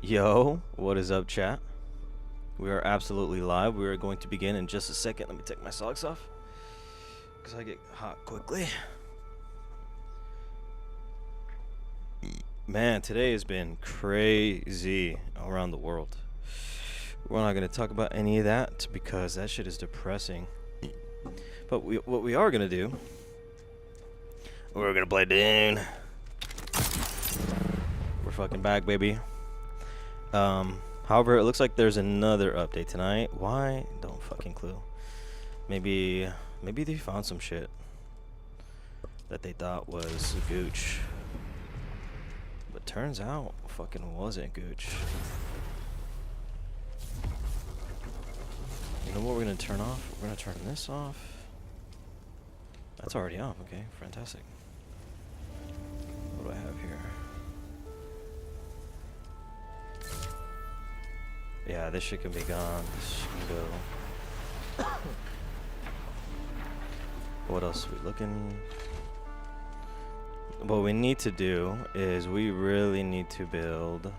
Yo, what is up, chat? We are absolutely live. We are going to begin in just a second. Let me take my socks off because I get hot quickly. Man, today has been crazy around the world. We're not going to talk about any of that because that shit is depressing. But what we are going to do, we're going to play DUNE. We're fucking back, baby. However, it looks like there's another update tonight. Why? Don't fucking clue. Maybe they found some shit that they thought was gooch. But turns out, fucking wasn't gooch. You know what we're gonna turn off? We're gonna turn this off. That's already off, okay, fantastic. What do I have here? Yeah, this shit can be gone. This can go. What else are we looking? What we need to do is we really need to build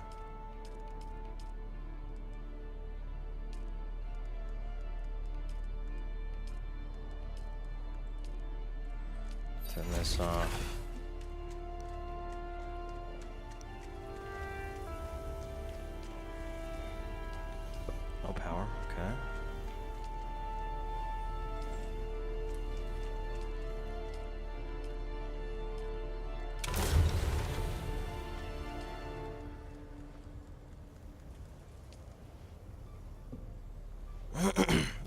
turn this off. No power, okay.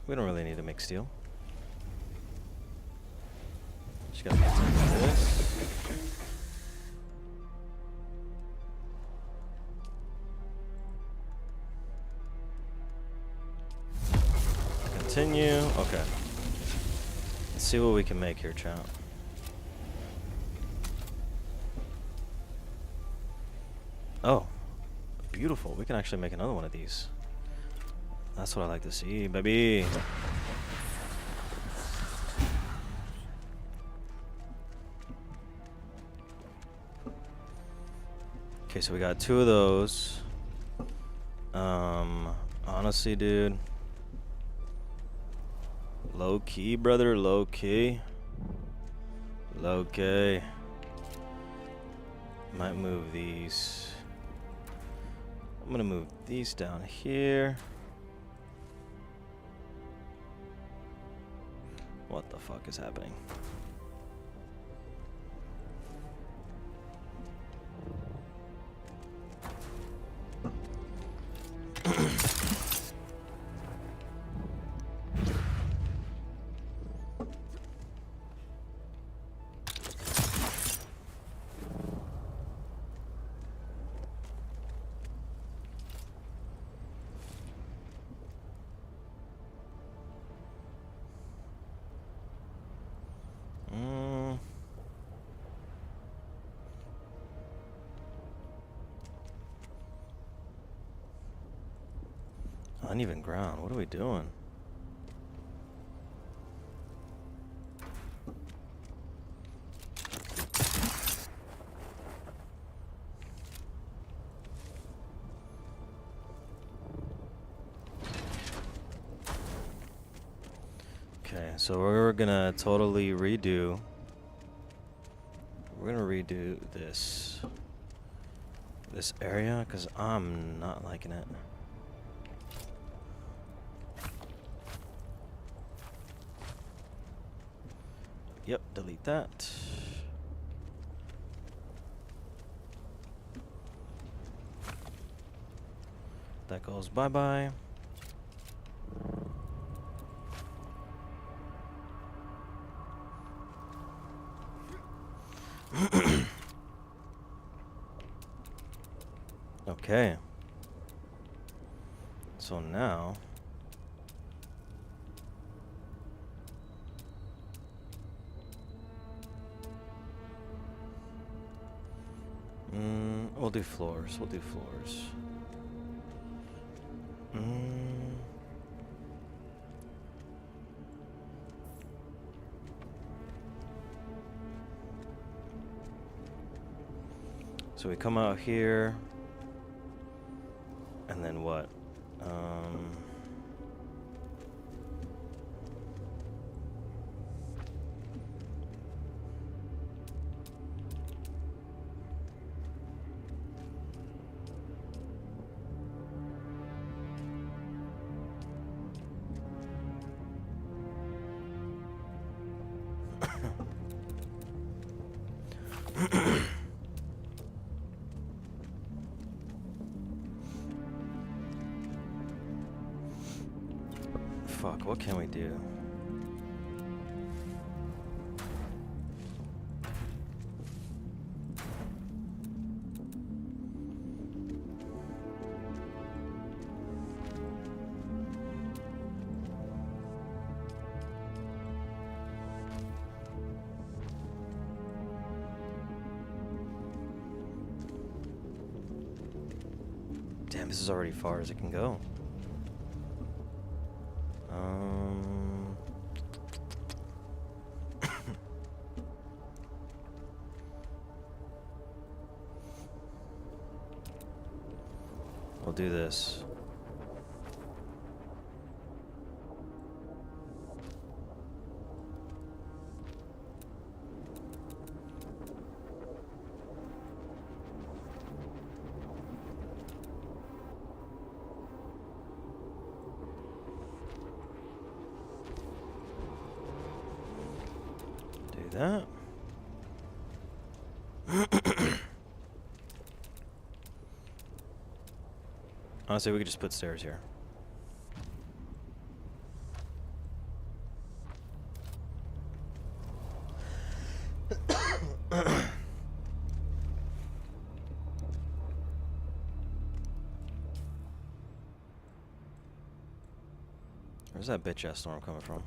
We don't really need to make steel. Just gotta get some of this. Continue. Okay. Let's see what we can make here, chat. Oh, beautiful. We can actually make another one of these. That's what I like to see, baby. Okay, so we got two of those. Honestly, dude. Low key, brother. Low key. Low key. Might move these. I'm gonna move these down here. What the fuck is happening? Uneven ground. What are we doing? Okay, so we're gonna totally redo. We're gonna redo this area because I'm not liking it. Yep, delete that. That goes bye-bye. Okay. So now we'll do floors. We'll do floors. So we come out here, and then what? Fuck, what can we do? Damn, this is already far as it can go. We'll do this. Do that. Honestly, we could just put stairs here. Where's that bitch ass storm coming from?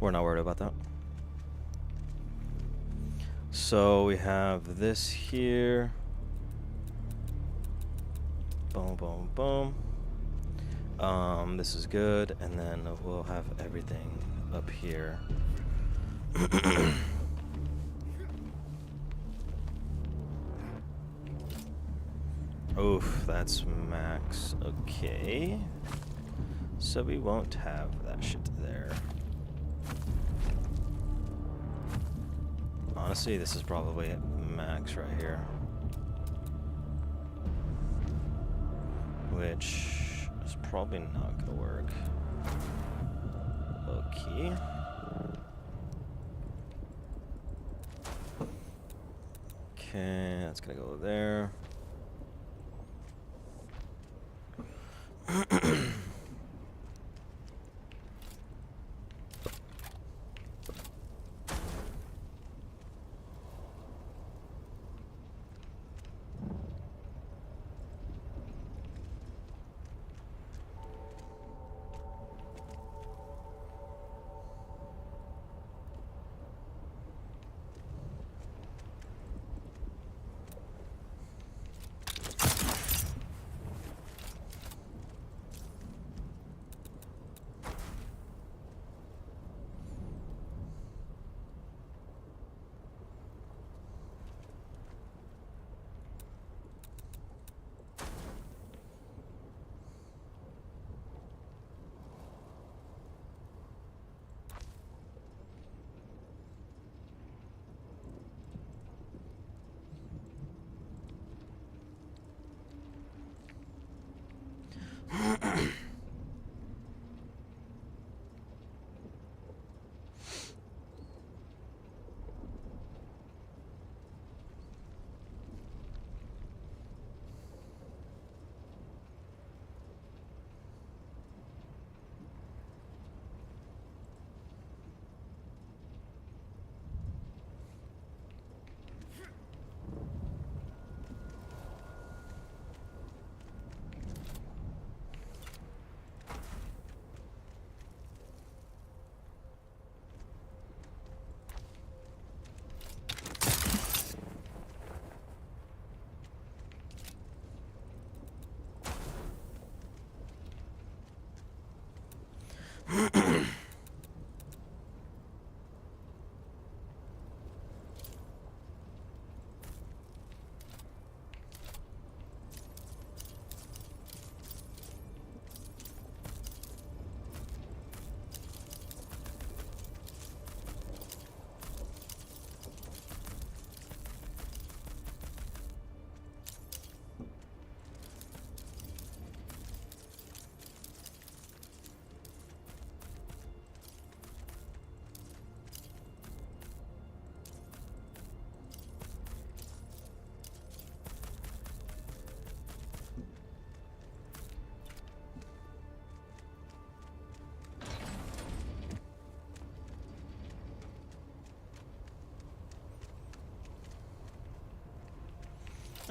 We're not worried about that. So we have this here. Boom, boom, boom. This is good, and then we'll have everything up here. Oof, that's max. Okay. So we won't have that shit there. Honestly, this is probably max right here. Which is probably not gonna work. Okay. Okay, that's gonna go there.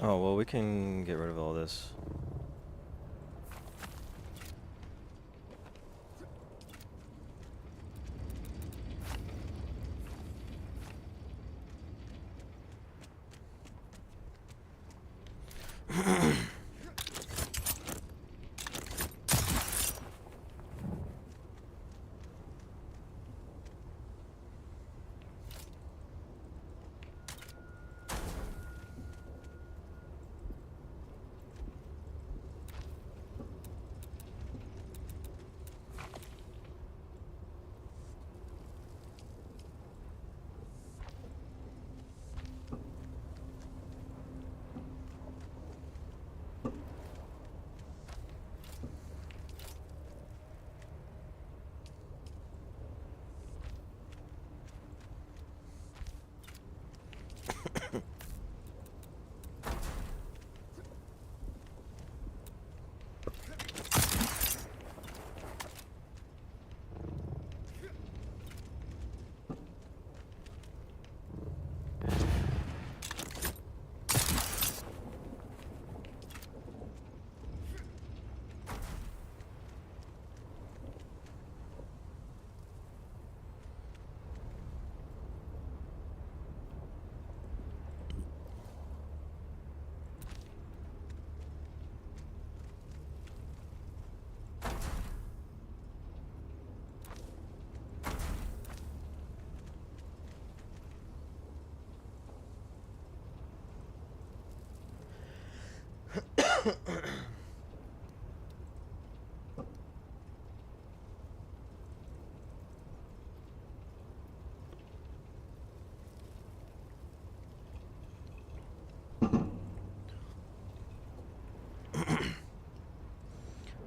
Oh, well, we can get rid of all this.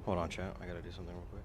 Hold on, chat. I gotta do something real quick.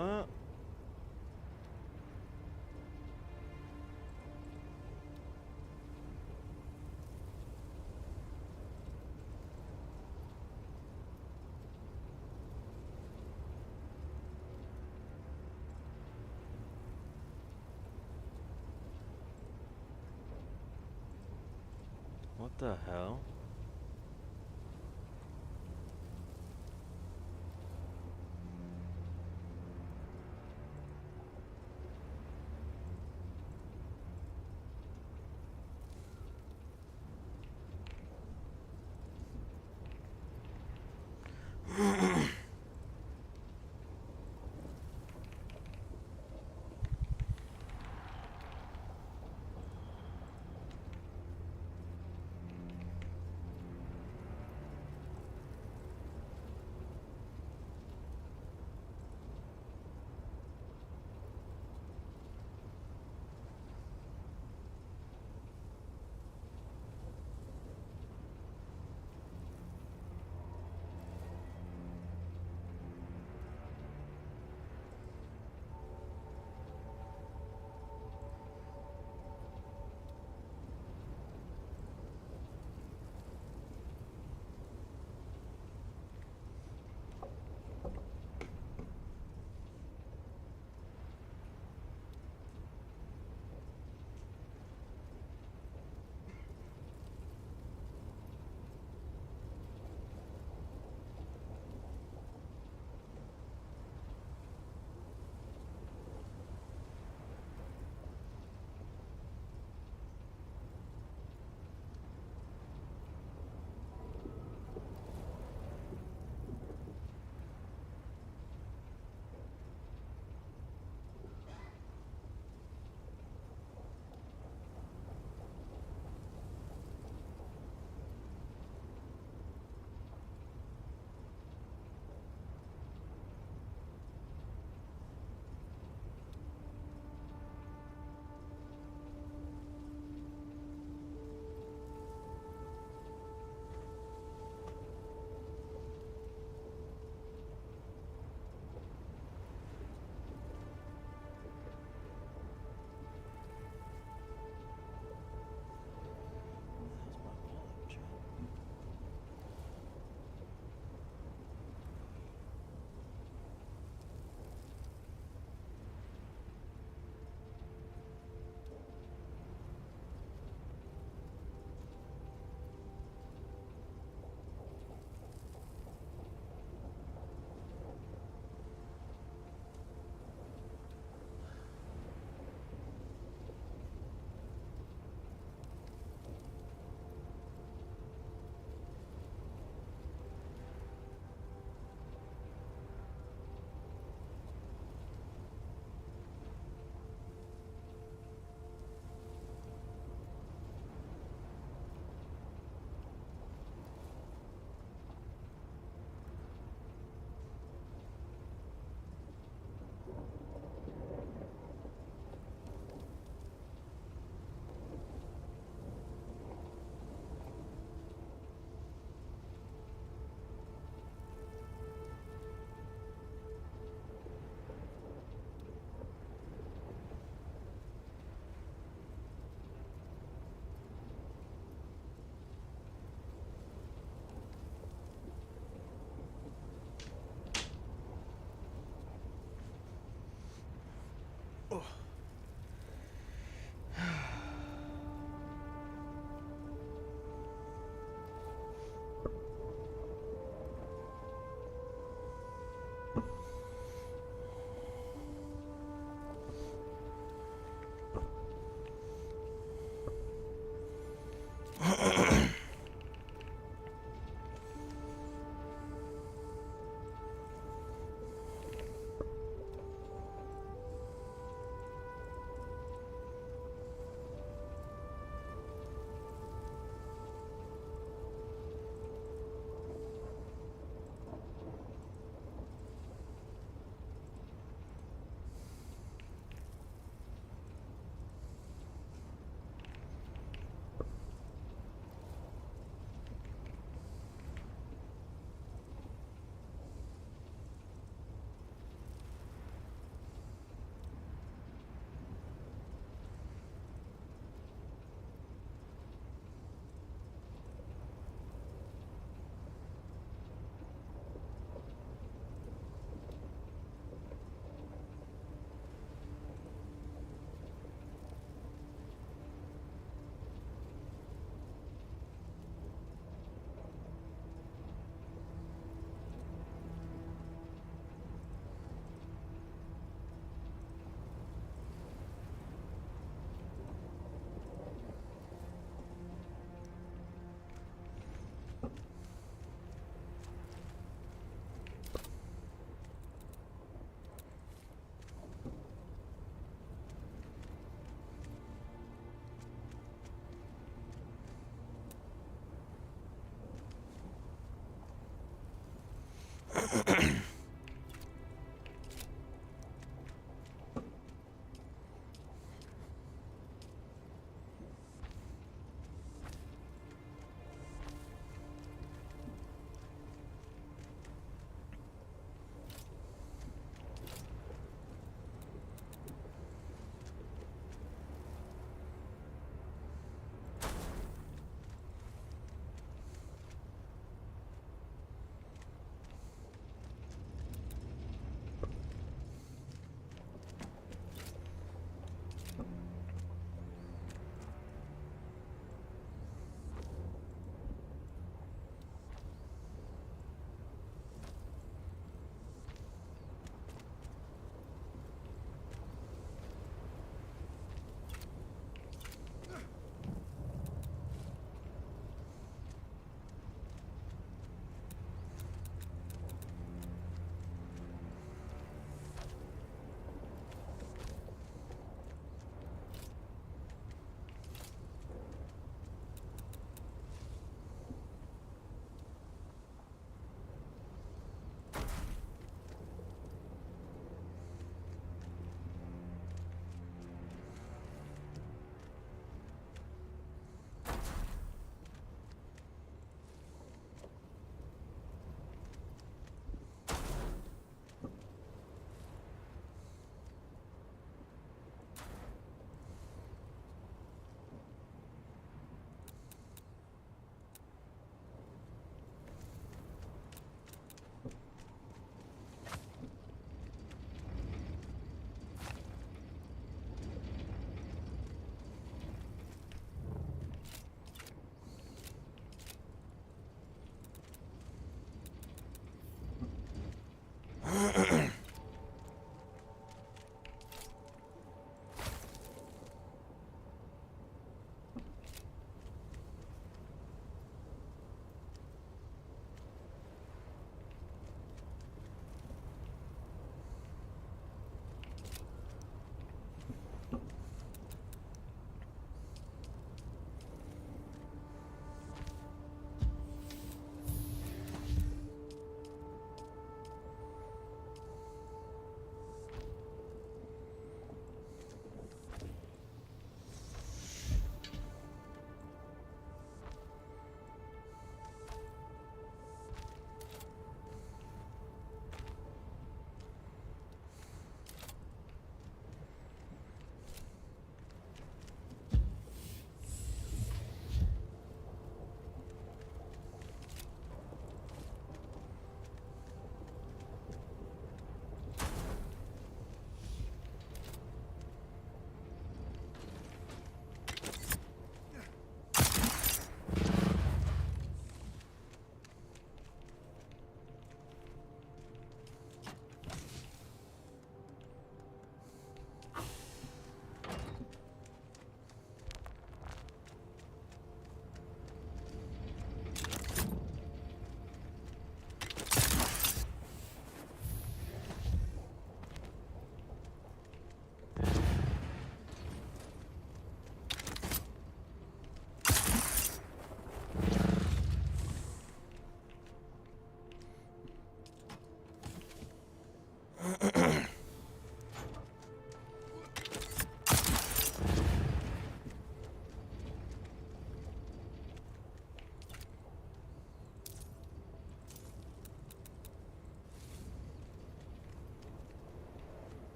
What? What the hell?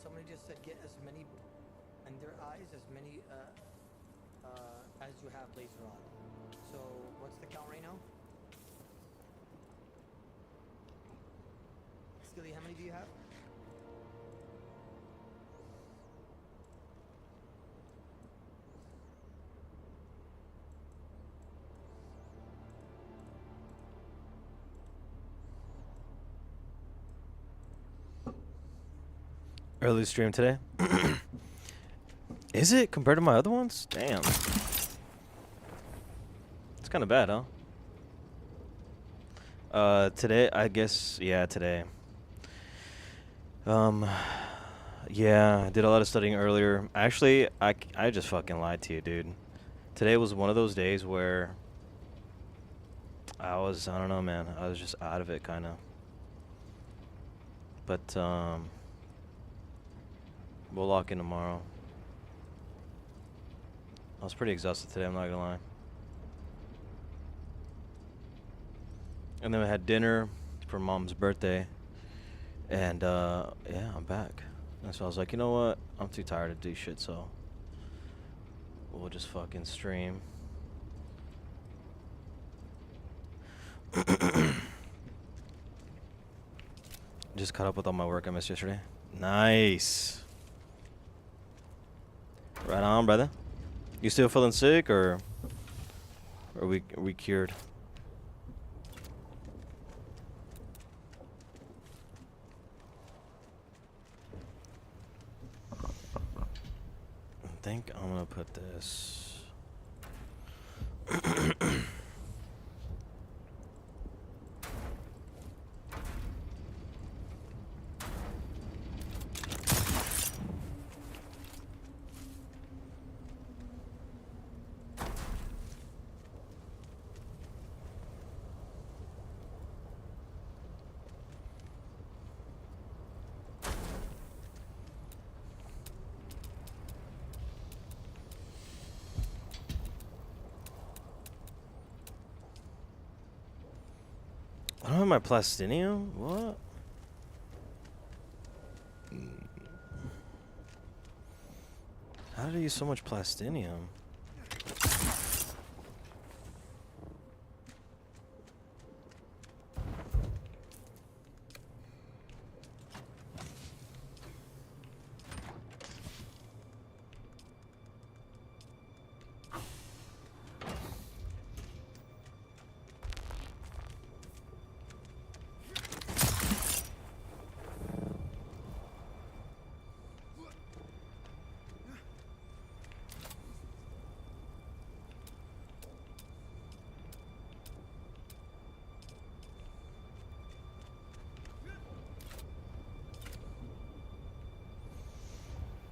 Somebody just said get as many in their eyes as many as you have laser on. So what's the count right now? Skilly, how many do you have? Early stream today. Is it compared to my other ones? Damn. It's kind of bad, huh? Today, I guess, yeah, today. Yeah, I did a lot of studying earlier. Actually, I just fucking lied to you, dude. Today was one of those days where I don't know, man. I was just out of it, kind of. But, we'll lock in tomorrow. I was pretty exhausted today, I'm not gonna lie. And then we had dinner for Mom's birthday. And, yeah, I'm back. And so I was like, you know what? I'm too tired to do shit, so we'll just fucking stream. Just caught up with all my work I missed yesterday. Nice. Right on, brother. You still feeling sick, or are we cured? I think I'm gonna put this. I don't have my plastinium? What? How did I use so much plastinium?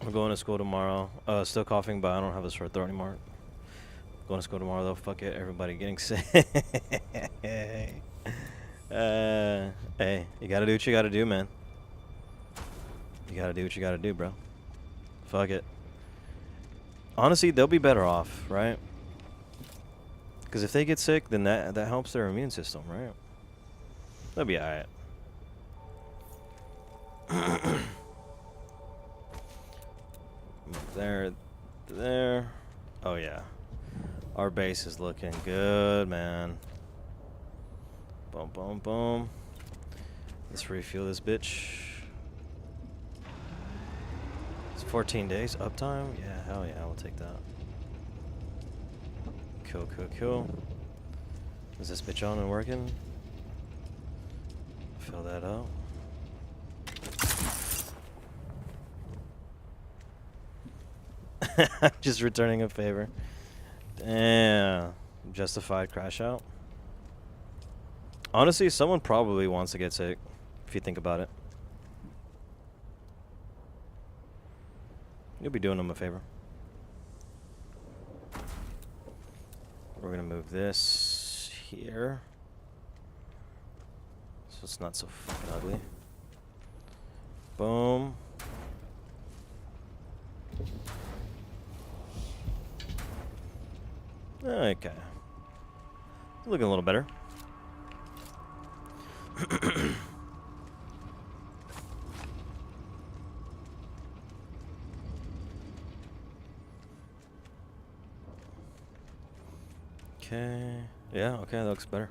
I'm going to school tomorrow. Still coughing, but I don't have a sore throat anymore. Going to school tomorrow though. Fuck it, everybody getting sick. Hey, you gotta do what you gotta do, man. You gotta do what you gotta do, bro. Fuck it. Honestly, they'll be better off, right? Because if they get sick, then that helps their immune system, right? They'll be alright. There. Oh yeah. Our base is looking good, man. Boom, boom, boom. Let's refuel this bitch. It's 14 days uptime? Yeah, hell yeah, we'll take that. Cool, cool, cool. Is this bitch on and working? Fill that up. Just returning a favor. Damn. Justified crash out. Honestly, someone probably wants to get sick, if you think about it. You'll be doing them a favor. We're gonna move this here, so it's not so fucking ugly. Boom. Okay. Looking a little better. Okay. Yeah, okay, that looks better.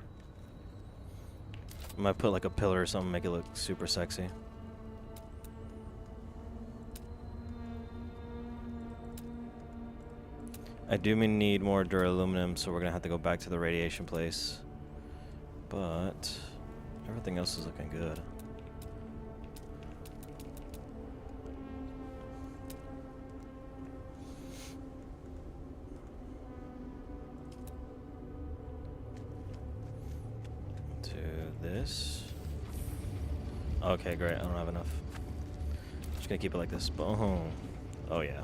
I might put like a pillar or something, make it look super sexy. I do need more duraluminum, so we're gonna have to go back to the radiation place. But everything else is looking good. To this. Okay, great. I don't have enough. Just gonna keep it like this. Boom. Oh yeah.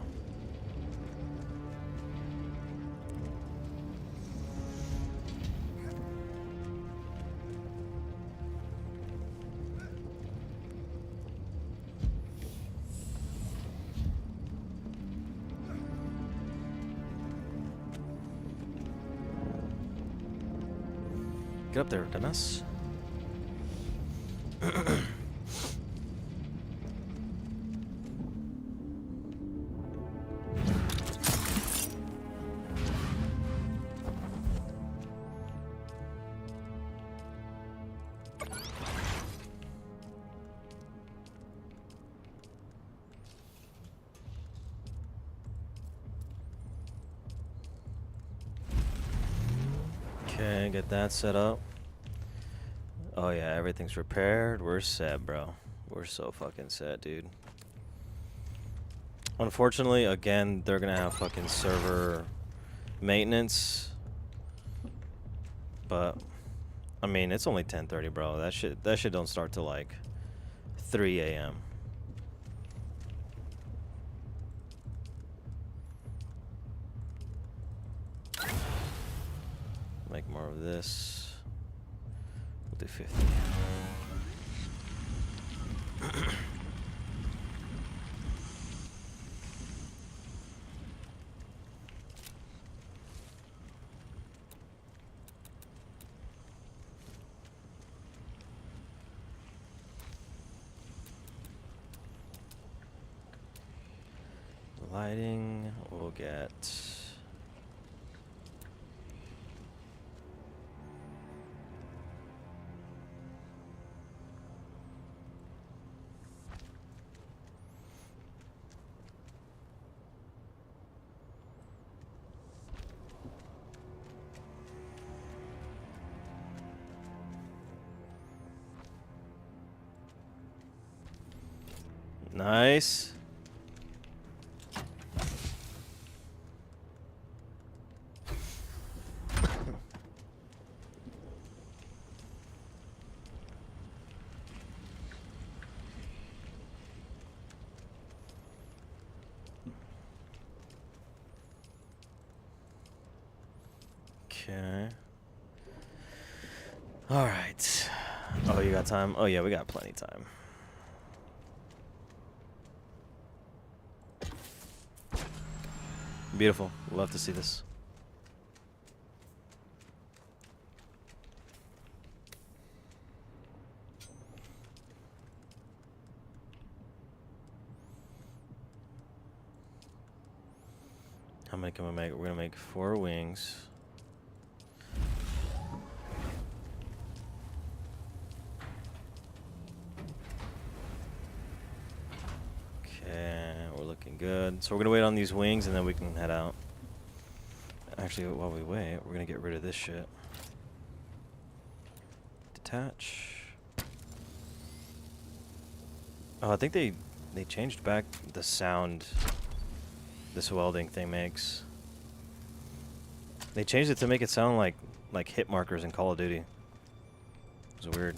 Get up there, dumbass. Okay, get that set up. Oh yeah, everything's repaired. We're set, bro. We're so fucking set, dude. Unfortunately, again, they're gonna have fucking server maintenance. But I mean, it's only 10:30, bro. That shit don't start till like 3 a.m. Make more of this. We'll do 50. Lighting, we'll get... Nice. Okay. All right. Oh, you got time? Oh yeah, we got plenty of time. Beautiful. Love to see this. How many can we make? We're gonna make 4 wings. Okay, we're looking good. So we're gonna wait on these wings and then we can head out. Actually, while we wait, we're gonna get rid of this shit. Detach. Oh, I think they changed back the sound this welding thing makes. They changed it to make it sound like hit markers in Call of Duty. It was weird.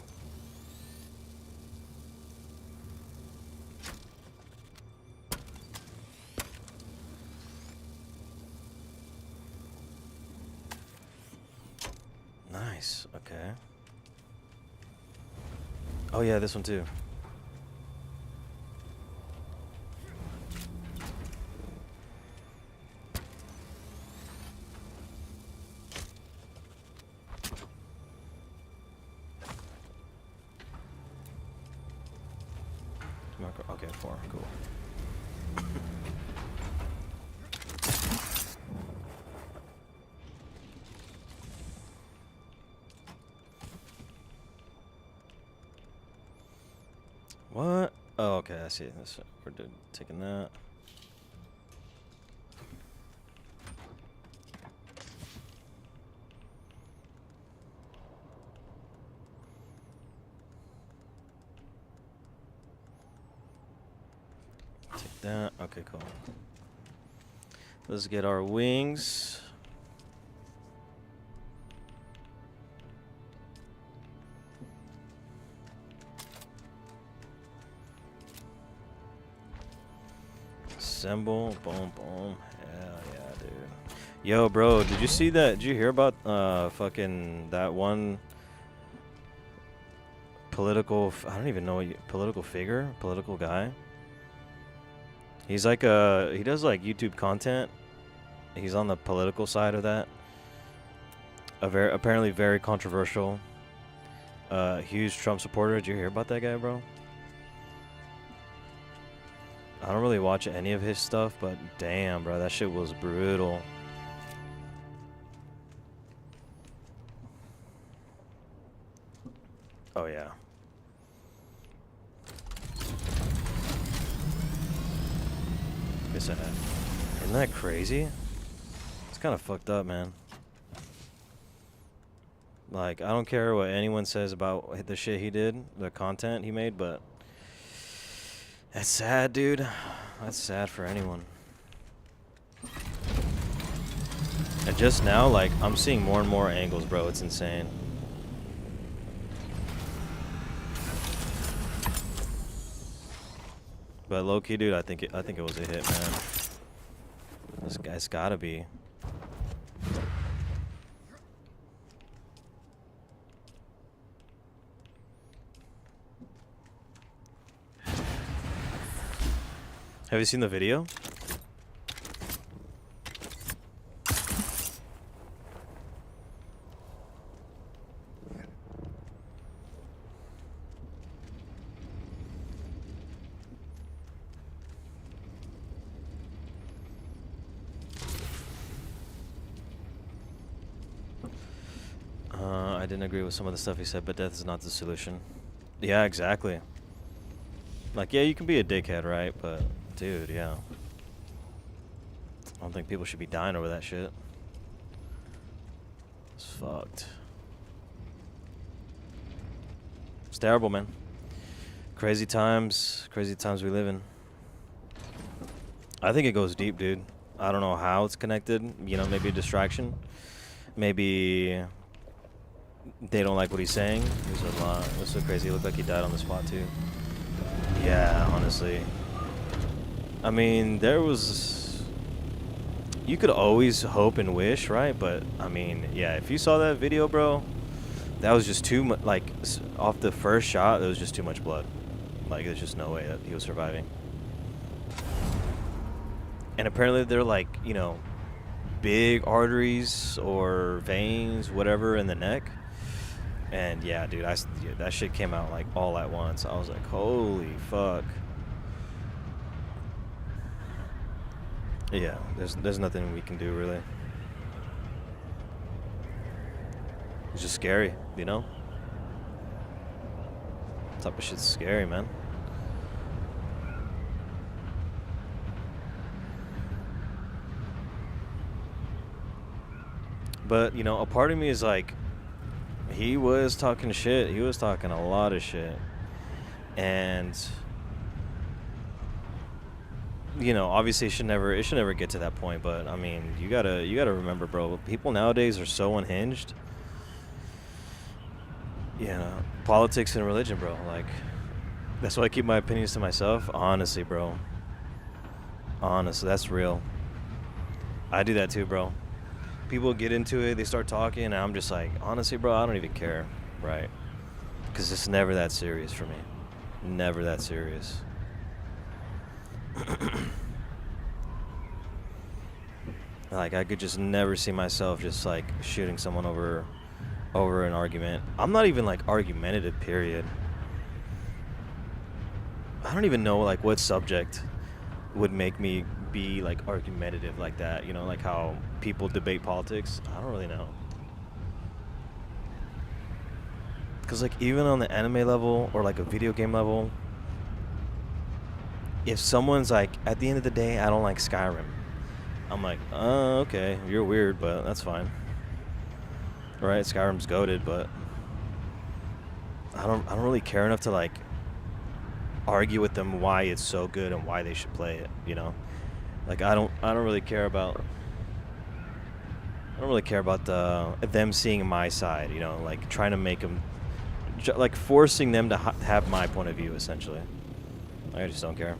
Nice. Okay. Oh yeah, this one too. Okay, 4. Cool. What? Oh, okay, I see. We're taking that. Take that. Okay, cool. Let's get our wings. Assemble. Boom, boom. Hell yeah, dude. Yo, bro, did you see that? Did you hear about fucking that one political? I don't even know political figure, political guy. He's like he does like YouTube content. He's on the political side of that. Apparently very controversial. Huge Trump supporter. Did you hear about that guy, bro? I don't really watch any of his stuff, but damn, bro, that shit was brutal. Oh yeah. Isn't that crazy? It's kind of fucked up, man. Like, I don't care what anyone says about the shit he did, the content he made, but that's sad, dude. That's sad for anyone. And just now, like, I'm seeing more and more angles, bro. It's insane. But low-key, dude, I think it was a hit, man. This guy's gotta be. Have you seen the video? I didn't agree with some of the stuff he said, but death is not the solution. Yeah, exactly. Like, yeah, you can be a dickhead, right? But, dude, yeah. I don't think people should be dying over that shit. It's fucked. It's terrible, man. Crazy times we live in. I think it goes deep, dude. I don't know how it's connected. You know, maybe a distraction. Maybe they don't like what he's saying. There's a lot. That's so crazy. It looked like he died on the spot, too. Yeah, honestly. I mean, there was... You could always hope and wish, right? But, I mean, yeah, if you saw that video, bro, that was just too much... Like, off the first shot, there was just too much blood. Like, there's just no way that he was surviving. And apparently they're like, you know, big arteries or veins, whatever, in the neck. And yeah, dude, that shit came out like all at once. I was like, holy fuck. Yeah, there's nothing we can do really. It's just scary, you know? That type of shit's scary, man. But, you know, a part of me is like, he was talking shit. He was talking a lot of shit. And, you know, obviously it should never get to that point. But, I mean, you gotta remember, bro, people nowadays are so unhinged. You know, politics and religion, bro. Like, that's why I keep my opinions to myself. Honestly, bro. Honestly, that's real. I do that too, bro. People get into it, they start talking, and I'm just like, honestly, bro, I don't even care, right? Because it's never that serious for me. Never that serious. Like, I could just never see myself just, like, shooting someone over an argument. I'm not even, like, argumentative, period. I don't even know, like, what subject would make me be like argumentative like that, you know, like how people debate politics. I don't really know, because like even on the anime level or like a video game level, if someone's like, at the end of the day, I don't like Skyrim, I'm like, okay, you're weird, but that's fine. Right? Skyrim's goated, but I don't really care enough to like argue with them why it's so good and why they should play it, you know? Like I don't really care about them seeing my side, you know, like trying to make them like forcing them to have my point of view essentially. I just don't care.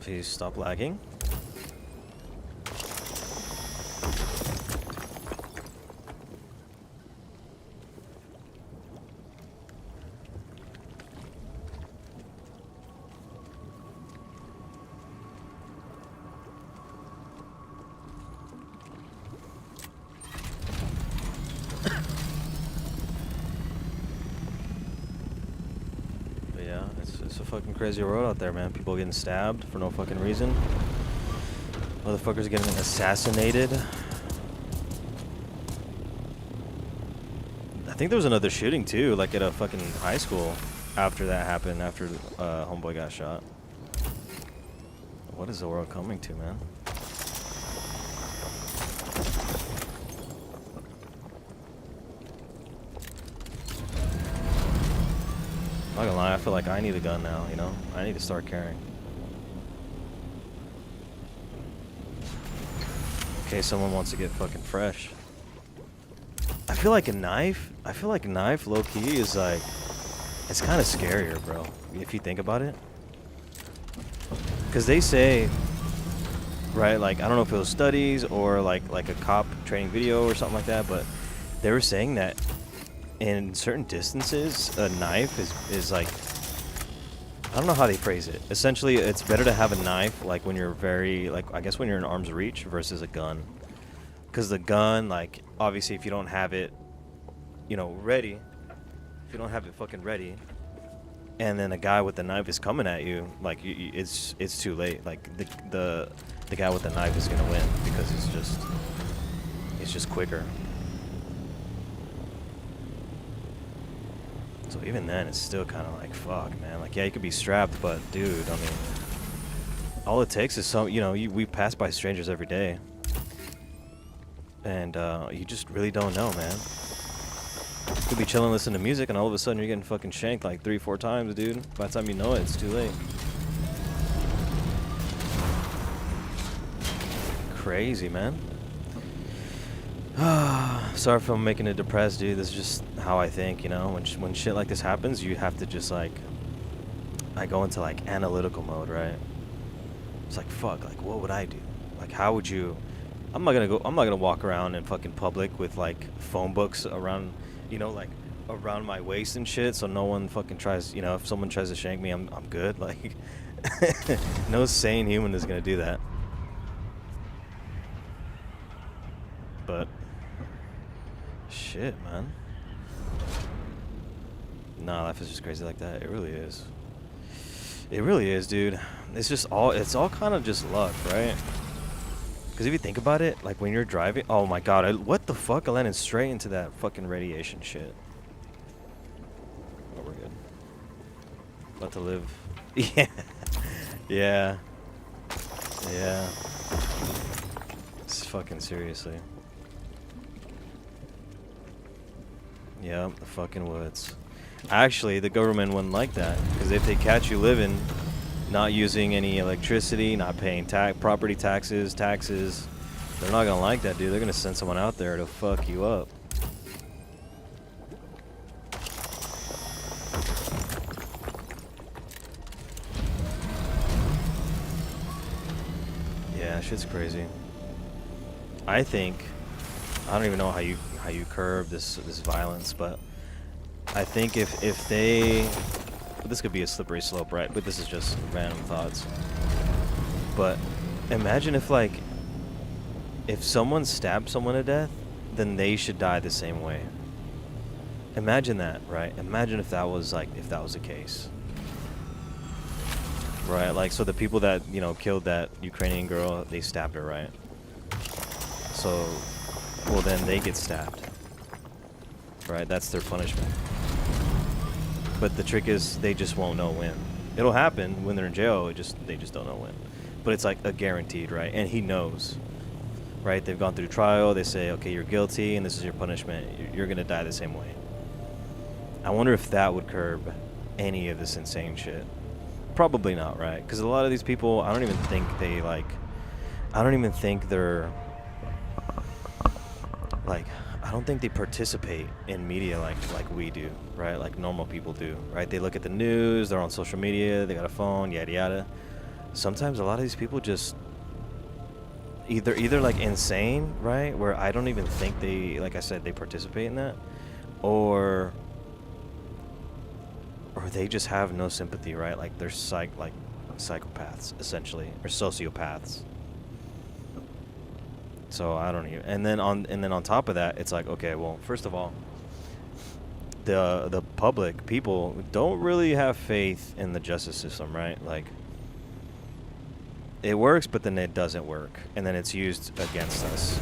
Please stop lagging. It's a fucking crazy world out there, man. People getting stabbed for no fucking reason. Motherfuckers getting assassinated. I think there was another shooting too, like at a fucking high school after that happened, after homeboy got shot. What is the world coming to, man? I'm not gonna lie, I feel like I need a gun now, you know? I need to start carrying. In case someone wants to get fucking fresh. I feel like a knife low-key is like, it's kind of scarier, bro, if you think about it. Because they say, right, like, I don't know if it was studies or like a cop training video or something like that, but they were saying that in certain distances, a knife is like, I don't know how they phrase it. Essentially, it's better to have a knife, like, when you're very, like, I guess when you're in arm's reach versus a gun. Because the gun, like, obviously if you don't have it, you know, ready, if you don't have it fucking ready, and then a guy with the knife is coming at you, like, it's too late. Like, the guy with the knife is gonna win because it's just quicker. So even then, it's still kind of like, fuck, man. Like, yeah, you could be strapped, but dude, I mean, all it takes is some, you know, we pass by strangers every day, and you just really don't know, man. You could be chilling, listening to music, and all of a sudden you're getting fucking shanked like 3-4 times, dude. By the time you know it, it's too late. Crazy, man. Sorry if I'm making it depressed, dude. This is just how I think, you know? When shit like this happens, you have to just, like, I go into, like, analytical mode, right? It's like, fuck, like, what would I do? Like, how would you... I'm not gonna walk around in fucking public with, like, phone books around, you know, like, around my waist and shit, so no one fucking tries, you know, if someone tries to shank me, I'm good. Like, no sane human is gonna do that. But... shit, man. Nah, life is just crazy like that. It really is. It really is, dude. It's all kind of just luck, right? Because if you think about it, like when you're driving, oh my god, what the fuck? I landed straight into that fucking radiation shit. Oh, we're good. About to live. Yeah. Yeah. Yeah. It's fucking seriously. Yeah, the fucking woods. Actually, the government wouldn't like that, because if they catch you living, not using any electricity, not paying property taxes, they're not gonna like that, dude. They're gonna send someone out there to fuck you up. Yeah, shit's crazy. I don't even know how you curb this violence, but I think if they, this could be a slippery slope, right? But this is just random thoughts. But imagine if, like, if someone stabbed someone to death, then they should die the same way. Imagine that, right? Imagine if that was the case. right? Like, so the people that, you know, killed that Ukrainian girl, they stabbed her, right? So, well, then they get stabbed, right? That's their punishment. But the trick is, they just won't know when. It'll happen when they're in jail. They just don't know when. But it's like a guaranteed, right? And he knows, right? They've gone through trial. They say, okay, you're guilty, and this is your punishment. You're gonna die the same way. I wonder if that would curb any of this insane shit. Probably not, right? Because a lot of these people, I don't even think they like. I don't even think they're like. I don't think they participate in media like we do, right? Like normal people do, right? They look at the news, they're on social media, they got a phone, yada yada. Sometimes a lot of these people just either like insane, right? Where I don't even think they, like I said, they participate in that, or they just have no sympathy, right? Like they're psychopaths essentially, or sociopaths. So I don't even. And then on top of that, it's like, okay, well, first of all, the public people don't really have faith in the justice system, right? Like, it works, but then it doesn't work, and then it's used against us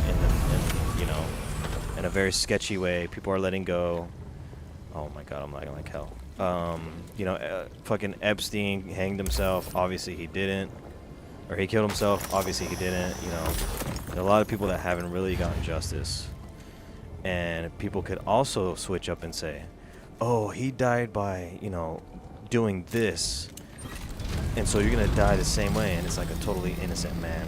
in a very sketchy way. People are letting go. Oh my God, I'm lagging like hell. Fucking Epstein hanged himself. Obviously he didn't. Or he killed himself. Obviously he didn't. You know, there are a lot of people that haven't really gotten justice. And people could also switch up and say, oh, he died by, doing this. And so you're going to die the same way. And it's like a totally innocent man.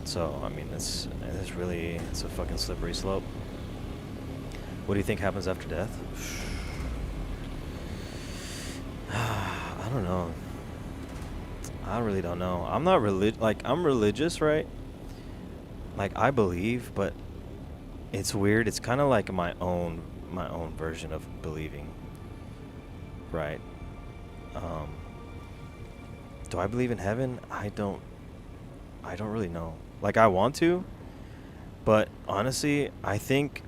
So, I mean, it's a fucking slippery slope. What do you think happens after death? I don't know. I really don't know. I'm not I'm religious, right? Like, I believe, but it's weird. It's kind of like my own version of believing, right? Do I believe in heaven? I don't really know. Like, I want to, but honestly, I think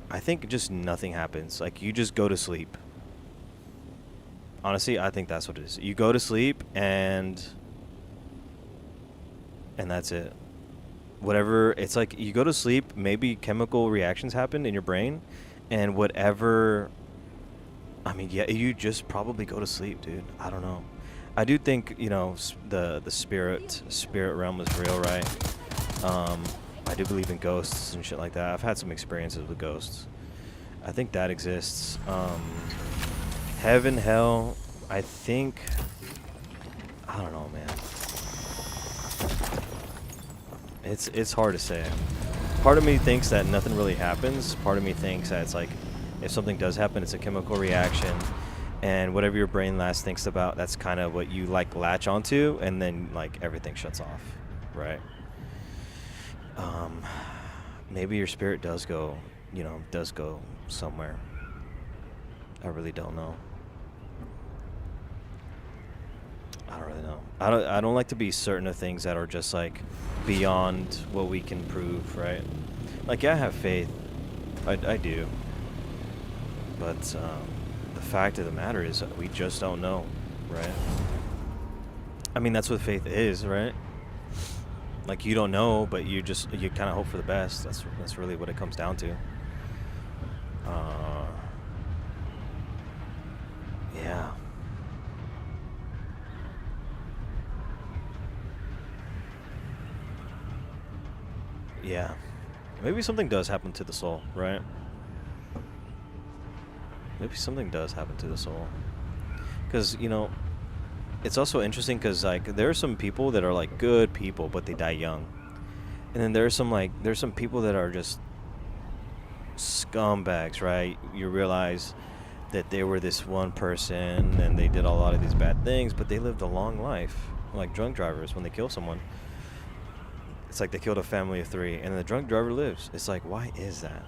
just nothing happens. Like, you just go to sleep. Honestly, I think that's what it is. You go to sleep and that's it. Whatever, it's like you go to sleep, maybe chemical reactions happen in your brain, and whatever, I mean, yeah, you just probably go to sleep, dude. I don't know. I do think, the spirit realm is real, right? I do believe in ghosts and shit like that. I've had some experiences with ghosts. I think that exists. Heaven, hell, I think, I don't know, man. It's hard to say. Part of me thinks that nothing really happens. Part of me thinks that it's like, if something does happen, it's a chemical reaction, and whatever your brain last thinks about, that's kind of what you like latch onto, and then like everything shuts off, right? Maybe your spirit does go somewhere. I really don't know. I don't really know. I don't like to be certain of things that are just like beyond what we can prove, right? Like, yeah, I have faith. I do. But the fact of the matter is that we just don't know, right? I mean, that's what faith is, right? Like, you don't know, but you kind of hope for the best. That's really what it comes down to. Yeah. Yeah. Maybe something does happen to the soul, right? Maybe something does happen to the soul. Because, it's also interesting because, like, there are some people that are, like, good people, but they die young. And then there's some people that are just scumbags, right? You realize that they were this one person and they did a lot of these bad things, but they lived a long life. Like drunk drivers, when they kill someone, it's like they killed a family of 3, and the drunk driver lives. It's like, why is that?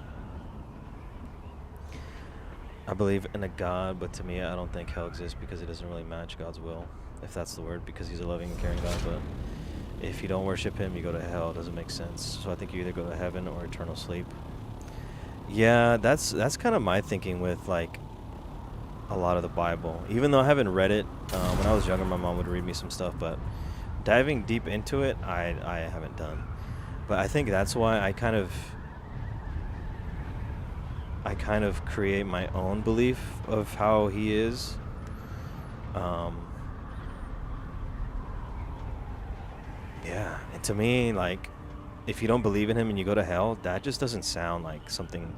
I believe in a God, but to me, I don't think hell exists because it doesn't really match God's will, if that's the word, because he's a loving and caring God. But if you don't worship him, you go to hell. It doesn't make sense. So I think you either go to heaven or eternal sleep. Yeah, that's kind of my thinking with, like, a lot of the Bible. Even though I haven't read it, when I was younger, my mom would read me some stuff, but diving deep into it, I haven't done. But I think that's why I kind of create my own belief of how he is. Yeah, and to me, like, if you don't believe in him and you go to hell, that just doesn't sound like something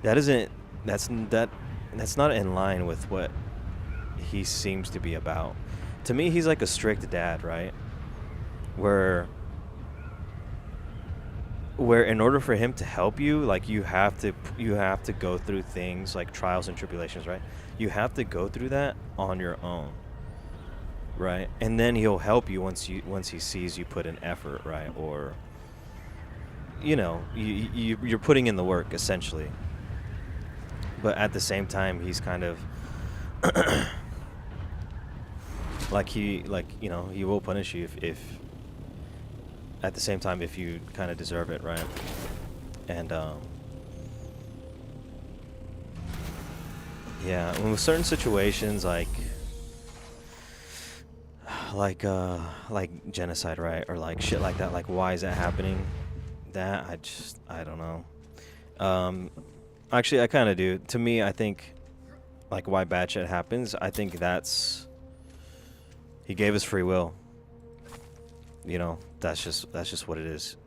that isn't that's not in line with what he seems to be about. To me, he's like a strict dad, right? Where in order for him to help you, like you have to go through things like trials and tribulations, right? You have to go through that on your own, right? And then he'll help you once he sees you put in effort, right? Or you're putting in the work essentially. But at the same time, he's kind of he will punish you if at the same time if you kind of deserve it, right? And yeah, with certain situations like genocide, right, or like shit like that, like why is that happening? That I don't know. Actually, I kind of do. To me, I think like why bad shit happens. I think that's he gave us free will. That's just what it is.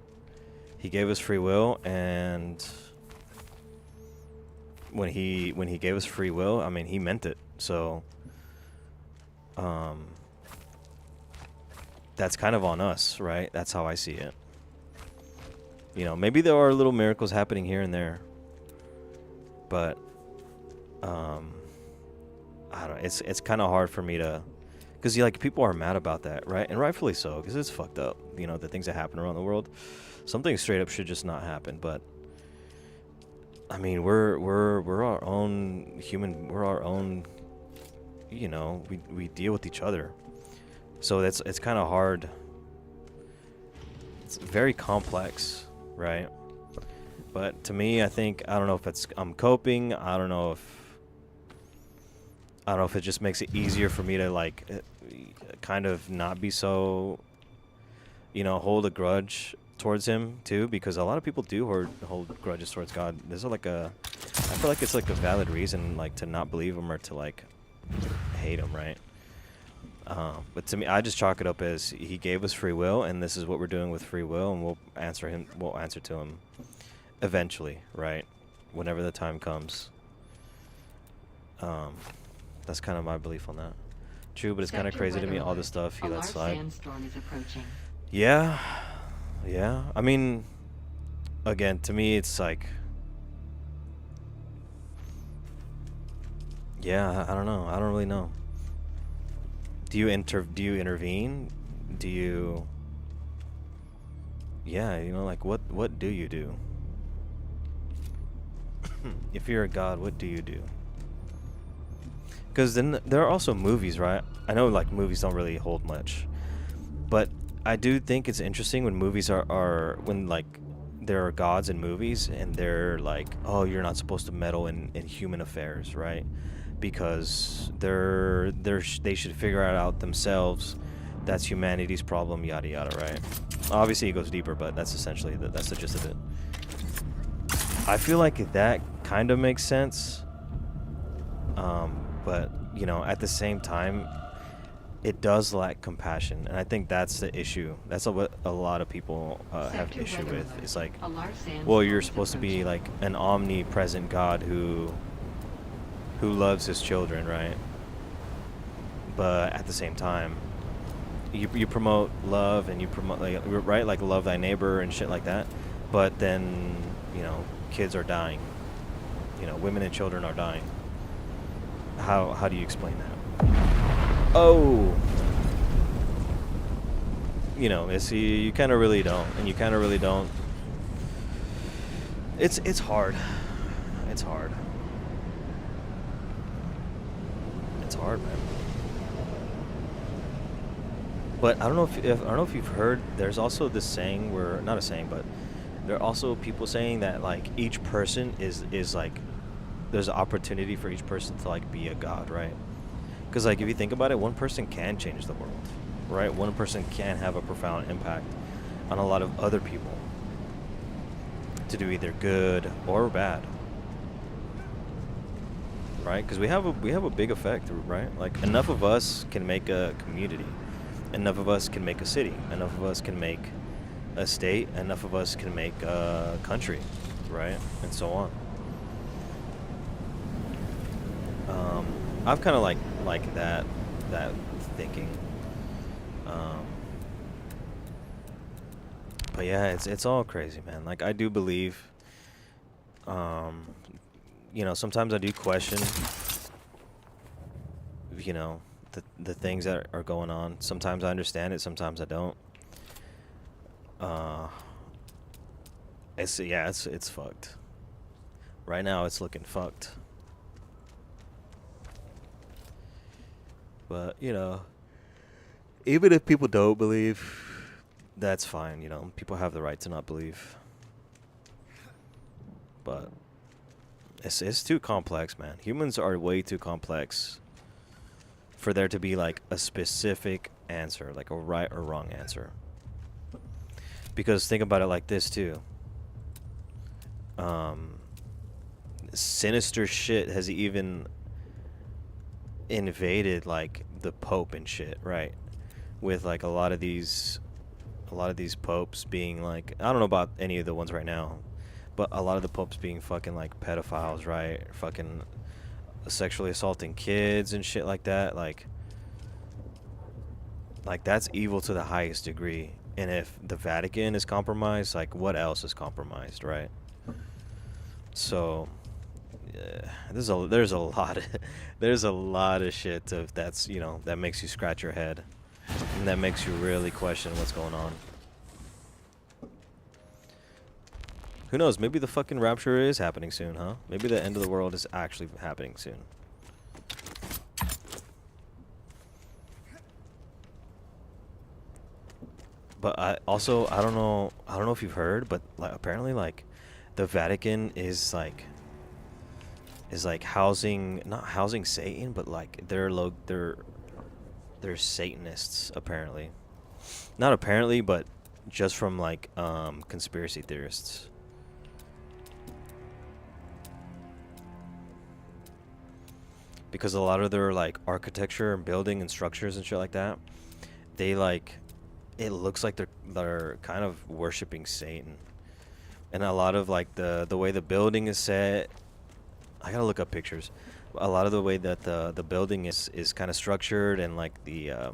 He gave us free will, and when he gave us free will, I mean, he meant it. So that's kind of on us, right? That's how I see it. Maybe there are little miracles happening here and there, but I don't know. It's kind of hard for me to, because people are mad about that, right? And rightfully so, because it's fucked up. The things that happen around the world, something straight up should just not happen. But I mean, we're our own human. We're our own. We deal with each other, so it's kind of hard. It's very complex, right? But to me, I don't know if I'm coping. I don't know if it just makes it easier for me to kind of not be so, hold a grudge towards him too, because a lot of people do hold grudges towards God. I feel like it's like a valid reason to not believe him or to hate him, right? But to me, I just chalk it up as he gave us free will, and this is what we're doing with free will, and we'll answer to him eventually, right? Whenever the time comes. That's kind of my belief on that. True, but it's kind of crazy to me, all this stuff he lets slide. Sandstorm is approaching. Yeah. I mean, again, to me, it's like, yeah, I don't know. I don't really know. Do you intervene? Do you? Yeah, what do you do? If you're a god, what do you do? Because then there are also movies, right? I know movies don't really hold much, but I do think it's interesting when movies are when there are gods in movies and they're like, oh, you're not supposed to meddle in human affairs, right? Because they should figure it out themselves. That's humanity's problem, yada yada, right? Obviously it goes deeper, but that's essentially that's the gist of it. I feel like that kind of makes sense. But at the same time, it does lack compassion, and I think that's the issue. That's what a lot of people have an issue with. It's like, well, you're supposed to be like an omnipresent God who loves his children, right? But at the same time, you promote love and you promote right, like love thy neighbor and shit like that. But then kids are dying. Women and children are dying. How do you explain that? Oh, you kind of really don't, and you kind of really don't. It's hard. It's hard. It's hard, man. But I don't know if you've heard. There's also this saying where, not a saying, but there are also people saying that each person is there's an opportunity for each person to like be a god, right? Because like if you think about it, one person can change the world, right? One person can have a profound impact on a lot of other people to do either good or bad, right? Because we have a big effect, right? Like enough of us can make a community, enough of us can make a city, enough of us can make a state, enough of us can make a country, right? And so on. I've kind of like that thinking. But yeah, it's all crazy, man. Like I do believe, you know, sometimes I do question, you know, the things that are going on. Sometimes I understand it, sometimes I don't. It's fucked. Right now, it's looking fucked. But you know, even if people don't believe, that's fine. You know, people have the right to not believe. But it's too complex, man. Humans are way too complex for there to be like a specific answer, like a right or wrong answer. Because think about it like this too. Sinister shit has even invaded like the Pope and shit, right? With like a lot of these popes being like, I don't know about any of the ones right now, but a lot of the popes being fucking like pedophiles, right? Fucking sexually assaulting kids and shit like that. Like that's evil to the highest degree. And if the Vatican is compromised, like what else is compromised, right? So there's a lot of there's a lot of shit that's, you know, that makes you scratch your head and that makes you really question what's going on. Who knows? Maybe the fucking rapture is happening soon, huh? Maybe the end of the world is actually happening soon. But I don't know if you've heard, but like apparently like the Vatican is like housing, not housing Satan, but like they're Satanists apparently. Not apparently, but just from like conspiracy theorists. Because a lot of their like architecture and building and structures and shit like that, they like, it looks like they're kind of worshiping Satan. And a lot of like the way the building is set, I gotta look up pictures. A lot of the way that the building is kind of structured, and like the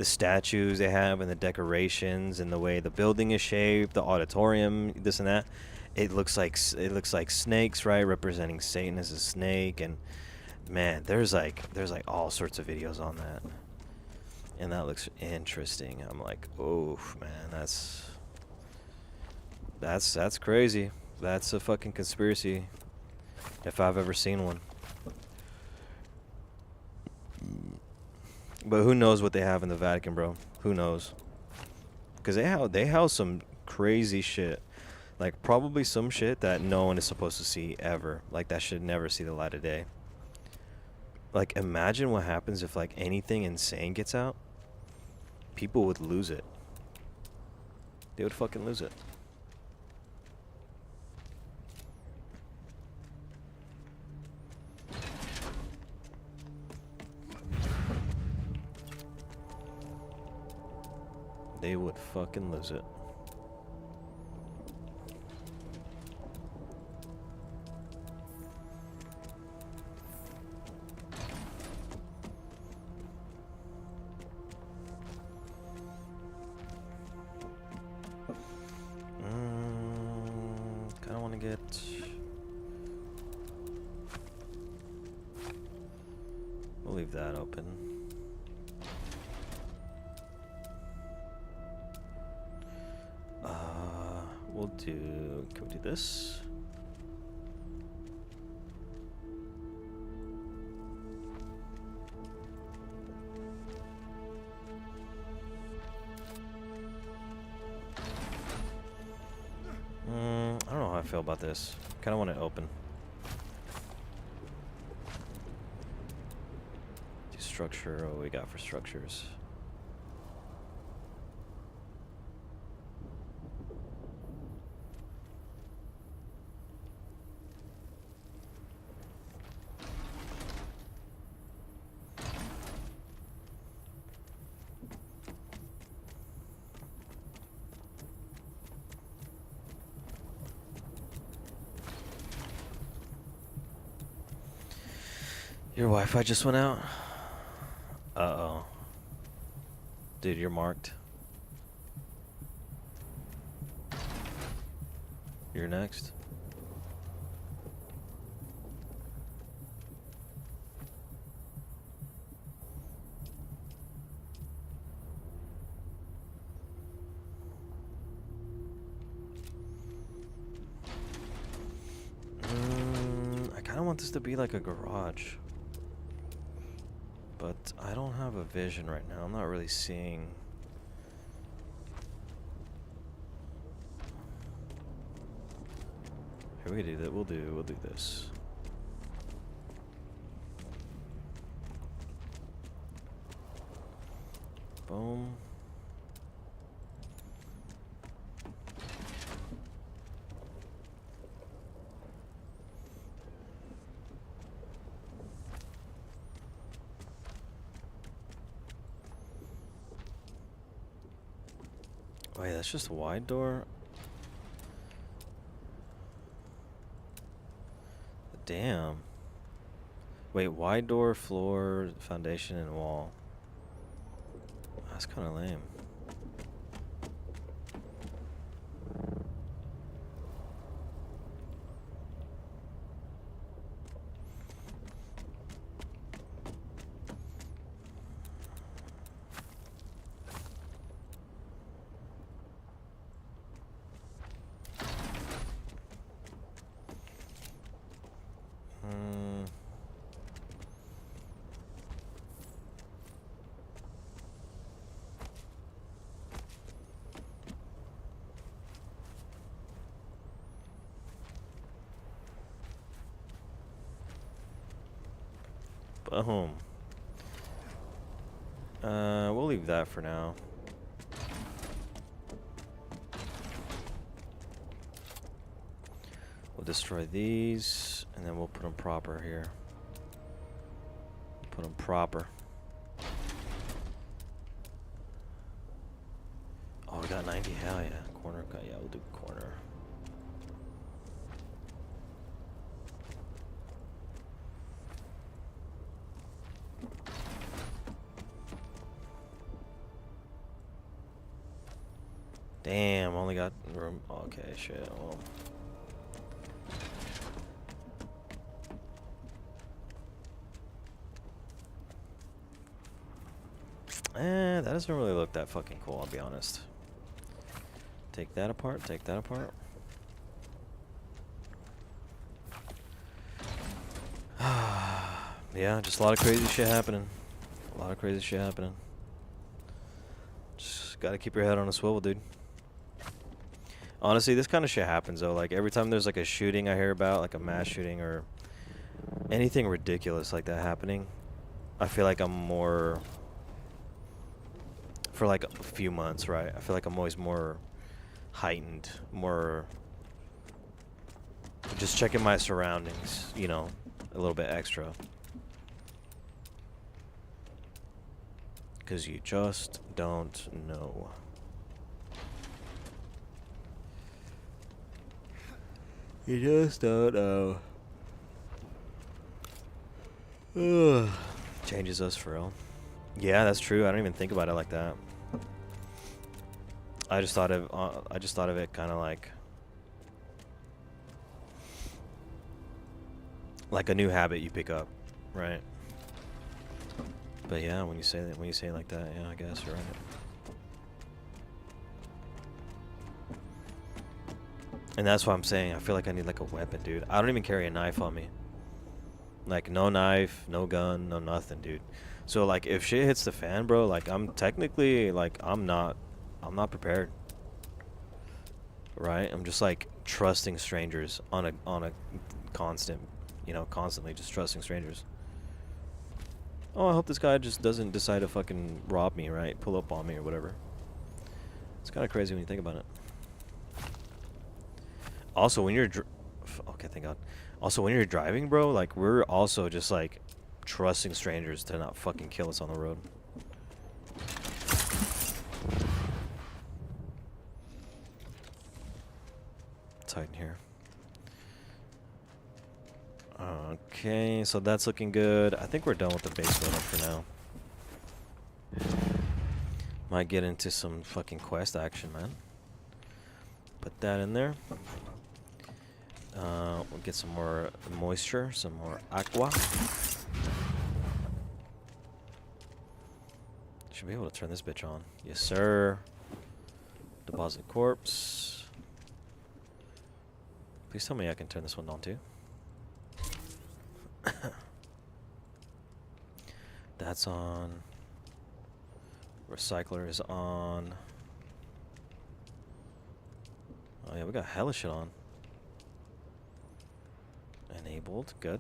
statues they have and the decorations and the way the building is shaped, the auditorium, this and that, it looks like snakes, right, representing Satan as a snake. And man, there's like all sorts of videos on that, and that looks interesting. I'm like, oh man, that's crazy. That's a fucking conspiracy, if I've ever seen one. But who knows what they have in the Vatican, bro? Who knows? Because they house some crazy shit. Like probably some shit that no one is supposed to see ever. Like that should never see the light of day. Like imagine what happens if like anything insane gets out. People would lose it. They would fucking lose it. They would fucking lose it. Kinda wanna get... We'll leave that open. Can we do this? I don't know how I feel about this. Kind of want it open. structure. What we got for structures? Your Wi-Fi just went out? Uh-oh. Dude, you're marked. You're next. I kind of want this to be like a garage. But I don't have a vision right now. I'm not really seeing. Here we do that. We'll do this. Boom. Wait, that's just a wide door? Damn. Wait, wide door, floor, foundation, and wall. That's kind of lame. Boom. We'll leave that for now. We'll destroy these, and then we'll put them proper here. Put them proper. Oh, we got 90. Hell yeah. Corner cut. Yeah, we'll do corner. Damn, only got room. Okay, shit. Well. That doesn't really look that fucking cool, I'll be honest. Take that apart, take that apart. Yeah, just a lot of crazy shit happening. A lot of crazy shit happening. Just gotta keep your head on a swivel, dude. Honestly, this kind of shit happens, though. Like, every time there's, like, a shooting I hear about, like a mass shooting or anything ridiculous like that happening, I feel like I'm more... For, like, a few months, right? I feel like I'm always more heightened, more... Just checking my surroundings, you know, a little bit extra. Because you just don't know. You just don't know. Ugh. Changes us for real. Yeah, that's true. I don't even think about it like that. I just thought of it kind of like a new habit you pick up, right? But yeah, when you say it like that, yeah, I guess you're right. And that's why I'm saying I feel like I need like a weapon, dude. I don't even carry a knife on me. Like no knife, no gun, no nothing, dude. So like if shit hits the fan, bro, like I'm technically like I'm not prepared. Right? I'm just like trusting strangers on a constant, you know, constantly just trusting strangers. Oh, I hope this guy just doesn't decide to fucking rob me, right? Pull up on me or whatever. It's kind of crazy when you think about it. Also, when you're... okay, thank God. Also, when you're driving, bro, like, we're also just, like, trusting strangers to not fucking kill us on the road. Tighten here. Okay, so that's looking good. I think we're done with the base build up for now. Might get into some fucking quest action, man. Put that in there. We'll get some more moisture, some more aqua. Should be able to turn this bitch on. Yes, sir. Deposit corpse. Please tell me I can turn this one on too. That's on. Recycler is on. Oh yeah, we got hella shit on. Enabled, good.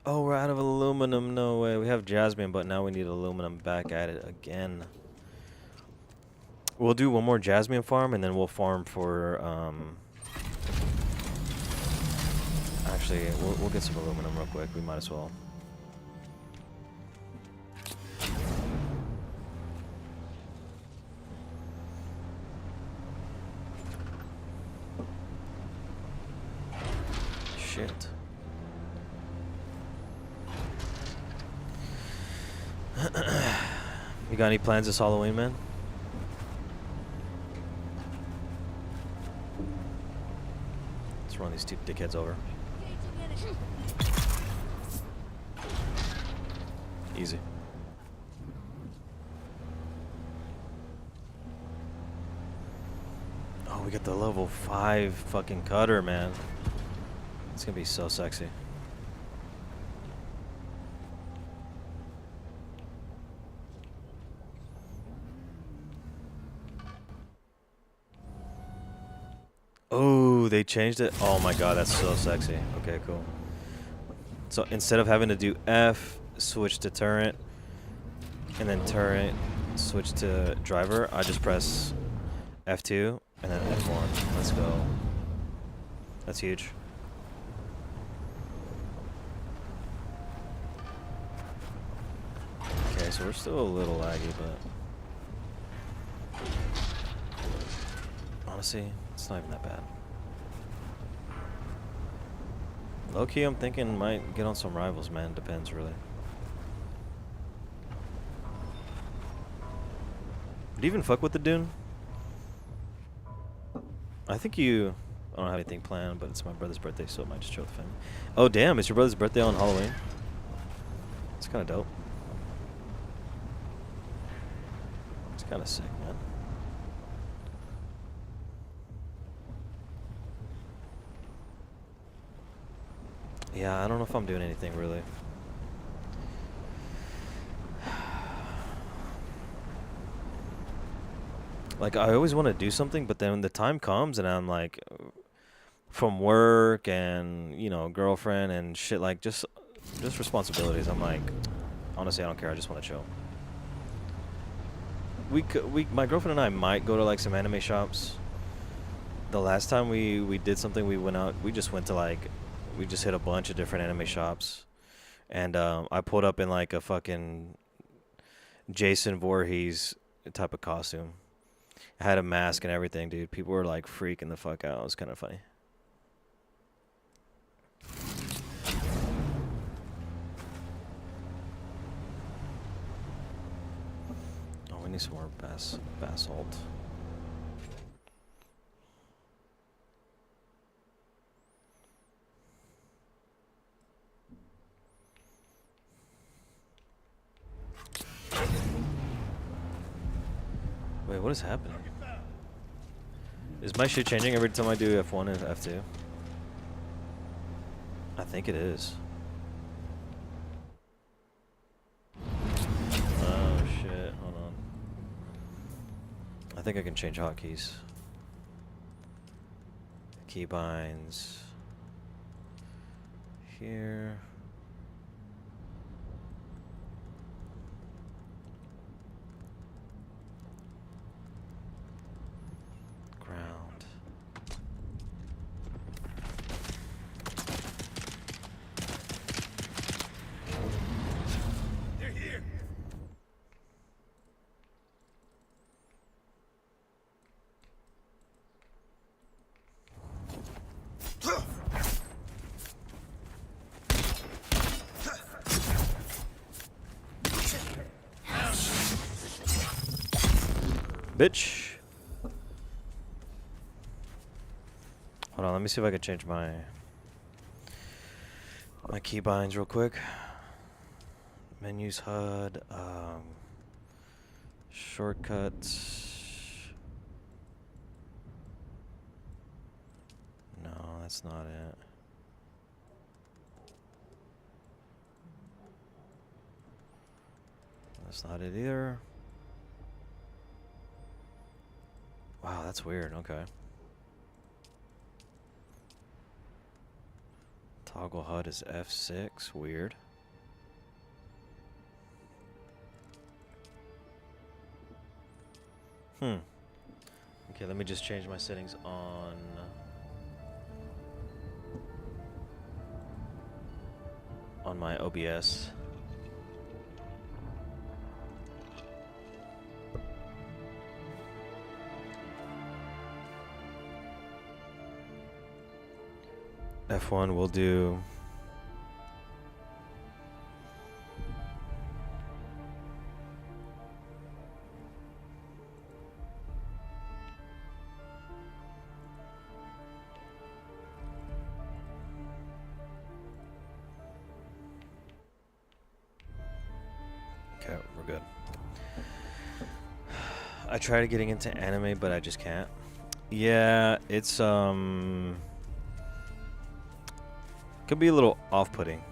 Oh, we're out of aluminum. No way. We have jasmine, but now we need aluminum back at it again. We'll do one more jasmine farm, and then we'll farm for, actually, we'll get some aluminum real quick. We might as well. Shit. You got any plans this Halloween, man? Let's run these two dickheads over. Easy. Oh, we got the level 5 fucking cutter, man. It's gonna be so sexy. Oh, they changed it? Oh my god, that's so sexy. Okay, cool. So instead of having to do F, switch to turret, and then turret, switch to driver, I just press F2 and then F1. Let's go. That's huge. Okay, so we're still a little laggy, but honestly, it's not even that bad. Low-key, I'm thinking might get on some rivals, man. Depends, really. Do you even fuck with the Dune? I think you... I don't have anything planned, but it's my brother's birthday, so it might just chill with the family. Oh, damn. It's your brother's birthday on Halloween? It's kind of dope. It's kind of sick, man. Yeah, I don't know if I'm doing anything, really. Like, I always want to do something, but then when the time comes and I'm like, from work and, you know, girlfriend and shit, like, just responsibilities, I'm like, honestly, I don't care. I just want to chill. My girlfriend and I might go to, like, some anime shops. The last time we did something, we went out, we just went to, like, we just hit a bunch of different anime shops. And I pulled up in, like, a fucking Jason Voorhees type of costume. I had a mask and everything, dude. People were, like, freaking the fuck out. It was kind of funny. Oh, we need some more basalt. Wait, what is happening? Is my shit changing every time I do F1 and F2? I think it is. Oh shit, hold on. I think I can change hotkeys. Keybinds. Here. Bitch. Hold on, let me see if I can change my keybinds real quick. Menus HUD, shortcuts. No, that's not it. That's not it either. Wow, that's weird. Okay. Toggle HUD is F6. Weird. Okay, let me just change my settings on my OBS. F1 will do. Okay, we're good. I tried getting into anime, but I just can't. Yeah, it's could be a little off-putting.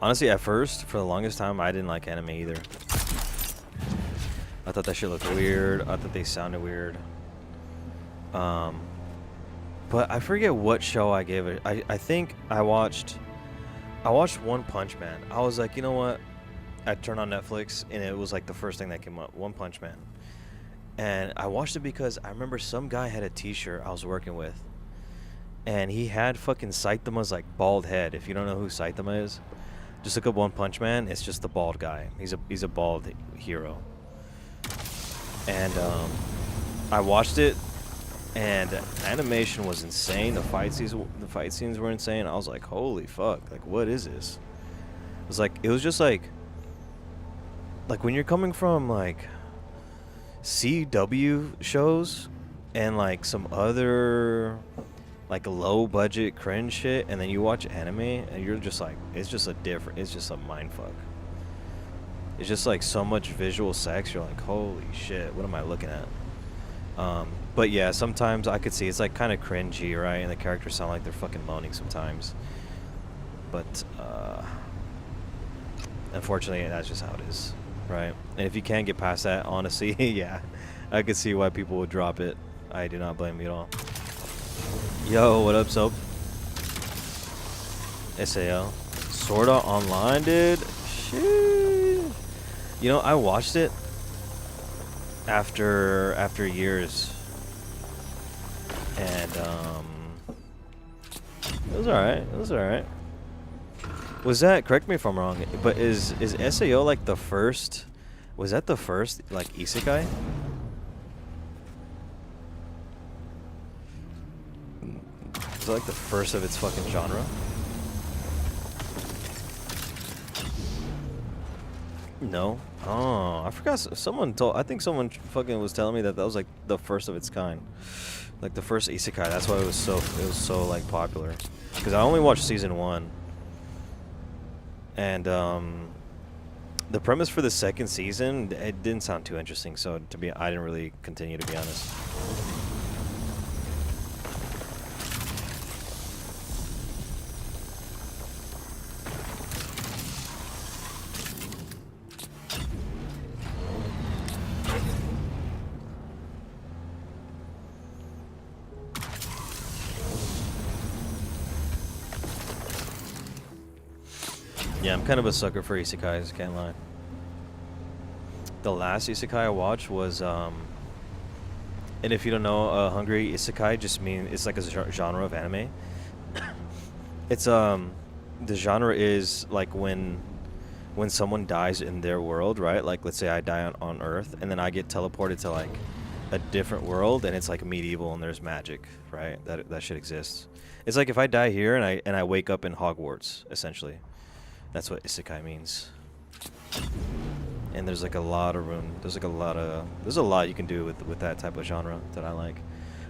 Honestly, at first, for the longest time, I didn't like anime either. I thought that shit looked weird. I thought they sounded weird. But I forget what show I gave it. I think I watched One Punch Man. I was like, you know what? I turned on Netflix, and it was like the first thing that came up, One Punch Man. And I watched it because I remember some guy had a t-shirt I was working with. And he had fucking Saitama's like bald head. If you don't know who Saitama is, just look up One Punch Man. It's just the bald guy. He's a bald hero. And I watched it, and the animation was insane. The fight scenes were insane. I was like, holy fuck! Like, what is this? It was just like when you're coming from like CW shows and like some other like low budget cringe shit, and then you watch anime and you're just like, it's just a mind fuck. It's just like so much visual sex. You're like, holy shit, what am I looking at? But yeah, sometimes I could see it's like kind of cringy, right? And the characters sound like they're fucking moaning sometimes. But unfortunately, that's just how it is, right? And if you can't get past that, honestly, yeah, I could see why people would drop it. I do not blame you at all. Yo, what up, Soap? SAO. Sorta Online, dude. Shit. You know, I watched it after years, and it was alright. It was alright. Was that? Correct me if I'm wrong, but is SAO like the first? Was that the first like isekai? Is it like the first of its fucking genre? No. Oh, I forgot. I think someone fucking was telling me that was like the first of its kind, like the first isekai. That's why it was so like popular. Because I only watched season 1, and the premise for the second season, it didn't sound too interesting. So I didn't really continue, to be honest. Yeah, I'm kind of a sucker for isekais, can't lie. The last isekai I watched was, and if you don't know, hungry isekai just means it's like a genre of anime. It's, the genre is like when someone dies in their world, right? Like, let's say I die on Earth, and then I get teleported to like a different world, and it's like medieval, and there's magic, right? That shit exists. It's like if I die here and I wake up in Hogwarts, essentially. That's what isekai means. and there's like a lot of room. There's a lot you can do with that type of genre that I like.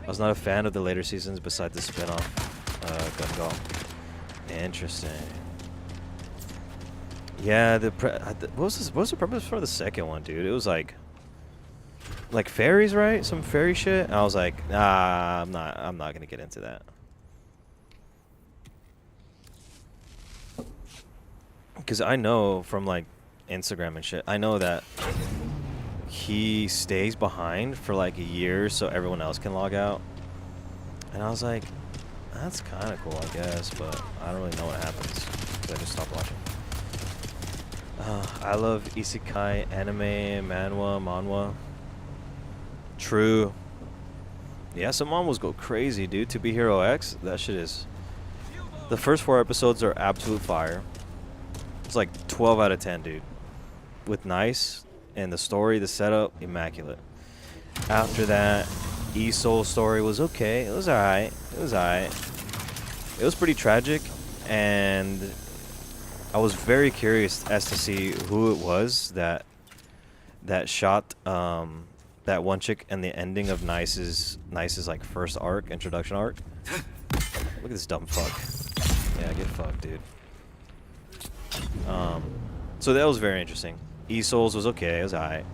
I was not a fan of the later seasons besides the spin-off, Gun Gall. Interesting. Yeah, what was the purpose for the second one, dude? It was like fairies, right? Some fairy shit. And I was like, nah, I'm not gonna get into that. Because I know from like Instagram and shit, I know that he stays behind for like a year so everyone else can log out. And I was like, that's kind of cool, I guess, but I don't really know what happens. So I just stopped watching. I love isekai, anime, manhwa. True. Yeah, some manhwas go crazy, dude. To Be Hero X, that shit is... The first 4 episodes are absolute fire. It's like 12 out of 10, dude. With nice, and the story, the setup, immaculate. After that, E-Soul story was okay. It was alright. It was pretty tragic, and I was very curious as to see who it was that shot that one chick and the ending of Nice's like first arc, introduction arc. Look at this dumb fuck. Yeah, get fucked, dude. So that was very interesting. E-Souls was okay, it was alright.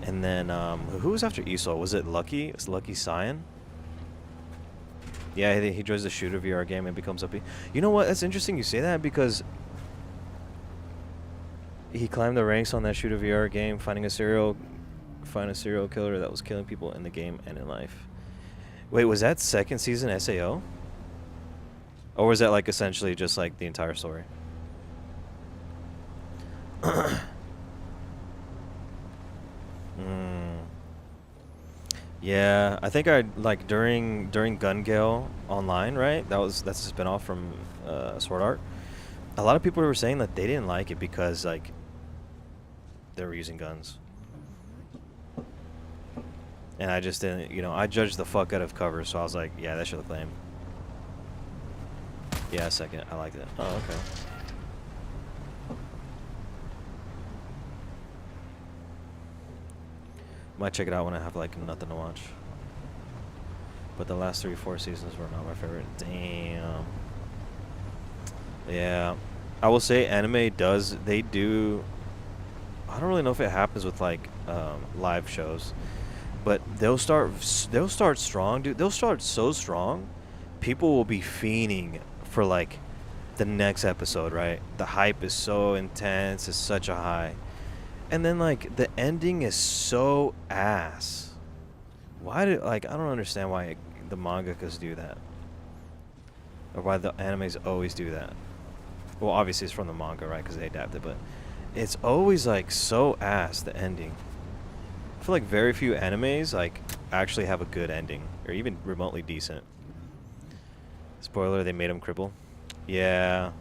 And then who was after E-Soul? Was it Lucky? It's Lucky Cyan? Yeah, he joins the shooter VR game and becomes OP. You know what? That's interesting you say that, because he climbed the ranks on that shooter VR game, finding a serial killer that was killing people in the game and in life. Wait, was that second season SAO? Or was that like essentially just like the entire story? Yeah, I think I like during Gun Gale Online, right? That's a spinoff from Sword Art. A lot of people were saying that they didn't like it because like they were using guns. And I just didn't, I judged the fuck out of cover, so I was like, yeah, that should look lame. Yeah, second, I liked it. Oh, okay. Might check it out when I have like nothing to watch. But the last 3-4 seasons were not my favorite. Damn. Yeah, I will say anime they do. I don't really know if it happens with like live shows, but they'll start strong, dude. They'll start so strong, people will be fiending for like the next episode, right? The hype is so intense, it's such a high. And then like the ending is so ass. I don't understand why the mangakas do that. Or why the animes always do that. Well, obviously it's from the manga, right? Because they adapted, but it's always like so ass, the ending. I feel like very few animes like actually have a good ending, or even remotely decent. Spoiler, they made him cripple. Yeah.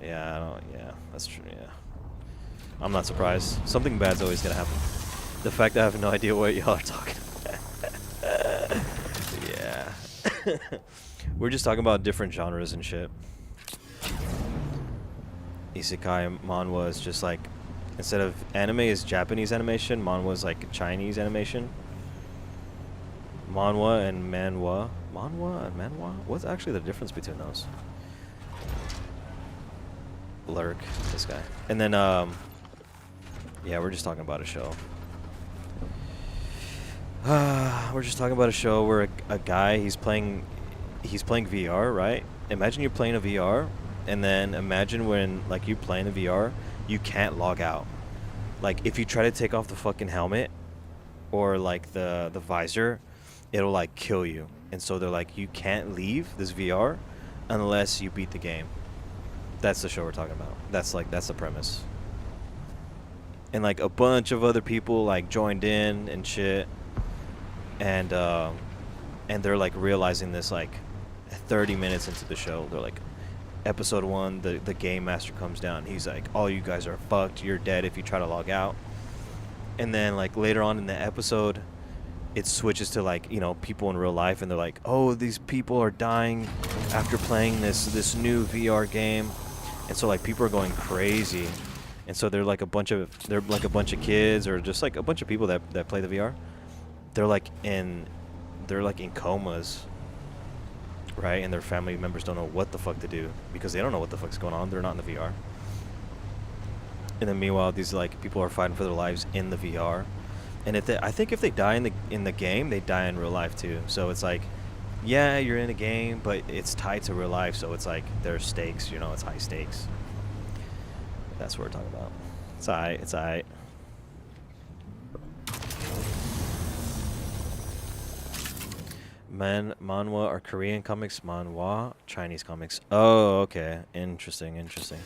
Yeah, that's true, yeah. I'm not surprised. Something bad's always gonna happen. The fact that I have no idea what y'all are talking about. Yeah. We're just talking about different genres and shit. Isekai manhwa is just like, instead of anime is Japanese animation, manhwa is like Chinese animation. Manhwa and manhwa. Manhwa and manhwa? What's actually the difference between those? Lurk, this guy. And then, yeah, we're just talking about a show. We're just talking about a show where a guy, he's playing VR, right? Imagine you're playing a VR, and then imagine when, like, you playing a VR, you can't log out. Like, if you try to take off the fucking helmet, or, like, the visor, it'll, like, kill you. And so they're like, you can't leave this VR unless you beat the game. That's the show we're talking about. That's the premise. And like a bunch of other people like joined in and shit, and they're like realizing this like 30 minutes into the show. They're like, episode 1, the game master comes down. He's like, all you guys are fucked. You're dead if you try to log out. And then like later on in the episode, it switches to like, people in real life, and they're like, oh, these people are dying after playing this new VR game. And so like people are going crazy, and so they're like a bunch of kids or just like a bunch of people that play the VR. They're like in comas, right? And their family members don't know what the fuck to do because they don't know what the fuck's going on. They're not in the VR. And then meanwhile, these like people are fighting for their lives in the VR. And I think if they die in the game, they die in real life too. So it's like, yeah, you're in a game, but it's tied to real life. So it's like there's stakes, you know, it's high stakes. That's what we're talking about. It's alright. It's alright. Manhwa are Korean comics. Manhwa, Chinese comics. Oh, okay. Interesting. Interesting.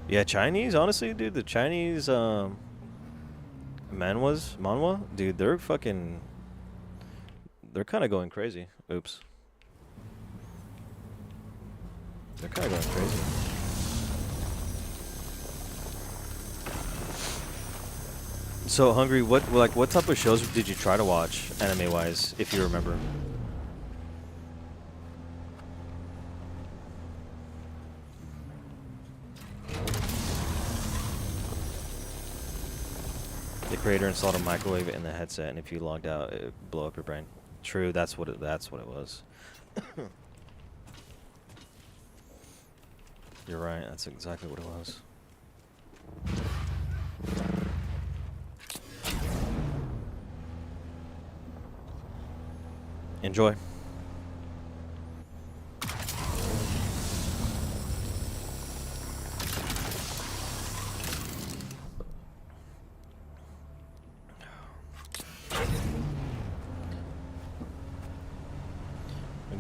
Yeah, Chinese. Honestly, dude, the Chinese manhwa, dude, they're fucking. They're kind of going crazy. Oops. They're kind of going crazy. So Hungry, what type of shows did you try to watch anime wise, if you remember? The creator installed a microwave in the headset, and if you logged out, it would blow up your brain. True, that's what it was. You're right. That's exactly what it was. Enjoy.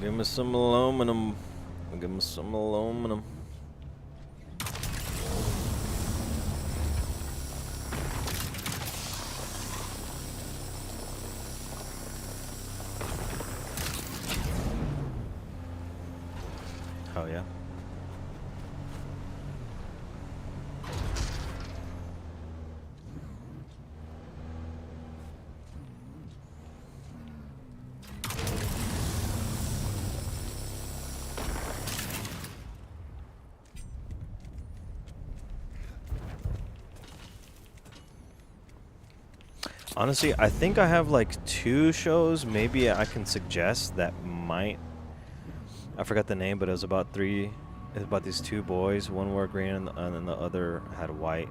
Give me some aluminum. Give me some aluminum. Oh yeah. Honestly, I think I have like 2 shows maybe I can suggest that might. I forgot the name, but it was about it's about these 2 boys. One wore green and then the other had white.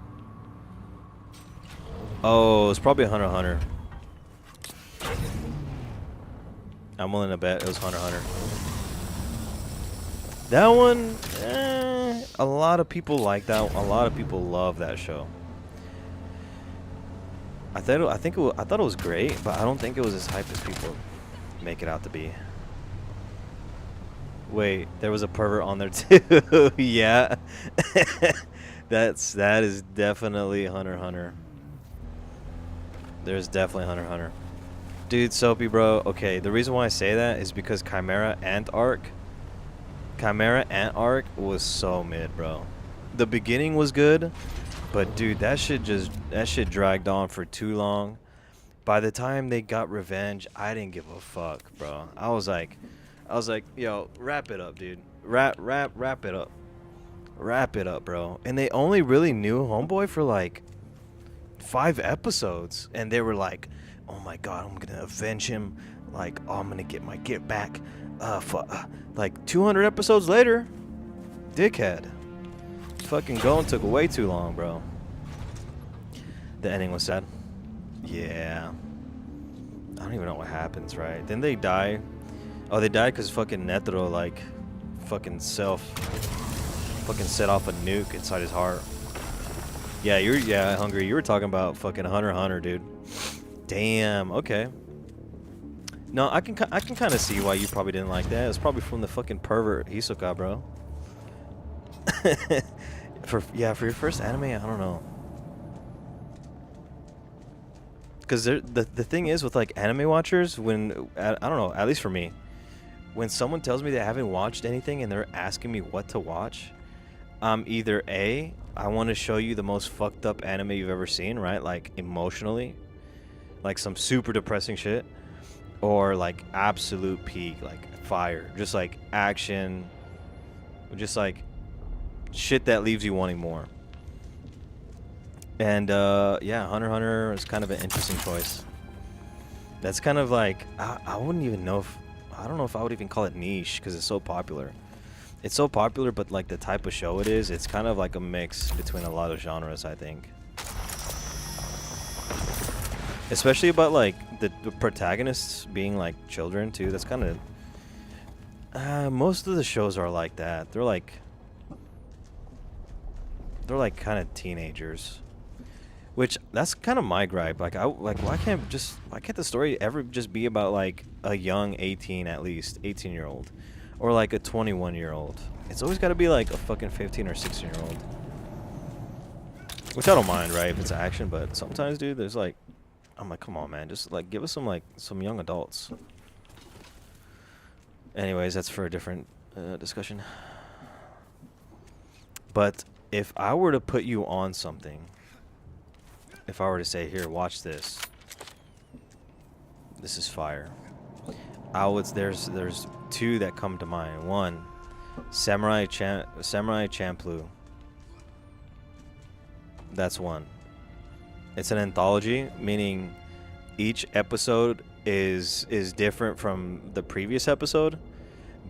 Oh, it's probably Hunter x Hunter. I'm willing to bet it was Hunter x Hunter. That one, a lot of people like that. A lot of people love that show. I thought it was great, but I don't think it was as hype as people make it out to be. Wait, there was a pervert on there too. Yeah. That is definitely Hunter x Hunter. There's definitely Hunter x Hunter. Dude, Soapy bro, okay, the reason why I say that is because Chimera Ant Arc was so mid, bro. The beginning was good, but dude, that shit dragged on for too long. By the time they got revenge, I didn't give a fuck, bro. I was like, yo, wrap it up, dude. Wrap it up. Wrap it up, bro. And they only really knew Homeboy for like 5 episodes, and they were like, oh my god, I'm gonna avenge him. Like, oh, I'm gonna get my get back. Like 200 episodes later, dickhead. Fucking Gon took way too long, bro. The ending was sad. Yeah. I don't even know what happens, right? Didn't they die? Oh, they died because fucking Netero, like, fucking set off a nuke inside his heart. Yeah, Hungry. You were talking about fucking Hunter x Hunter, dude. Damn. Okay. No, I can kind of see why you probably didn't like that. It's probably from the fucking pervert Hisoka, bro. For your first anime, I don't know. Because the thing is with like anime watchers, when I don't know, at least for me, when someone tells me they haven't watched anything and they're asking me what to watch, either A, I want to show you the most fucked up anime you've ever seen, right? Like emotionally, like some super depressing shit, or like absolute peak, like fire, just like action, just like shit that leaves you wanting more. And yeah, Hunter x Hunter is kind of an interesting choice. That's kind of like, I wouldn't even know if, I don't know if I would even call it niche because it's so popular. It's so popular, but like the type of show it is, it's kind of like a mix between a lot of genres, I think. Especially about like the protagonists being like children too. That's kind of, most of the shows are like that. They're like kind of teenagers. Which that's kind of my gripe. Like why can't the story ever just be about like a young 18 at least, 18-year-old, or like a 21-year-old? It's always got to be like a fucking 15 or 16-year-old. Which I don't mind, right? If it's action, but sometimes, dude, there's like, I'm like, come on, man, just like give us some young adults. Anyways, that's for a different discussion. But if I were to put you on something. If I were to say, here, watch this. This is fire. There's two that come to mind. One, Samurai Champloo. That's one. It's an anthology, meaning each episode is different from the previous episode,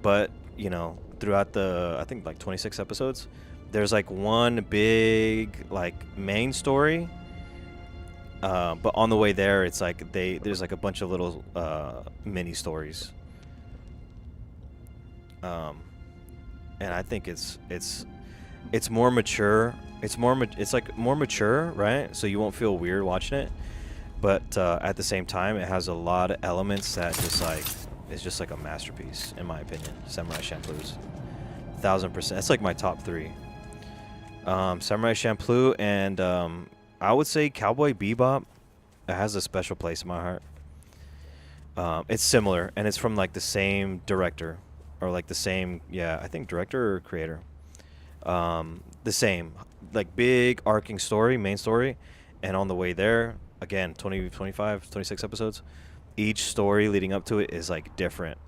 but you know, throughout the, I think like 26 episodes, there's like one big like main story. But on the way there, it's like there's like a bunch of little mini stories. And I think it's more mature. It's like more mature, right? So you won't feel weird watching it. But at the same time, it has a lot of elements that just like it's just like a masterpiece, in my opinion. Samurai Champloo's 1000%. That's like my top 3. Samurai Champloo and I would say Cowboy Bebop. It has a special place in my heart. It's similar, and it's from like the same director, or like the same, yeah, I think director or creator. The same, like big arcing story, main story, and on the way there, again, 20, 25, 26 episodes. Each story leading up to it is like different.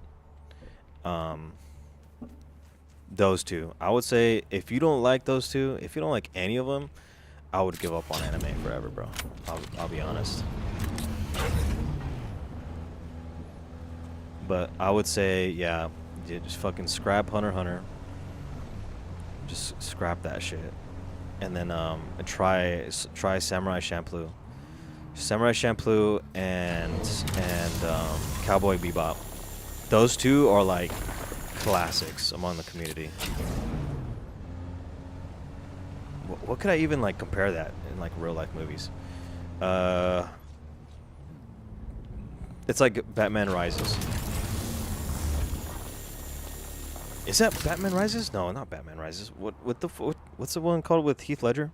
Those two, I would say, if you don't like those two, if you don't like any of them, I would give up on anime forever, bro. I'll be honest. But I would say, yeah, just fucking scrap Hunter x Hunter. Just scrap that shit, and then try Samurai Champloo. Samurai Champloo and Cowboy Bebop. Those two are like classics among the community. What could I even like compare that in like real life movies? It's like Batman Rises. Is that Batman Rises? No, not Batman Rises. What's the one called with Heath Ledger?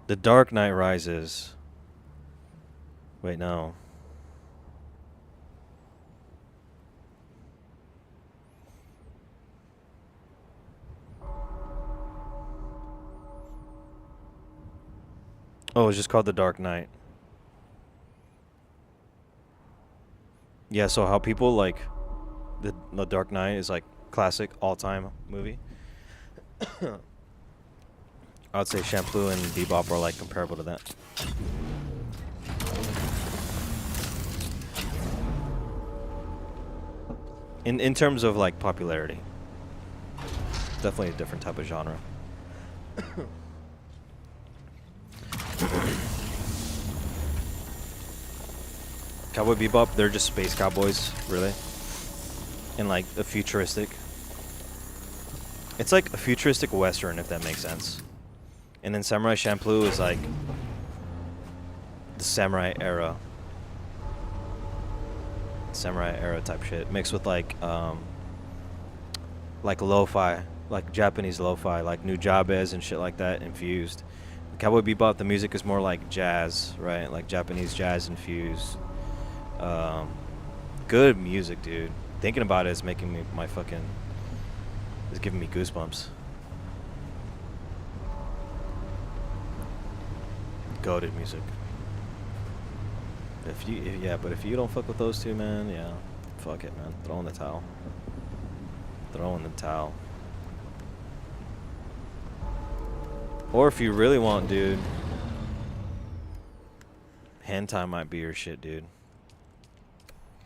The Dark Knight Rises. Wait, no. Oh, it's just called The Dark Knight. Yeah, so how people like the Dark Knight is like classic all-time movie. I would say Champloo and Bebop are like comparable to that. In terms of like popularity. Definitely a different type of genre. Cowboy Bebop, they're just space cowboys, really. And like a futuristic. It's like a futuristic western, if that makes sense. And then Samurai Champloo is like the samurai era. Samurai era type shit. Mixed with like lo-fi. Like Japanese lo-fi, like Nujabes and shit like that infused. Cowboy Bebop, the music is more like jazz, right? Like Japanese jazz infused. Good music, dude. Thinking about it is making me it's giving me goosebumps. Goated music. Yeah, but if you don't fuck with those two, man, yeah, fuck it, man. Throw in the towel. Throw in the towel. Or if you really want, dude, hentai might be your shit, dude.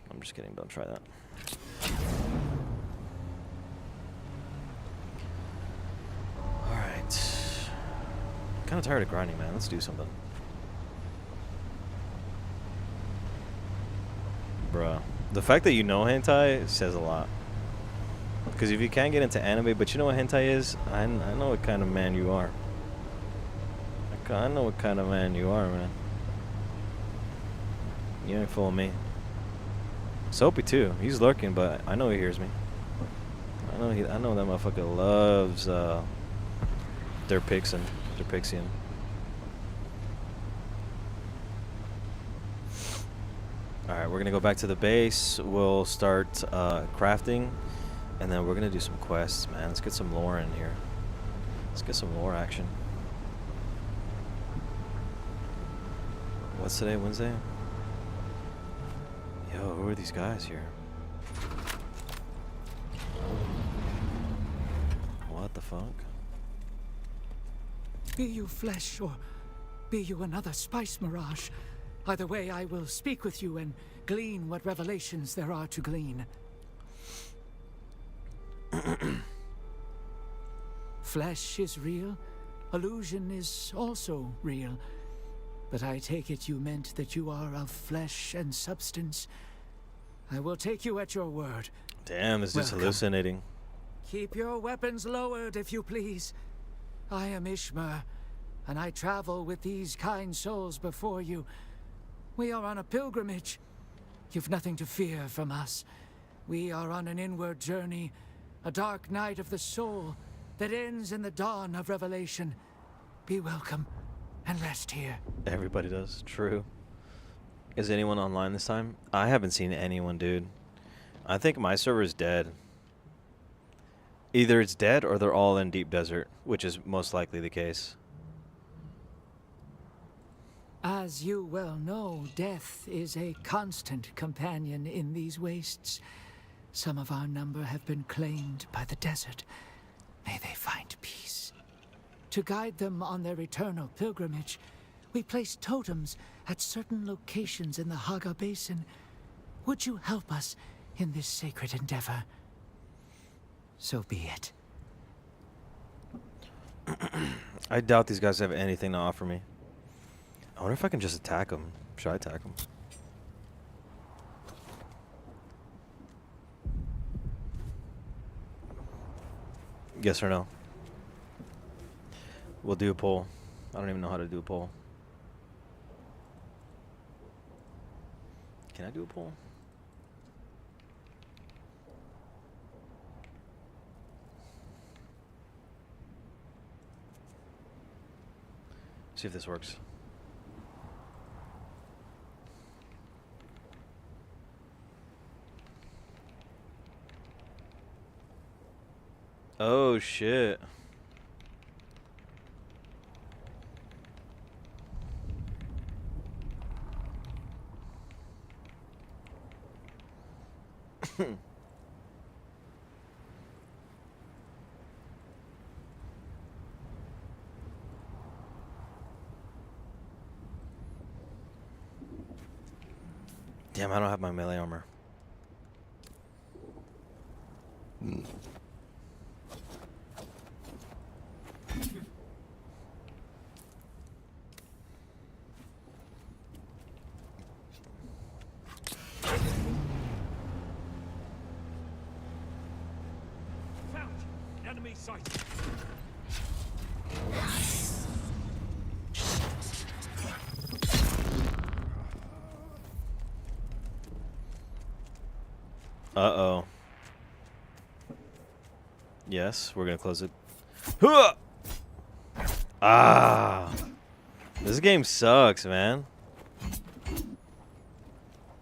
I'm just kidding. Don't try that. All right. Kind of tired of grinding, man. Let's do something. Bruh. The fact that you know hentai says a lot. Because if you can't get into anime, but you know what hentai is, I know what kind of man you are. I know what kind of man you are, man. You ain't fooling me. Soapy too. He's lurking, but I know he hears me. I know that motherfucker loves Derpixian. Alright, we're gonna go back to the base. We'll start crafting, and then we're gonna do some quests, man. Let's get some lore in here. Let's get some lore action. What's today, Wednesday? Yo, who are these guys here? What the fuck? Be you flesh, or be you another spice mirage, either way I will speak with you and glean what revelations there are to glean. Flesh is real, illusion is also real. But I take it you meant that you are of flesh and substance. I will take you at your word. Damn, this is hallucinating. Keep your weapons lowered, if you please. I am Ishmer, and I travel with these kind souls before you. We are on a pilgrimage. You've nothing to fear from us. We are on an inward journey, a dark night of the soul that ends in the dawn of revelation. Be welcome. And rest here. Everybody does. True. Is anyone online this time? I haven't seen anyone, dude. I think my server is dead. Either it's dead or they're all in deep desert, which is most likely the case. As you well know, death is a constant companion in these wastes. Some of our number have been claimed by the desert. May they find peace. To guide them on their eternal pilgrimage, we place totems at certain locations in the Haga Basin. Would you help us in this sacred endeavor? So be it. I doubt these guys have anything to offer me. I wonder if I can just attack them. Should I attack them? Yes or no? We'll do a poll. I don't even know how to do a poll. Can I do a poll? See if this works. Oh shit. Damn, I don't have my melee armor. Found enemy sight. Uh-oh. Yes, we're gonna close it. Huh! Ah! This game sucks, man.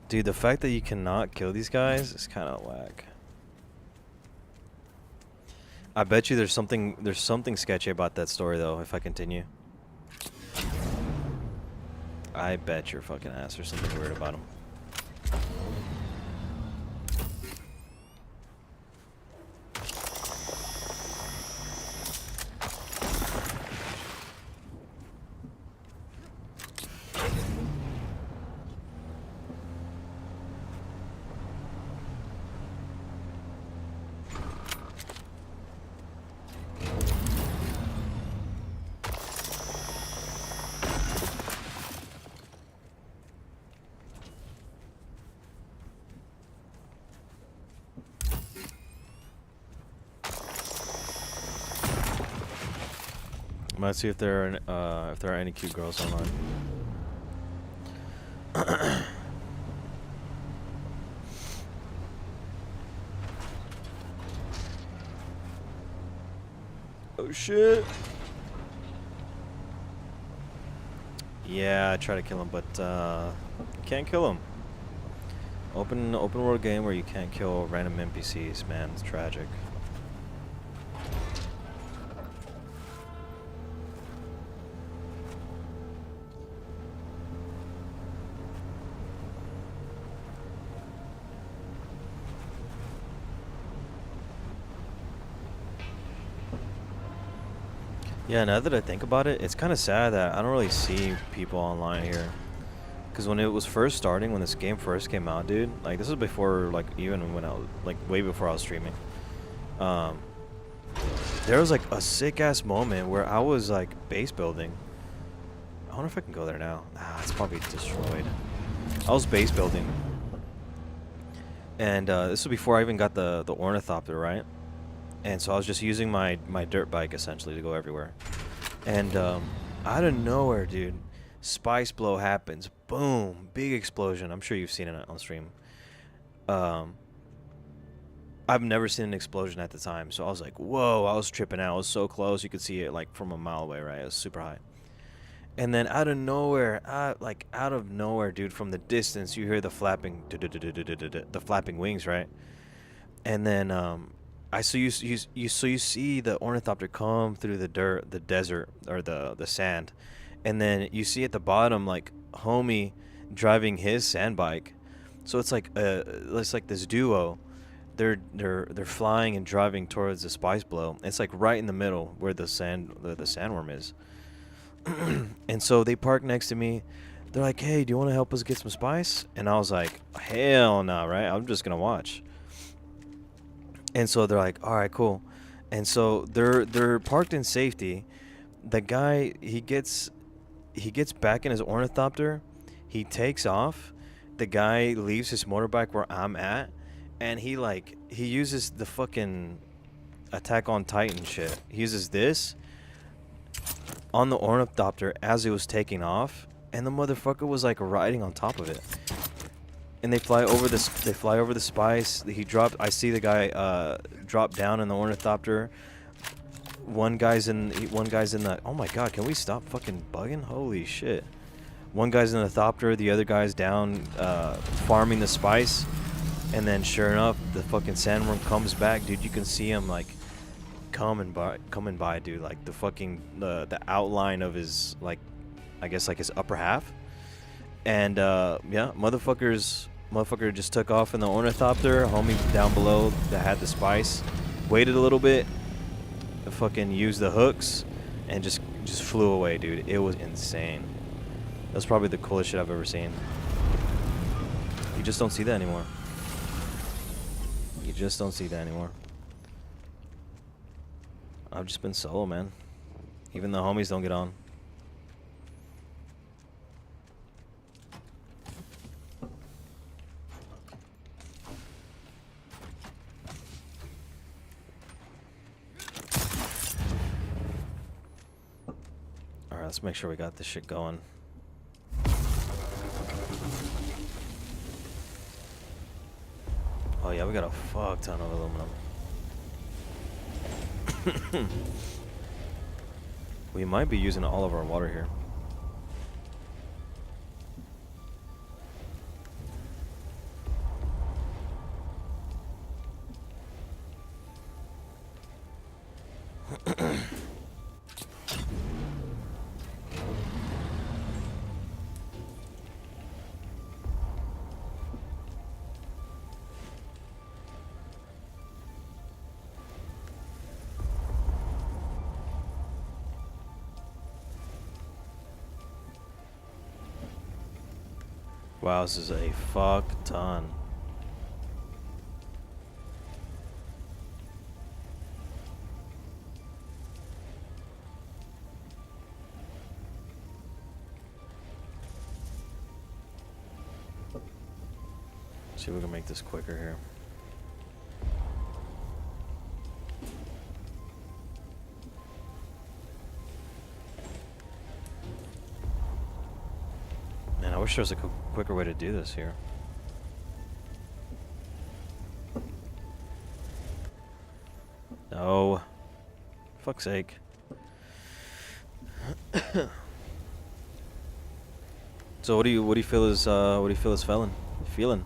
Dude, the fact that you cannot kill these guys is kind of whack. I bet you there's something sketchy about that story though, if I continue. I bet your fucking ass there's something weird about him. Let's see if there are any cute girls online. Oh shit! Yeah, I try to kill him, but can't kill him. Open world game where you can't kill random NPCs, man. It's tragic. Yeah, now that I think about it, it's kind of sad that I don't really see people online here. Because when it was first starting, when this game first came out, dude, like this was before, like even when I was, like way before I was streaming. There was like a sick ass moment where I was like base building. I wonder if I can go there now. Ah, it's probably destroyed. I was base building. And this was before I even got the ornithopter, right? And so I was just using my dirt bike essentially to go everywhere. And out of nowhere, dude, spice blow happens. Boom, big explosion. I'm sure you've seen it on stream. I've never seen an explosion at the time, so I was like, whoa, I was tripping out. I was so close, you could see it like from a mile away, right? It was super high. And then out of nowhere, dude, from the distance, you hear the flapping, the flapping wings, right? And then you see the ornithopter come through the dirt, the desert, or the sand, and then you see at the bottom like homie driving his sand bike. So it's like this duo. They're flying and driving towards the spice blow. It's like right in the middle where the sandworm is. And so they park next to me. They're like, "Hey, do you want to help us get some spice?" And I was like, "Hell no, right? I'm just gonna watch." And so they're like, "All right, cool." And so they're parked in safety. The guy, he gets back in his ornithopter. He takes off. The guy leaves his motorbike where I'm at, and he uses the fucking Attack on Titan shit. He uses this on the ornithopter as it was taking off, and the motherfucker was like riding on top of it. And they fly over this. They fly over the spice. He dropped. I see the guy drop down in the ornithopter. One guy's in the. Oh my god! Can we stop fucking bugging? Holy shit! One guy's in the thopter. The other guy's down farming the spice. And then sure enough, the fucking sandworm comes back, dude. You can see him like coming by, dude. Like the fucking the outline of his, like, I guess like his upper half. And yeah, motherfucker just took off in the ornithopter. Homie down below that had the spice waited a little bit, fucking used the hooks, and just flew away, dude. It was insane. That's probably the coolest shit I've ever seen. You just don't see that anymore. You just don't see that anymore. I've just been solo, man. Even the homies don't get on. Alright, let's make sure we got this shit going. Oh yeah, we got a fuck ton of aluminum. We might be using all of our water here. Wow, this is a fuck ton. See if we can make this quicker here. Man, I wish there was a quicker way to do this here. No. Fuck's sake. So what do you feel is feeling?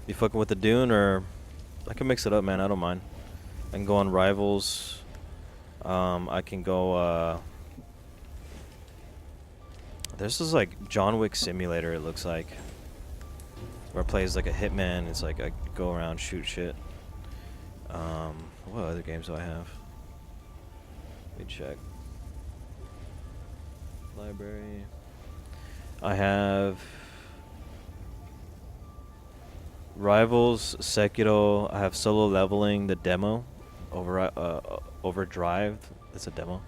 You fucking with the Dune, or I can mix it up, man. I don't mind. I can go on Rivals. I can go. This is like John Wick Simulator. It looks like, where it plays like a hitman. It's like I go around shoot shit. What other games do I have? Let me check. Library. I have Rivals, Sekiro. I have Solo Leveling, the demo, Overdrive. That's a demo,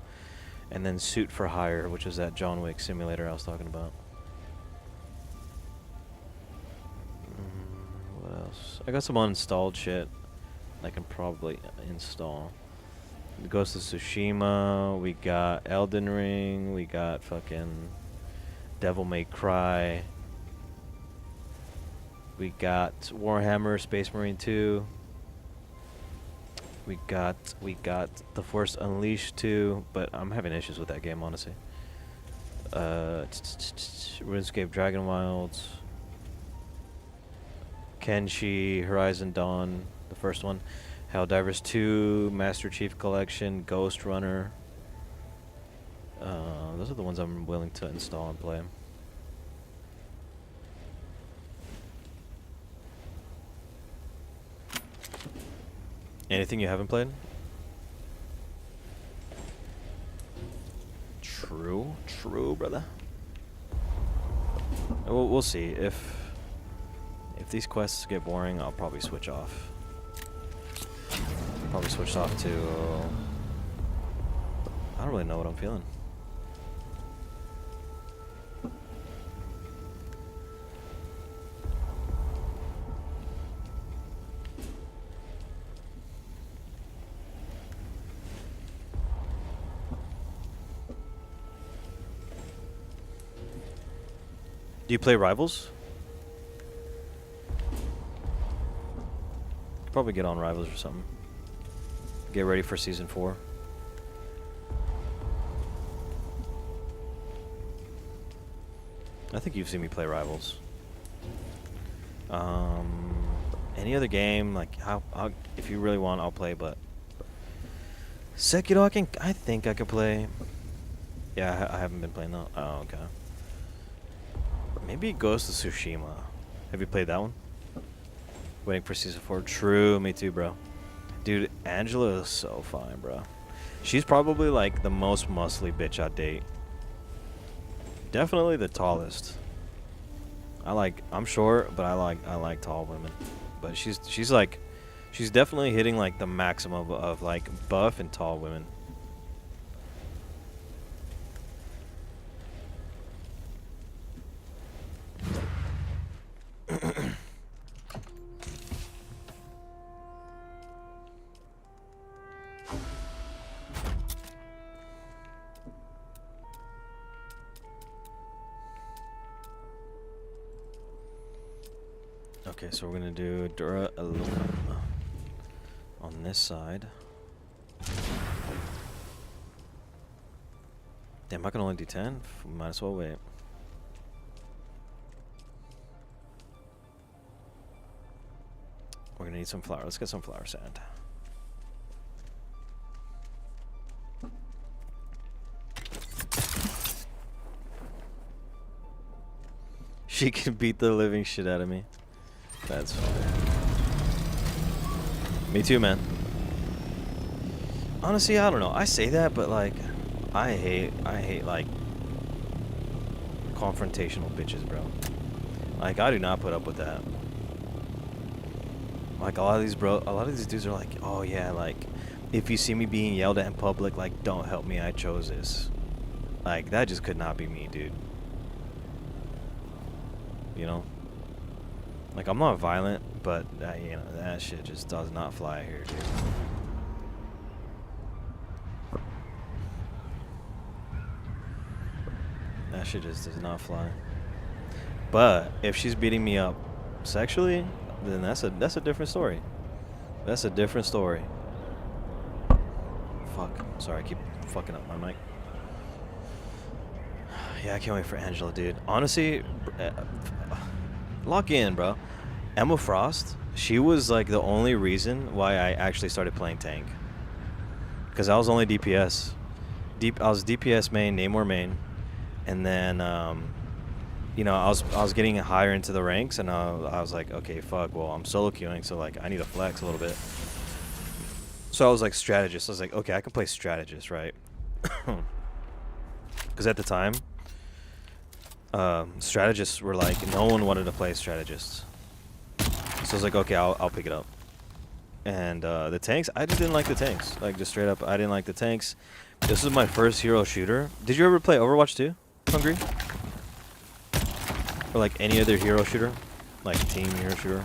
and then Suit for Hire, which is that John Wick Simulator I was talking about. What else? I got some uninstalled shit I can probably install. Ghost of Tsushima. We got Elden Ring. We got fucking Devil May Cry. We got Warhammer Space Marine 2. We got The Force Unleashed 2, but I'm having issues with that game, honestly. RuneScape Dragon Wilds. Kenshi Horizon Dawn, the first one. Helldivers 2, Master Chief Collection, Ghost Runner. Those are the ones I'm willing to install and play. Anything you haven't played? True, brother. We'll see. If these quests get boring, I'll probably switch off. Probably switch off to. I don't really know what I'm feeling. Do you play Rivals? Could probably get on Rivals or something. Get ready for season 4. I think you've seen me play Rivals. Any other game, like if you really want, I'll play. But Sekiro, I think I could play. Yeah, I haven't been playing that. Oh, okay. Maybe Ghost of Tsushima. Have you played that one? Waiting for season 4. True, me too, bro. Dude, Angela is so fine, bro. She's probably like the most muscly bitch I'd date. Definitely the tallest. I'm short, but I like tall women. But she's definitely hitting like the maximum of like buff and tall women. Okay, so we're gonna do Dura Aluminum on this side. Damn, I can only do 10? Might as well wait. We're gonna need some flour. Let's get some flour sand. She can beat the living shit out of me. That's fine. Me too, man. Honestly, I don't know. I say that, but like, I hate like confrontational bitches, bro. Like, I do not put up with that. Like, a lot of these dudes are like, oh yeah, like, if you see me being yelled at in public, like, don't help me, I chose this. Like, that just could not be me, dude. You know? Like, I'm not violent, but, you know, that shit just does not fly here, dude. That shit just does not fly. But if she's beating me up sexually, then that's a different story. That's a different story. Fuck. Sorry, I keep fucking up my mic. Yeah, I can't wait for Angela, dude. Honestly, lock in, bro. Emma Frost, she was like the only reason why I actually started playing tank. Because I was only DPS. I was DPS main, Namor main. And then, you know, I was getting higher into the ranks, and I was like, okay, fuck, well, I'm solo queuing, so, like, I need to flex a little bit. So I was, like, strategist. I was like, okay, I can play strategist, right? Because at the time, strategists were like, no one wanted to play strategists. So I was like, okay, I'll pick it up. And the tanks, I just didn't like the tanks. Like, just straight up, I didn't like the tanks. This was my first hero shooter. Did you ever play Overwatch 2, Hungry? Or like any other hero shooter? Like team hero shooter?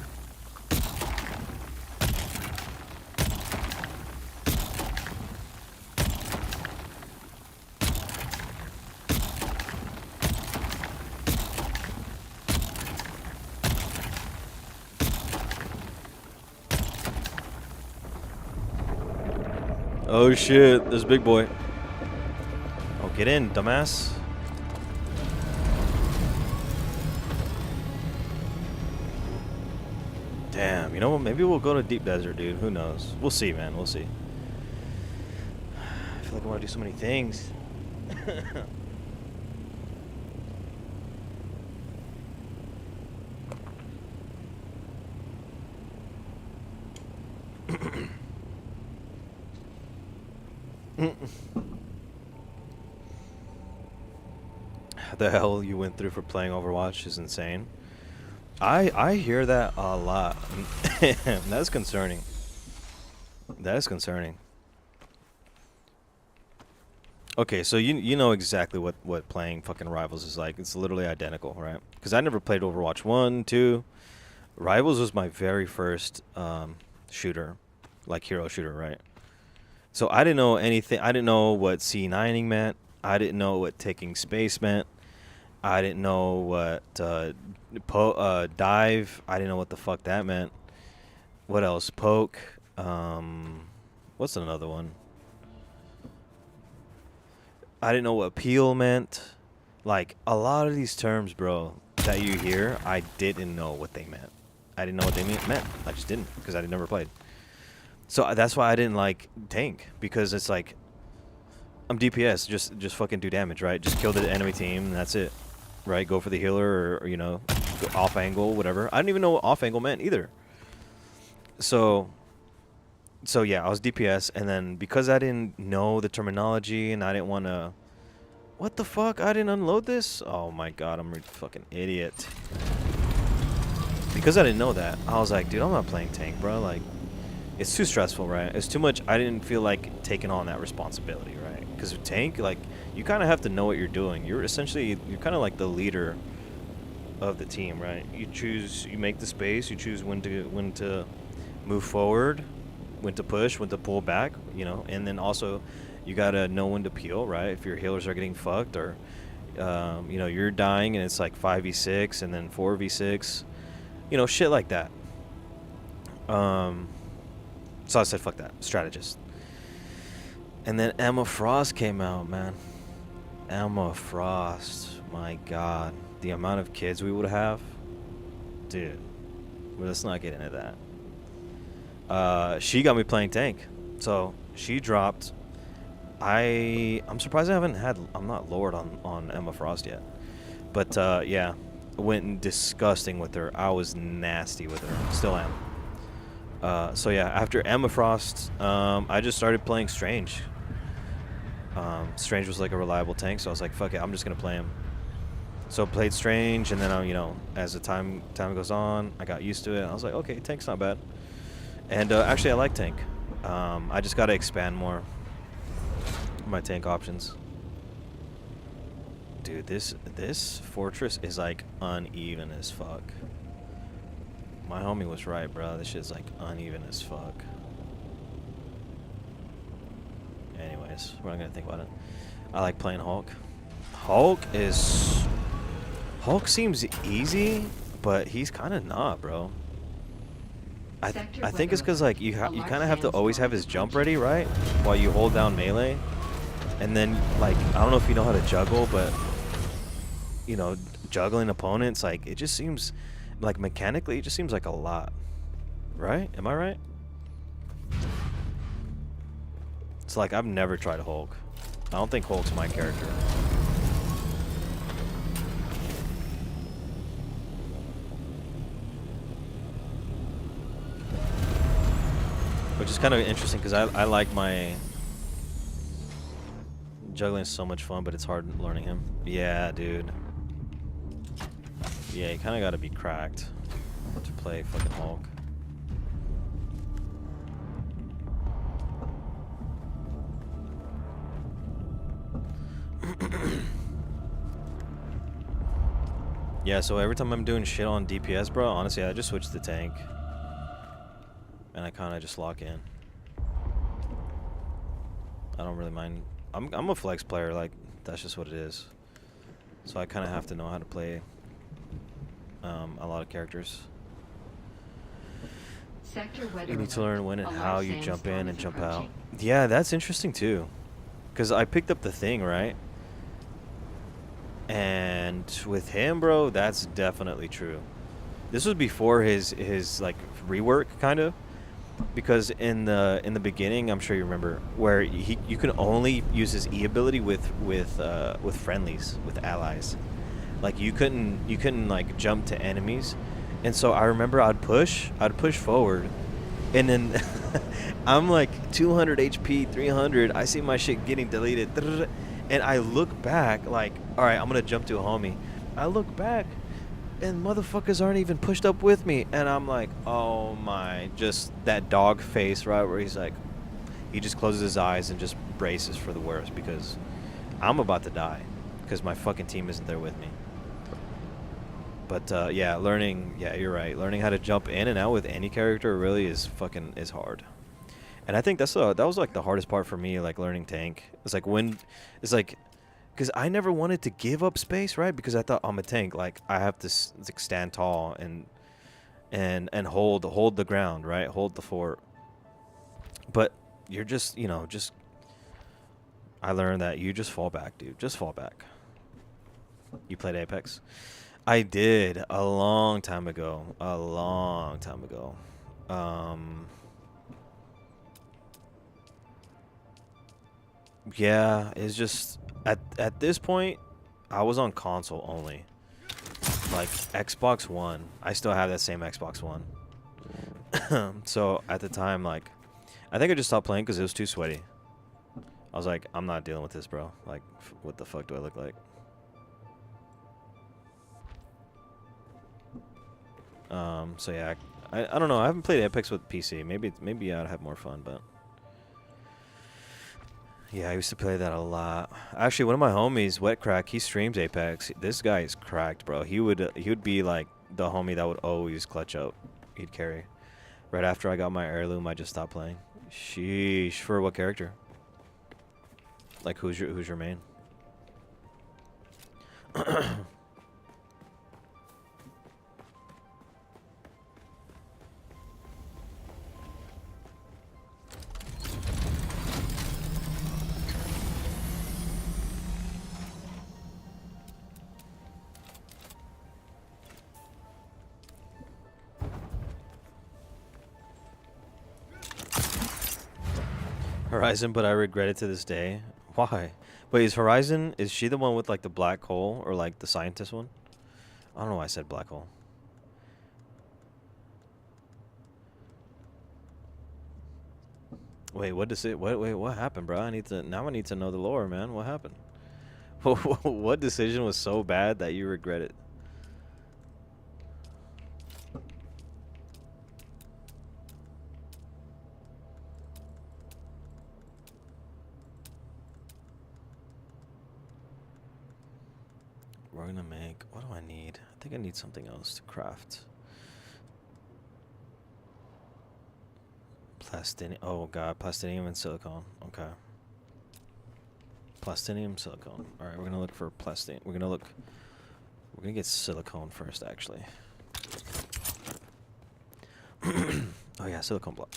Oh shit, there's big boy. Oh, get in, dumbass. Damn, you know what? Maybe we'll go to Deep Desert, dude. Who knows? We'll see, man. We'll see. I feel like I want to do so many things. The hell you went through for playing Overwatch is insane. I hear that a lot. That's concerning. That is concerning. Okay, so you know exactly what playing fucking Rivals is like. It's literally identical, right? Because I never played Overwatch 1, 2. Rivals was my very first shooter, like hero shooter, right? So I didn't know anything. I didn't know what C9ing meant. I didn't know what taking space meant. I didn't know what dive. I didn't know what the fuck that meant. What else? Poke. What's another one? I didn't know what peel meant. Like, a lot of these terms, bro, that you hear, I didn't know what they meant. I didn't know what they meant. I just didn't, because I never played. So that's why I didn't like tank, because it's like, I'm DPS, just fucking do damage, right? Just kill the enemy team, and that's it. Right? Go for the healer, or you know, go off angle, whatever. I didn't even know what off angle meant either. So yeah, I was DPS, and then because I didn't know the terminology, and I didn't want to... What the fuck? I didn't unload this? Oh my god, I'm a fucking idiot. Because I didn't know that, I was like, dude, I'm not playing tank, bro. Like, it's too stressful, right? It's too much. I didn't feel like taking on that responsibility, right? Because with tank, like, you kind of have to know what you're doing. You're kind of like the leader of the team, right? You make the space, you choose when to move forward, when to push, when to pull back, you know, and then also you gotta know when to peel, right? If your healers are getting fucked, or you know, you're dying and it's like 5v6 and then 4v6, you know, shit like that. So I said, fuck that, strategist. And then Emma Frost came out, man. Emma Frost, my god, the amount of kids we would have, dude. Well, let's not get into that. She got me playing tank, so she dropped. I'm surprised I'm not lowered on Emma Frost yet, but yeah, went disgusting with her. I was nasty with her, still am. So yeah, after Emma Frost, I just started playing Strange. Strange was like a reliable tank, so I was like, fuck it, I'm just gonna play him. So I played Strange, and then you know, as the time goes on, I got used to it. I was like, okay, tank's not bad. And actually, I like tank. I just gotta expand more my tank options. Dude, this fortress is like uneven as fuck. My homie was right, bro. This shit's like uneven as fuck. Anyways, we're not gonna think about it. I like playing Hulk. Hulk seems easy, but he's kind of not, bro. I think it's because like you kind of have to always have his jump ready, right? While you hold down melee, and then like I don't know if you know how to juggle, but you know, juggling opponents, like it just seems like mechanically, it just seems like a lot, right? Am I right? It's like I've never tried Hulk. I don't think Hulk's my character. Which is kind of interesting because I like my juggling is so much fun, but it's hard learning him. Yeah, dude. Yeah, you kind of got to be cracked to play fucking Hulk. Yeah, so every time I'm doing shit on DPS, bro, honestly, I just switch to tank. And I kind of just lock in. I don't really mind. I'm a flex player, like, that's just what it is. So I kind of have to know how to play a lot of characters. You need to learn when and how you jump in and jump out. Yeah, that's interesting too. Because I picked up the thing, right? And with him, bro, that's definitely true. This was before his like rework, kind of. Because in the beginning, I'm sure you remember, where you can only use his E ability with friendlies, with allies. Like you couldn't like jump to enemies. And so I remember I'd push forward, and then I'm like 200 HP, 300. I see my shit getting deleted, and I look back like, all right, I'm gonna jump to a homie. I look back, and motherfuckers aren't even pushed up with me, and I'm like, oh my, just that dog face, right, where he's like, he just closes his eyes and just braces for the worst because I'm about to die because my fucking team isn't there with me. But yeah, yeah, you're right. Learning how to jump in and out with any character really is hard. And I think that was like the hardest part for me, like learning tank. It's like because I never wanted to give up space, right? Because I thought I'm a tank, like I have to like stand tall and hold the ground, right? Hold the fort. But you're just, you know, I learned that you just fall back, dude. Just fall back. You played Apex? I did a long time ago. Yeah, it's just at this point I was on console only. Like Xbox One. I still have that same Xbox One. So at the time, like, I think I just stopped playing because it was too sweaty. I was like, I'm not dealing with this, bro. Like, what the fuck do I look like? So yeah, I don't know. I haven't played Apex with PC. Maybe I'd have more fun, but yeah, I used to play that a lot. Actually, one of my homies, Wet Crack, he streams Apex. This guy is cracked, bro. He would be like the homie that would always clutch up. He'd carry. Right after I got my heirloom, I just stopped playing. Sheesh. For what character? Like who's your main? Horizon, but I regret it to this day. Why? Wait, is she the one with like the black hole or like the scientist one? I don't know why I said black hole. Wait, what does it? Wait, what happened, bro? Now I need to know the lore, man. What happened? What decision was so bad that you regret it? We're gonna make. What do I need? I think I need something else to craft. Plastinium. Oh god, plastinium and silicone. Okay. Plastinium, silicone. All right, we're gonna look for plastinium. We're gonna get silicone first, actually. Oh yeah, silicone block.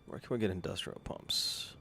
Where can we get industrial pumps?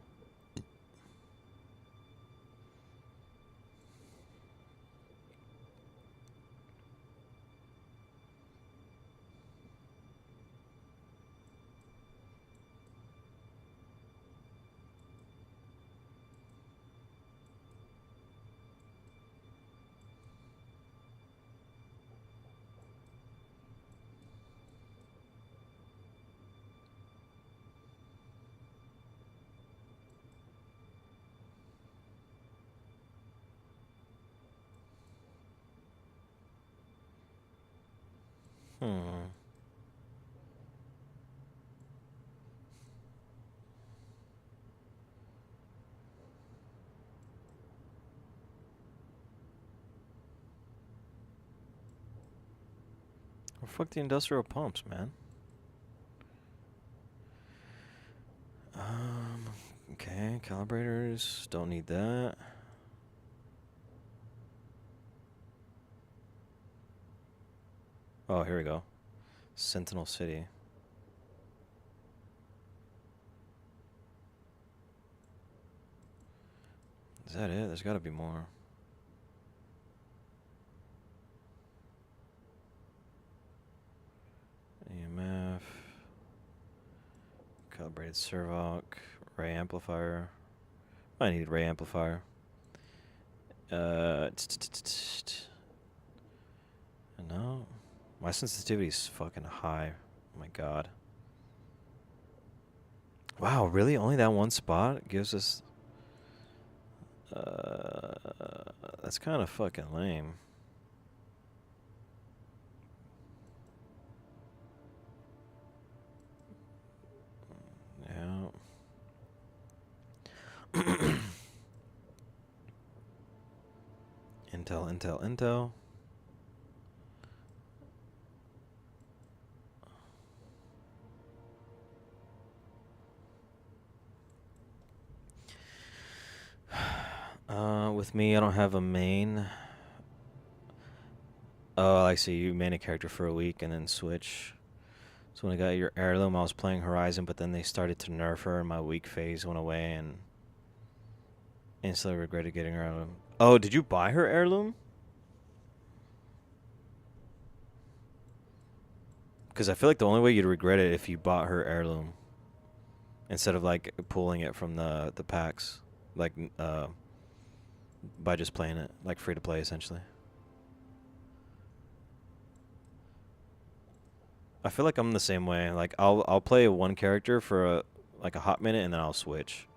Hmm. Well, fuck the industrial pumps, man. Okay, calibrators. Don't need that. Oh, here we go. Sentinel City. Is that it? There's gotta be more. EMF. Calibrated Servoc. Ray amplifier. I need ray amplifier. No. My sensitivity's fucking high. Oh my god. Wow, really? Only that one spot gives us... that's kind of fucking lame. Yeah. Intel. With me, I don't have a main. Oh, I see. You main a character for a week and then switch. So when I got your heirloom, I was playing Horizon, but then they started to nerf her, and my weak phase went away, and instantly regretted getting her heirloom. Oh, did you buy her heirloom? Because I feel like the only way you'd regret it if you bought her heirloom instead of like pulling it from the packs, like by just playing it, like free to play essentially. I feel like I'm the same way. Like I'll play one character for like a hot minute and then I'll switch.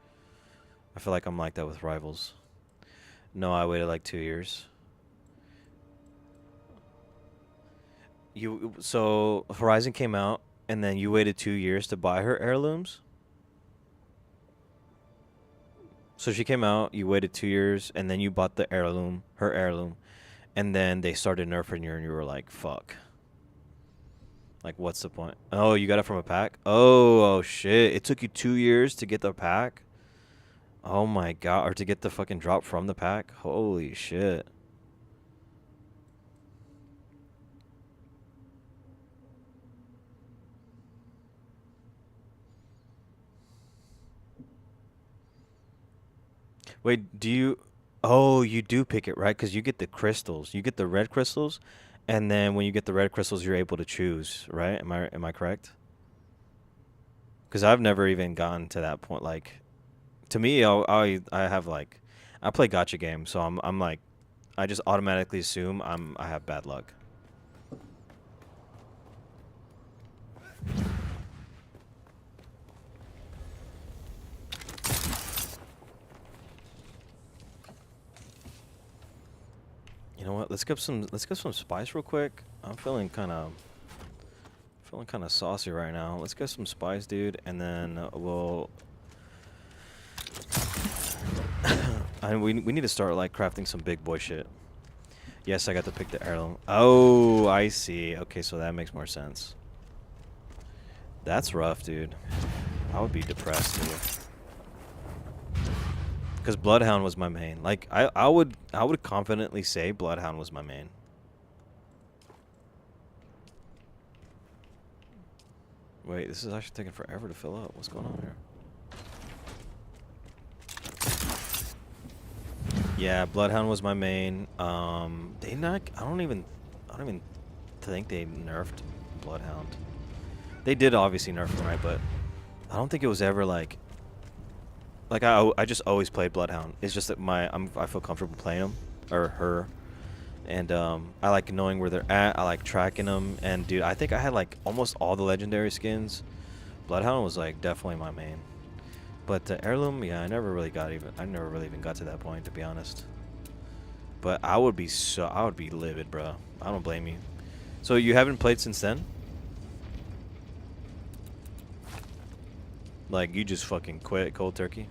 I feel like I'm like that with Rivals. No, I waited like 2 years. So Horizon came out and then you waited 2 years to buy her heirlooms? So she came out, you waited 2 years, and then you bought the heirloom, her heirloom, and then they started nerfing you, and you were like, "Fuck." Like, what's the point? Oh, you got it from a pack? Oh shit! It took you 2 years to get the pack. Oh my god, or to get the fucking drop from the pack? Holy shit! Wait, do you? Oh, you do pick it, right? Because you get the crystals. You get the red crystals, and then when you get the red crystals, you're able to choose, right? Am I correct? Because I've never even gotten to that point. Like, to me, I have like, I play gotcha games, so I'm like, I just automatically assume I have bad luck. You know what? Let's get some spice real quick. I'm feeling kind of saucy right now. Let's get some spice, dude, and then we'll. we need to start like crafting some big boy shit. Yes, I got to pick the heirloom. Oh, I see. Okay, so that makes more sense. That's rough, dude. I would be depressed, dude. Because Bloodhound was my main. Like I would confidently say Bloodhound was my main. Wait, this is actually taking forever to fill up. What's going on here? Yeah, Bloodhound was my main. They not. I don't even think they nerfed Bloodhound. They did obviously nerf him, right? But I don't think it was ever like I just always played Bloodhound. It's just that I feel comfortable playing him or her, and I like knowing where they're at. I like tracking them, and dude, I think I had like almost all the legendary skins. Bloodhound was like definitely my main. But the heirloom, yeah, I never really even got to that point, to be honest. But I would be livid, bro. I don't blame you. So you haven't played since then? Like you just fucking quit cold turkey?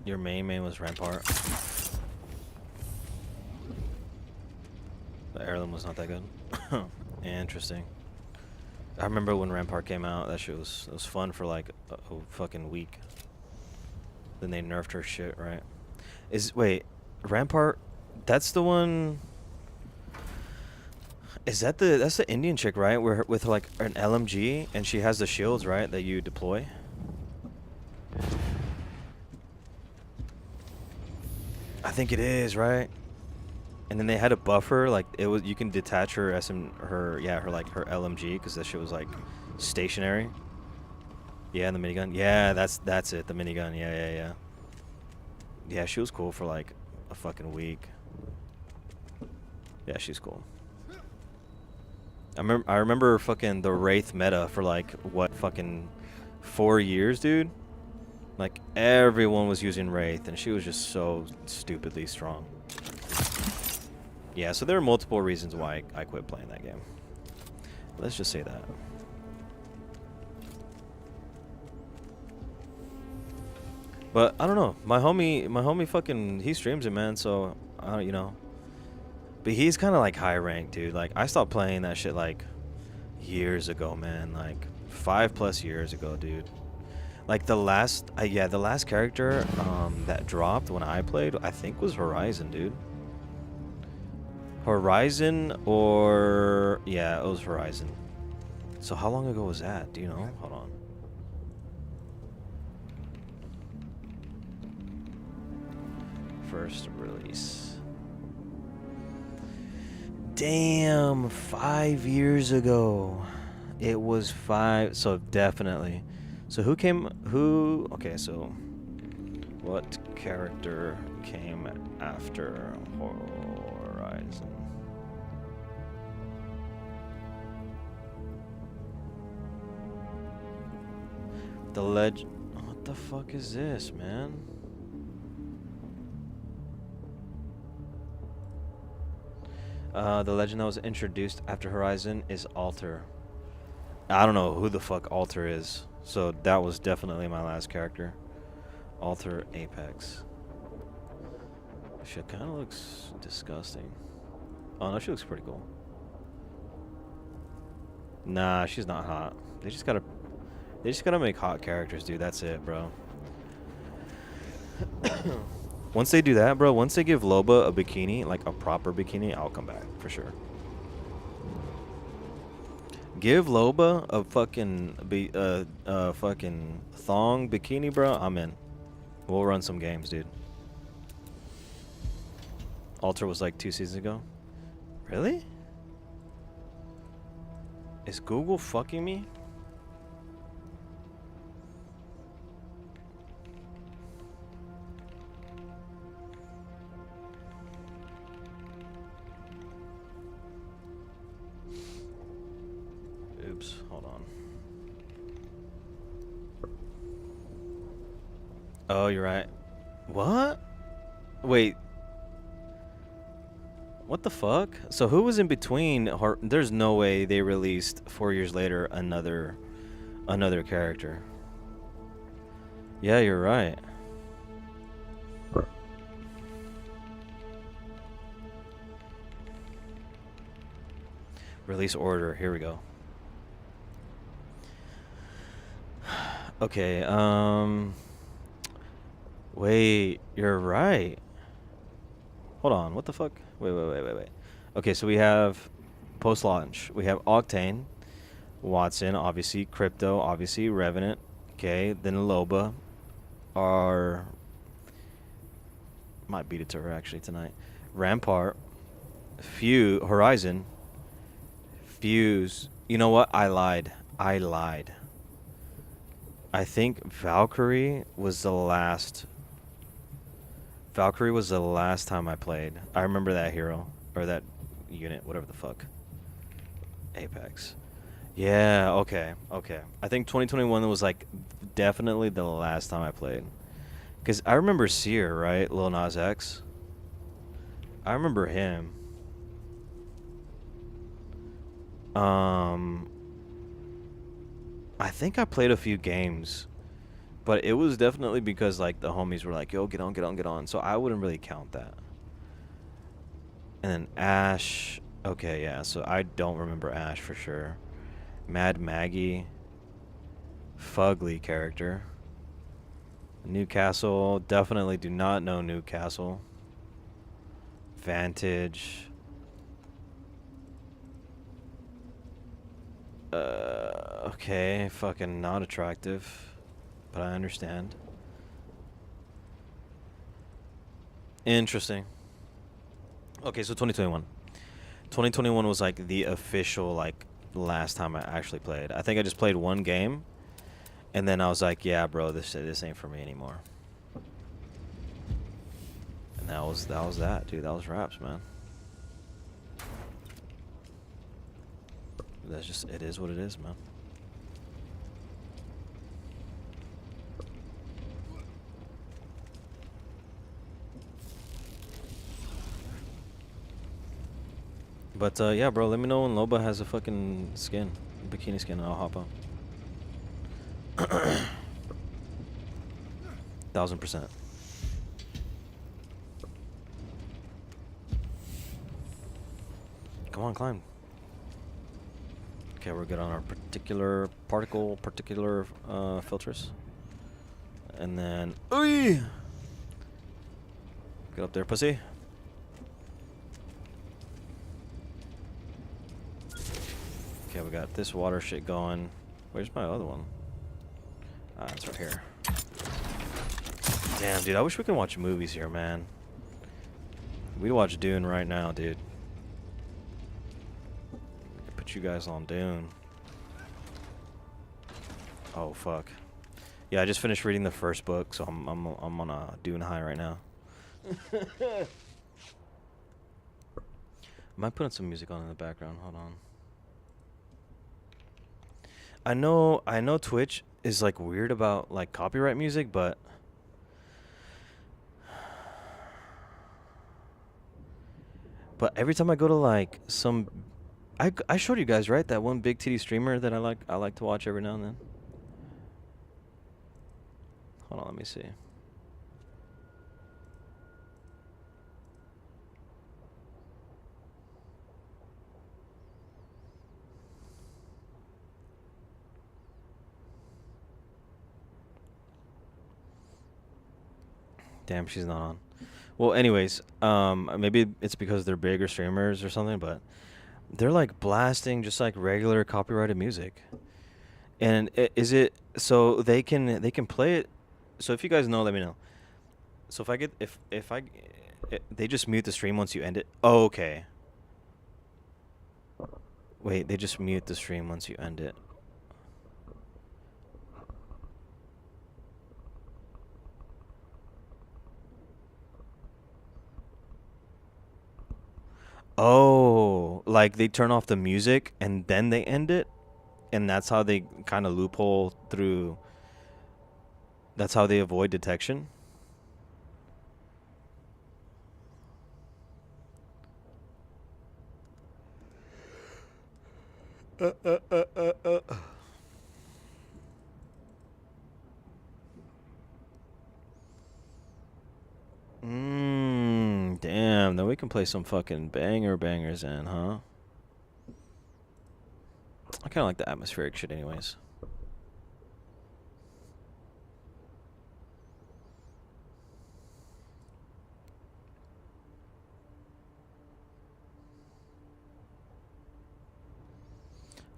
Your main was Rampart. The heirloom was not that good. Interesting. I remember when Rampart came out, that shit was fun for like a fucking week. Then they nerfed her shit, right? Wait, Rampart, that's the one. That's the Indian chick, right? With like an LMG and she has the shields, right, that you deploy? I think it is, right? And then they had a buffer, like you can detach her her LMG because that shit was like stationary. Yeah, and the minigun. Yeah, that's it, the minigun. Yeah. Yeah, she was cool for like a fucking week. Yeah, she's cool. I remember fucking the Wraith meta for like what fucking 4 years, dude. Like everyone was using Wraith, and she was just so stupidly strong. Yeah, so there are multiple reasons why I quit playing that game. Let's just say that. But I don't know. My homie fucking he streams it, man. So you know. But he's kind of like high rank, dude. Like I stopped playing that shit like years ago, man. Like 5+ years ago, dude. Like the last character that dropped when I played, I think was Horizon, dude. Horizon yeah, it was Horizon. So how long ago was that? Do you know? Hold on. First release. Damn, 5 years ago. It was 5, so definitely. So okay, so what character came after Horizon? What the fuck is this, man? The legend that was introduced after Horizon is Alter. I don't know who the fuck Alter is. So that was definitely my last character. Alter Apex. She kind of looks disgusting. Oh no, she looks pretty cool. Nah, she's not hot. They just gotta They just gotta make hot characters, dude. That's it, bro. Once they do that, bro, once they give Loba a bikini, like a proper bikini, I'll come back for sure. Give Loba a fucking fucking thong bikini, bro. I'm in. We'll run some games, dude. Alter was like 2 seasons ago. Really? Is Google fucking me? Oops, hold on. Oh, you're right. What? Wait. What the fuck? So who was in between? There's no way they released 4 years later another character. Yeah, you're right. Release order. Here we go. Okay, wait, you're right. Hold on, what the fuck? Wait. Okay, so we have post-launch. We have Octane, Watson, obviously, Crypto, obviously, Revenant, okay, then Loba, might beat it to her actually tonight. Rampart, Horizon, Fuse. You know what? I lied. I think Valkyrie was the last time I played. I remember that hero, or that unit, whatever the fuck. Apex. Yeah, okay. I think 2021 was like definitely the last time I played. Because I remember Seer, right? Lil Nas X. I remember him. I think I played a few games, but it was definitely because like the homies were like, "Yo, get on." So I wouldn't really count that. And then Ash. Okay, yeah. So I don't remember Ash for sure. Mad Maggie. Fugly character. Newcastle. Definitely do not know Newcastle. Vantage. Okay, fucking not attractive, but I understand. Interesting. Okay, so 2021. 2021 was like the official like last time I actually played. I think I just played one game, and then I was like, yeah, bro, this ain't for me anymore. And that was that, dude. That was raps, man. That's just, it is what it is, man. But yeah, bro, let me know when Loba has a fucking skin, bikini skin, and I'll hop on. 1000%. Come on, climb. Okay, we're good on our particular filters. And then, ooh, get up there, pussy. Okay, we got this water shit going. Where's my other one? Ah, it's right here. Damn, dude, I wish we could watch movies here, man. We'd watch Dune right now, dude. Put you guys on Dune. Oh, fuck. Yeah, I just finished reading the first book, so I'm on a Dune high right now. Might put some music on in the background. Hold on. I know Twitch is like weird about like copyright music, but every time I go to like some, I showed you guys, right, that one big titty streamer that I like to watch every now and then. Hold on, let me see. Damn, she's not on. Well, anyways, maybe it's because they're bigger streamers or something, but they're like blasting just like regular copyrighted music. And is it so they can play it? So if you guys know, let me know. So if I get if I they just mute the stream once you end it. Oh, okay. Wait, they just mute the stream once you end it. Oh, like they turn off the music and then they end it, and that's how they kind of loophole through. That's how they avoid detection. Uh, uh, uh, uh, uh. Damn. Then we can play some fucking bangers in, huh? I kind of like the atmospheric shit, anyways.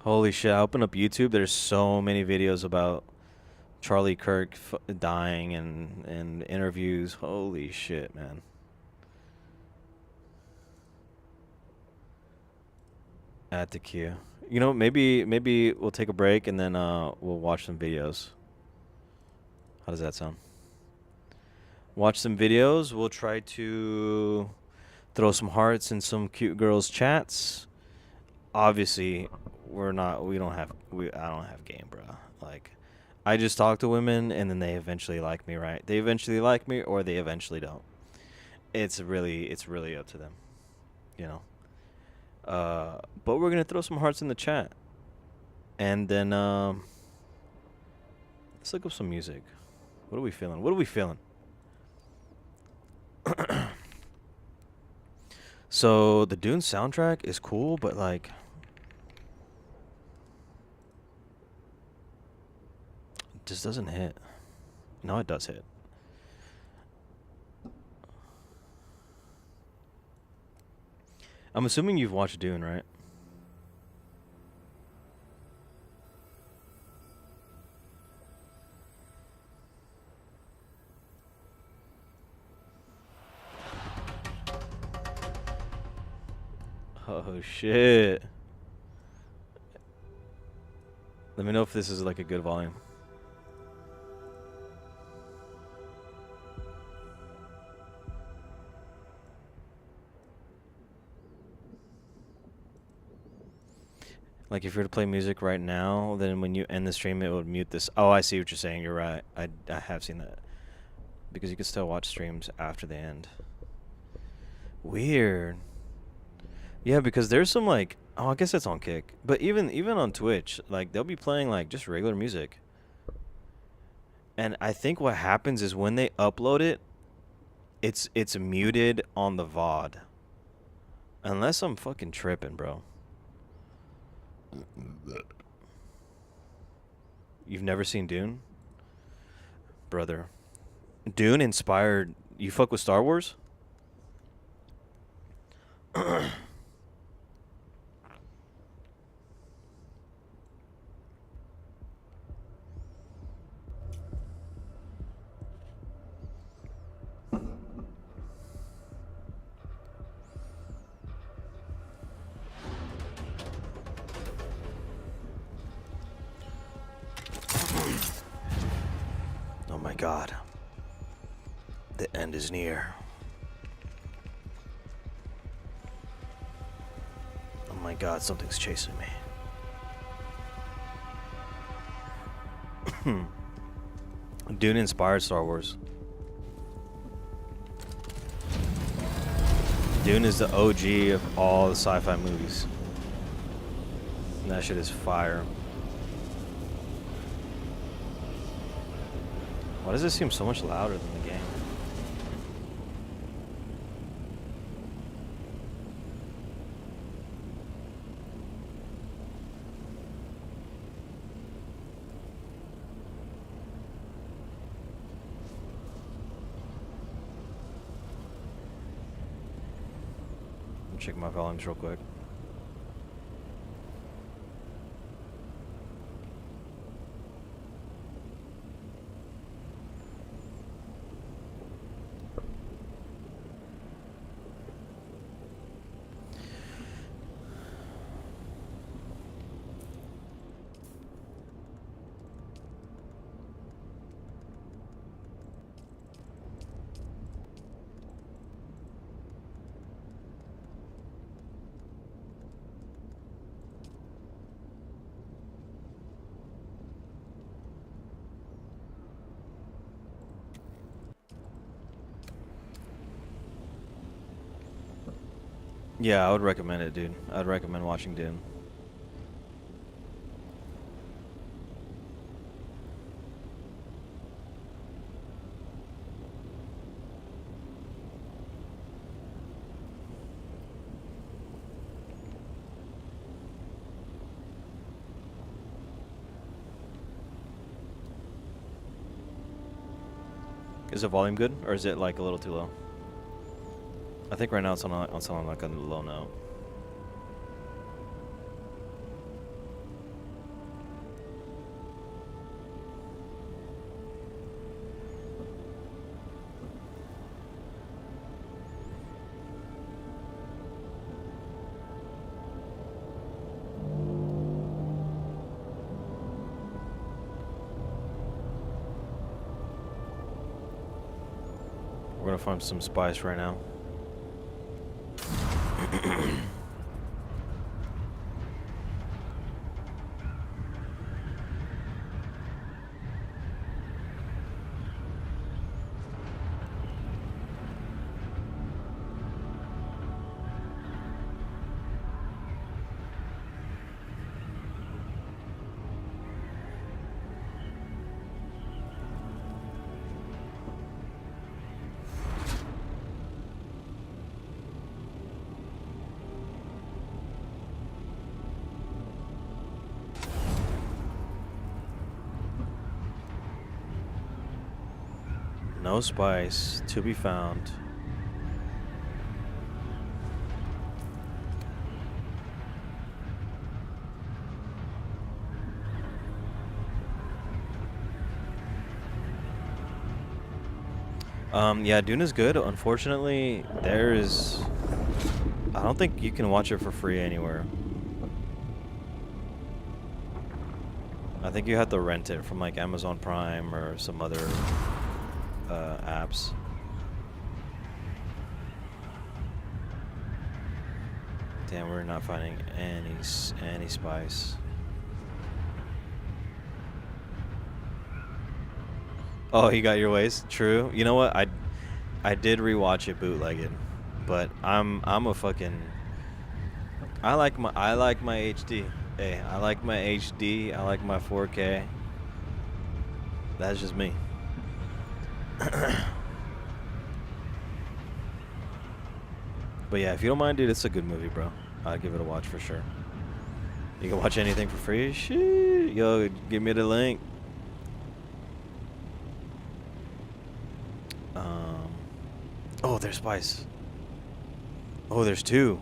Holy shit! I open up YouTube. There's so many videos about Charlie Kirk dying and interviews. Holy shit, man. Add to queue. You know, maybe we'll take a break and then we'll watch some videos. How does that sound? Watch some videos. We'll try to throw some hearts in some cute girls' chats. Obviously, I don't have game, bro. Like, I just talk to women and then they eventually like me, right? They eventually like me or they eventually don't. It's really up to them, you know. But we're gonna throw some hearts in the chat, and then let's look up some music. What are we feeling? So the Dune soundtrack is cool, but like, it just doesn't hit. No, it does hit. I'm assuming you've watched Dune, right? Oh shit. Let me know if this is like a good volume. Like if you were to play music right now, then when you end the stream, it would mute this. Oh, I see what you're saying. You're right. I have seen that. Because you can still watch streams after the end. Weird. Yeah, because there's some like, oh, I guess that's on Kick. But even on Twitch, like they'll be playing like just regular music. And I think what happens is when they upload it, it's muted on the VOD. Unless I'm fucking tripping, bro. You've never seen Dune? Brother. Dune inspired... You fuck with Star Wars? Oh my god. The end is near. Oh my god, something's chasing me. Dune inspired Star Wars. Dune is the OG of all the sci-fi movies. And that shit is fire. Why does it seem so much louder than the game? check my volumes real quick. Yeah, I would recommend it, dude. I'd recommend watching Dune. Is the volume good, or is it like a little too low? I think right now it's on like a low note. We're gonna find some spice right now. No spice to be found. Yeah, Dune is good. Unfortunately, I don't think you can watch it for free anywhere. I think you have to rent it from like Amazon Prime or some other apps. Damn, we're not finding any spice. Oh, you got your ways? True. You know what? I did rewatch it bootlegged, but I'm a fucking I like my HD. Hey, I like my HD. I like my 4K. That's just me. But yeah, if you don't mind, dude, it's a good movie, bro. I'd give it a watch for sure. You can watch anything for free? Shit. Yo, give me the link. Oh, there's spice. Oh, there's two.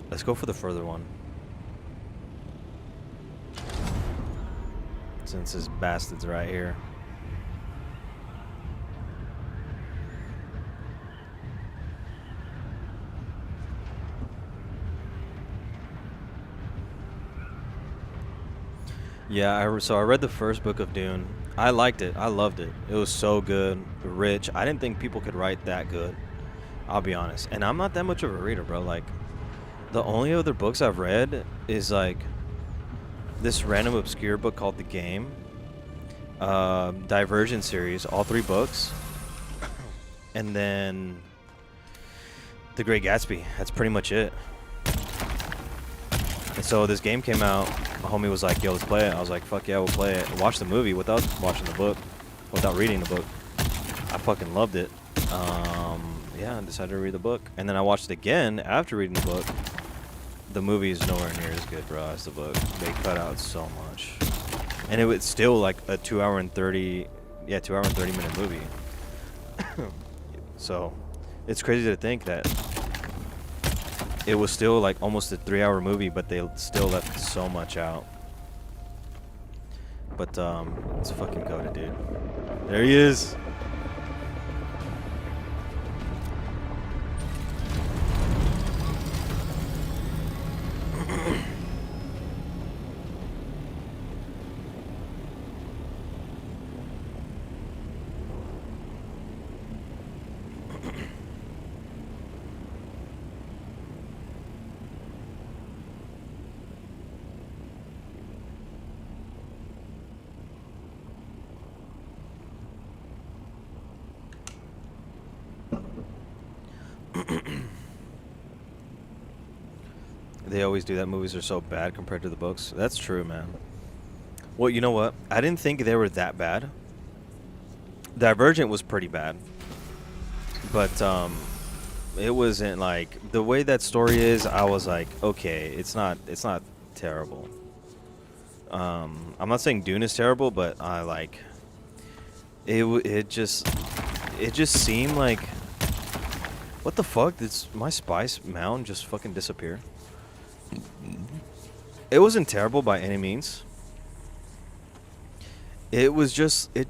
Let's go for the further one. Since this bastard's right here. Yeah, so I read the first book of Dune. I liked it. I loved it. It was so good, rich. I didn't think people could write that good. I'll be honest. And I'm not that much of a reader, bro. Like, the only other books I've read is like this random obscure book called The Game, Divergent series, all 3 books, and then The Great Gatsby. That's pretty much it. And so this game came out. My homie was like, yo, let's play it. I was like, fuck yeah, we'll play it. And watch the movie without watching the book, without reading the book. I fucking loved it. Yeah, I decided to read the book. And then I watched it again after reading the book. The movie is nowhere near as good, bro, as the book. They cut out so much. And it was still like a 2 hour and 30 minute movie. So it's crazy to think that it was still like almost a 3-hour movie, but they still left so much out. But it's fucking goated, dude. There he is. They always do that. Movies are so bad compared to the books. That's true, man. Well, you know what? I didn't think they were that bad. Divergent was pretty bad. But it wasn't like the way that story is, I was like, okay, it's not terrible. I'm not saying Dune is terrible, but I like it just seemed like, what the fuck? Did my spice mound just fucking disappear? It wasn't terrible by any means. It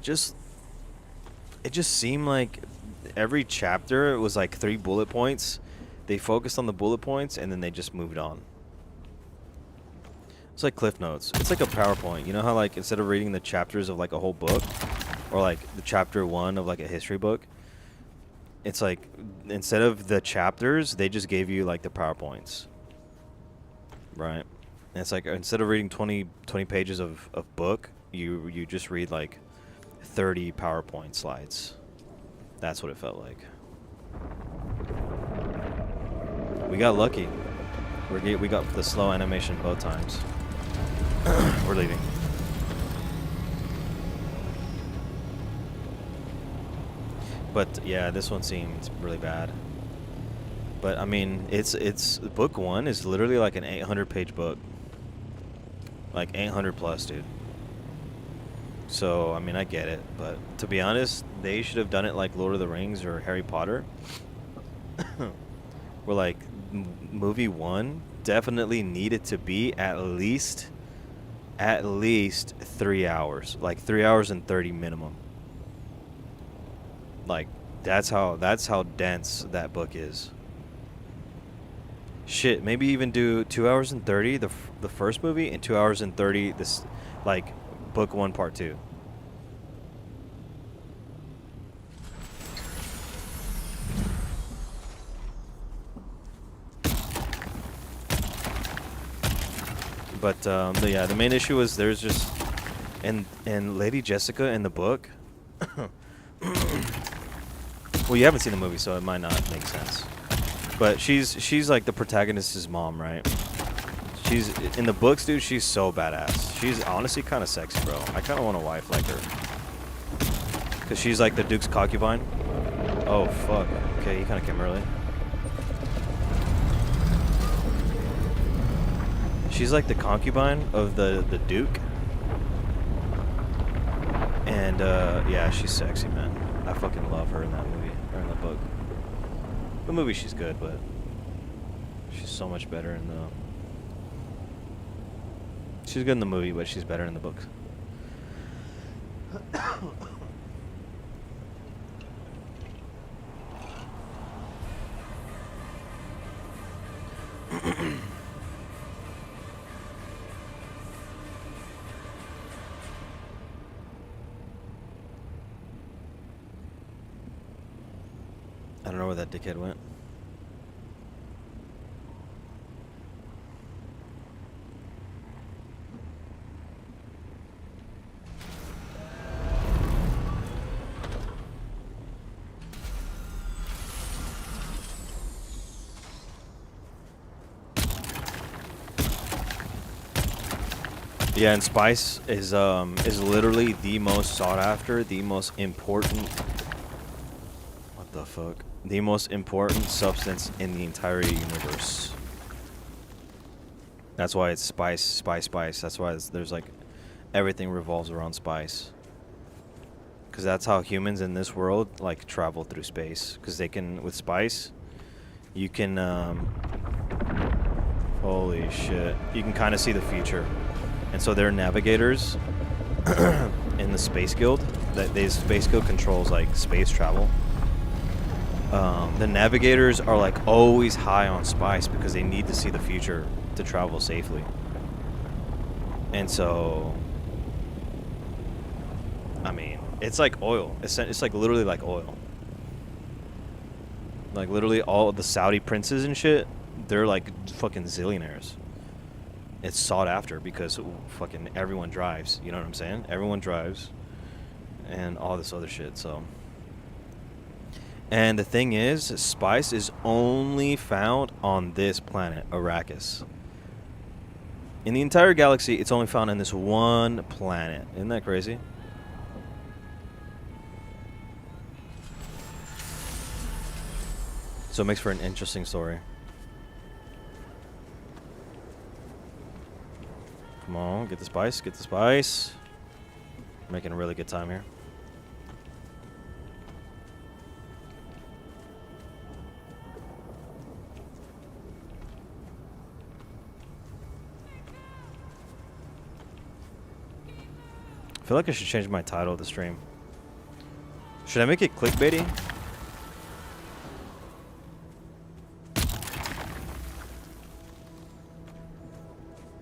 just seemed like every chapter was like 3 bullet points. They focused on the bullet points and then they just moved on. It's like Cliff Notes. It's like a PowerPoint. You know how like instead of reading the chapters of like a whole book, or like the chapter 1 of like a history book, it's like instead of the chapters, they just gave you like the PowerPoints. Right? And it's like instead of reading 20 pages of book, you just read like 30 PowerPoint slides. That's what it felt like. We got lucky. We got the slow animation both times. We're leaving. But yeah, this one seems really bad. But I mean, it's book 1 is literally like an 800-page book. Like 800 plus, dude. So, I mean, I get it, but to be honest, they should have done it like Lord of the Rings or Harry Potter. Where like movie 1 definitely needed to be at least 3 hours, like 3 hours and 30 minimum. Like that's how dense that book is. Shit, maybe even do 2 hours and 30 the first movie and 2 hours and 30 this, like book 1 part 2. But yeah, the main issue is there's just and Lady Jessica in the book. Well, you haven't seen the movie, so it might not make sense. But she's like the protagonist's mom, right? She's in the books, dude. She's so badass. She's honestly kind of sexy, bro. I kind of want a wife like her. Cause she's like the Duke's concubine. Oh fuck. Okay, he kind of came early. She's like the concubine of the Duke. And yeah, she's sexy, man. I fucking love her in that movie or in the book. The movie, she's good, but she's so much better in the. She's good in the movie, but she's better in the books. I don't know where that dickhead went. Yeah, and spice is literally the most sought after, the most important. What the fuck? The most important substance in the entire universe. That's why it's spice, spice, spice. That's why there's like everything revolves around spice. Because that's how humans in this world like travel through space. Because they can, with spice, you can Holy shit. You can kind of see the future. And so their navigators in the Space Guild, Space Guild controls like space travel. The navigators are like always high on spice because they need to see the future to travel safely. And so, I mean, it's like oil. It's like literally like oil. Like literally all of the Saudi princes and shit, they're like fucking zillionaires. It's sought after because fucking everyone drives. You know what I'm saying? Everyone drives, and all this other shit. So, and the thing is, spice is only found on this planet, Arrakis. In the entire galaxy, it's only found on this one planet. Isn't that crazy? So it makes for an interesting story. Come on, get the spice, get the spice. Making a really good time here. I feel like I should change my title of the stream. Should I make it clickbaity?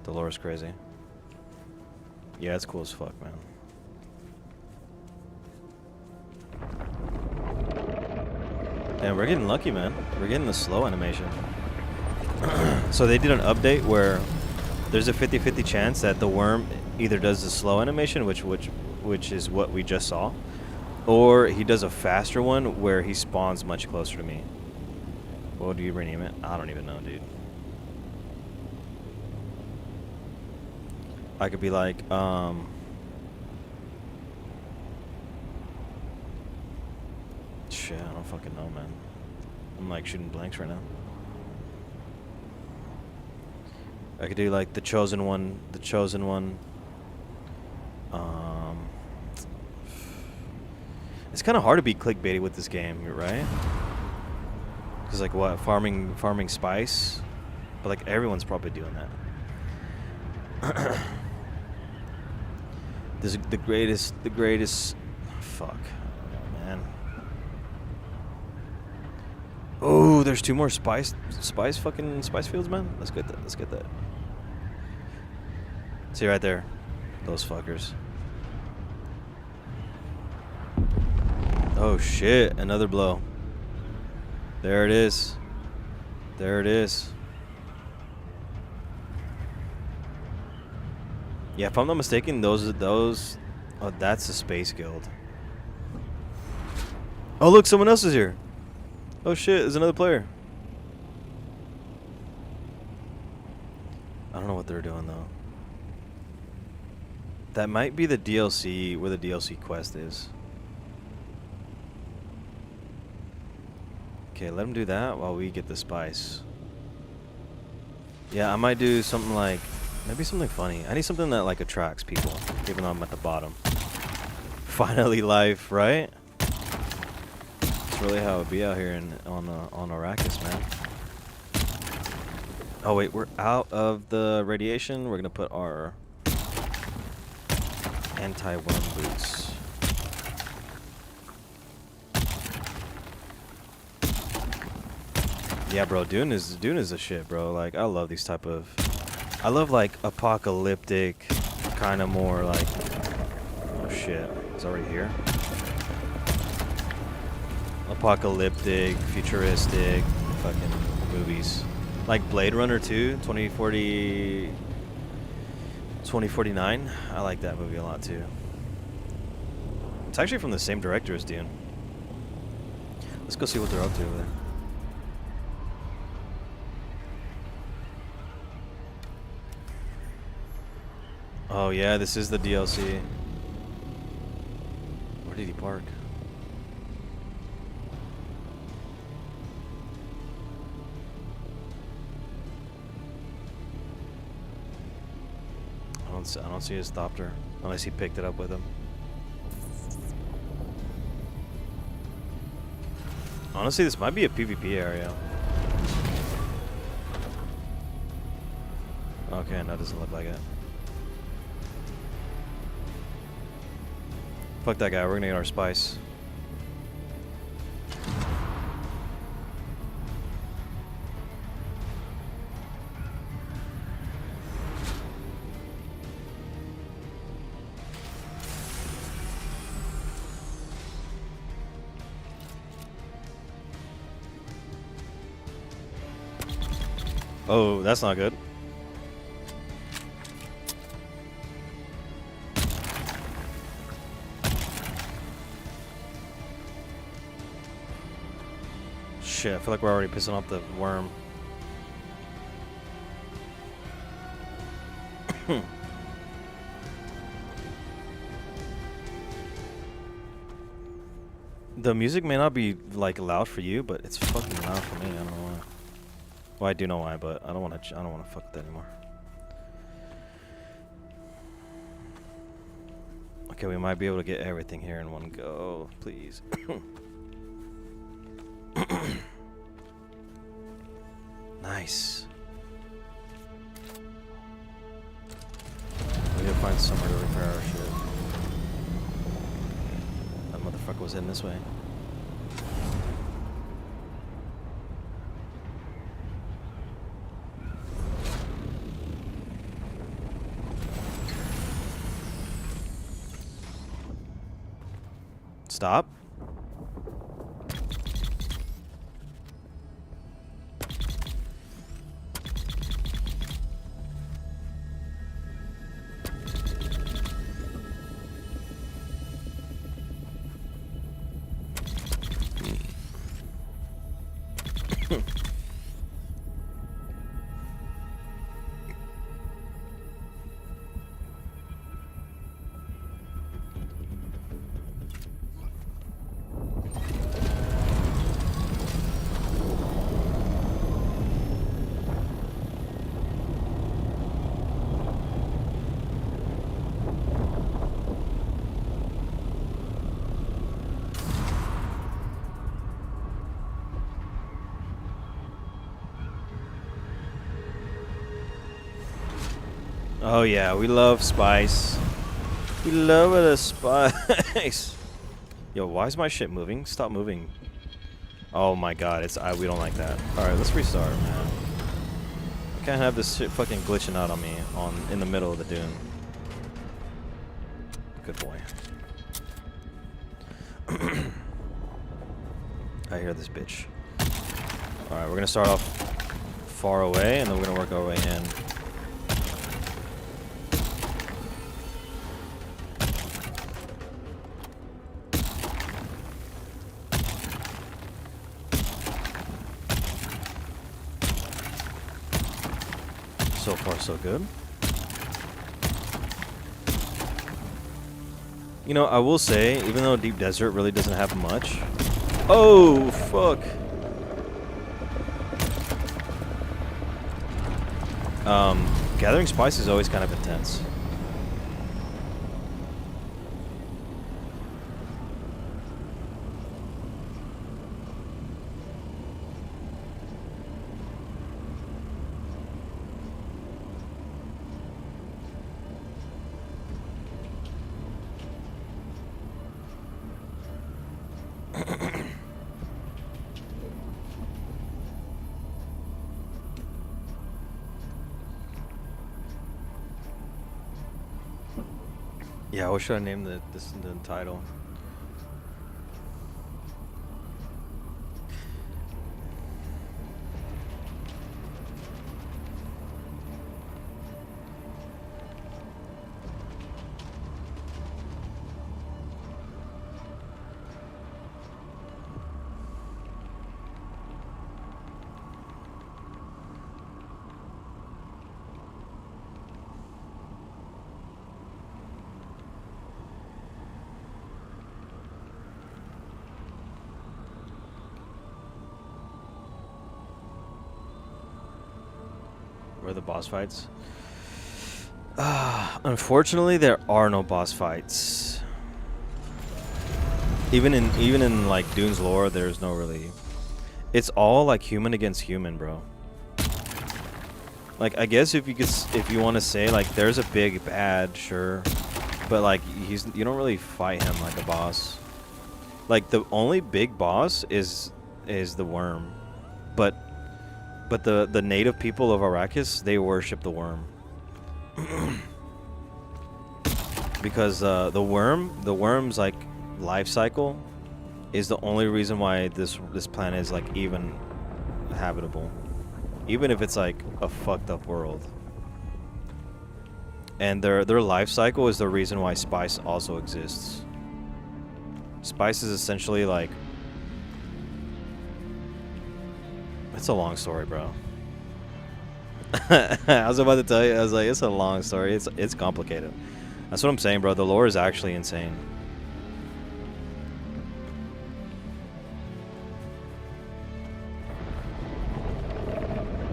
Dolores crazy. Yeah, it's cool as fuck, man. And we're getting lucky, man. We're getting the slow animation. So they did an update where there's a 50-50 chance that the worm either does the slow animation, which is what we just saw, or he does a faster one where he spawns much closer to me. What do you rename it? I don't even know, dude. I could be like, shit, I don't fucking know, man. I'm like shooting blanks right now. I could do like the chosen one. It's kind of hard to be clickbaity with this game, right? Because like what, farming spice, but like everyone's probably doing that. This is the greatest. Fuck, I don't know, man. Oh, there's 2 more spice fields, man. Let's get that. See right there, those fuckers. Oh shit, another blow. There it is. Yeah, if I'm not mistaken, those. Oh, that's the Space Guild. Oh look, someone else is here. Oh shit, there's another player. I don't know what they're doing though. That might be the DLC, where the DLC quest is. Okay, let them do that while we get the spice. Yeah, I might do something like, maybe something funny. I need something that like attracts people, even though I'm at the bottom. Finally life, right? That's really how it be out here on Arrakis, man. Oh wait, we're out of the radiation. We're gonna put our anti-worm boots. Yeah, bro, Dune is a shit, bro. Like, I love these type of, I love like apocalyptic, kind of more like, oh shit, it's already here. Apocalyptic, futuristic, fucking movies, like Blade Runner 2, 2049. I like that movie a lot too. It's actually from the same director as Dune. Let's go see what they're up to over there. Oh yeah, this is the DLC. Where did he park? I don't see his Thopter unless he picked it up with him. Honestly, this might be a PvP area. Okay, no, it doesn't look like it. Fuck that guy, we're gonna get our spice. Oh, that's not good. Shit, I feel like we're already pissing off the worm. The music may not be like loud for you, but it's fucking loud for me. I don't know why. Well, I do know why, but I don't want to. I don't want to fuck with that anymore. Okay, we might be able to get everything here in one go, please. Nice. We need to find somewhere to repair our shit. That motherfucker was in this way. Stop. Oh yeah, we love spice. We love it, a spice. Yo, why is my shit moving? Stop moving. Oh my god, it's we don't like that. All right, let's restart, man. I can't have this shit fucking glitching out on me in the middle of the dune. Good boy. I hear this bitch. All right, we're gonna start off far away, and then we're gonna work our way in. So far, so good. You know, I will say, even though Deep Desert really doesn't have much. Oh, fuck. Gathering spice is always kind of intense. Yeah, what should I name the title? Where are the boss fights? Unfortunately, there are no boss fights. Even in like Dune's lore, there's no really. It's all like human against human, bro. Like, I guess if you want to say like there's a big bad, sure, but like you don't really fight him like a boss. Like the only big boss is the worm, but the native people of Arrakis, they worship the worm. Because the worm's like life cycle is the only reason why this planet is like even habitable, even if it's like a fucked up world. And their life cycle is the reason why spice also exists. Spice is essentially like, it's a long story, bro. I was about to tell you, I was like, it's a long story. It's complicated. That's what I'm saying, bro. The lore is actually insane.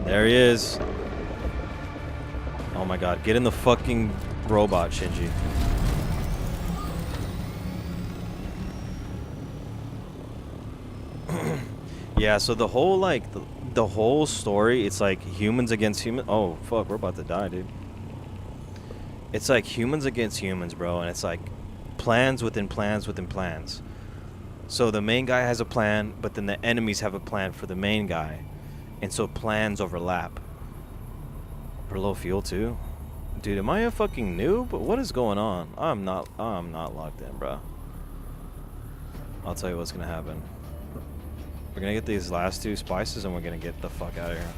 There he is. Oh my god, get in the fucking robot, Shinji. Yeah, so the whole like the whole story, it's like humans against humans. Oh fuck, we're about to die, dude. It's like humans against humans, bro, and it's like plans within plans within plans. So the main guy has a plan, but then the enemies have a plan for the main guy, and so plans overlap. For low fuel too, dude. Am I a fucking noob? What is going on? I'm not locked in, bro. I'll tell you what's gonna happen. We're gonna get these last two spices, and we're gonna get the fuck out of here.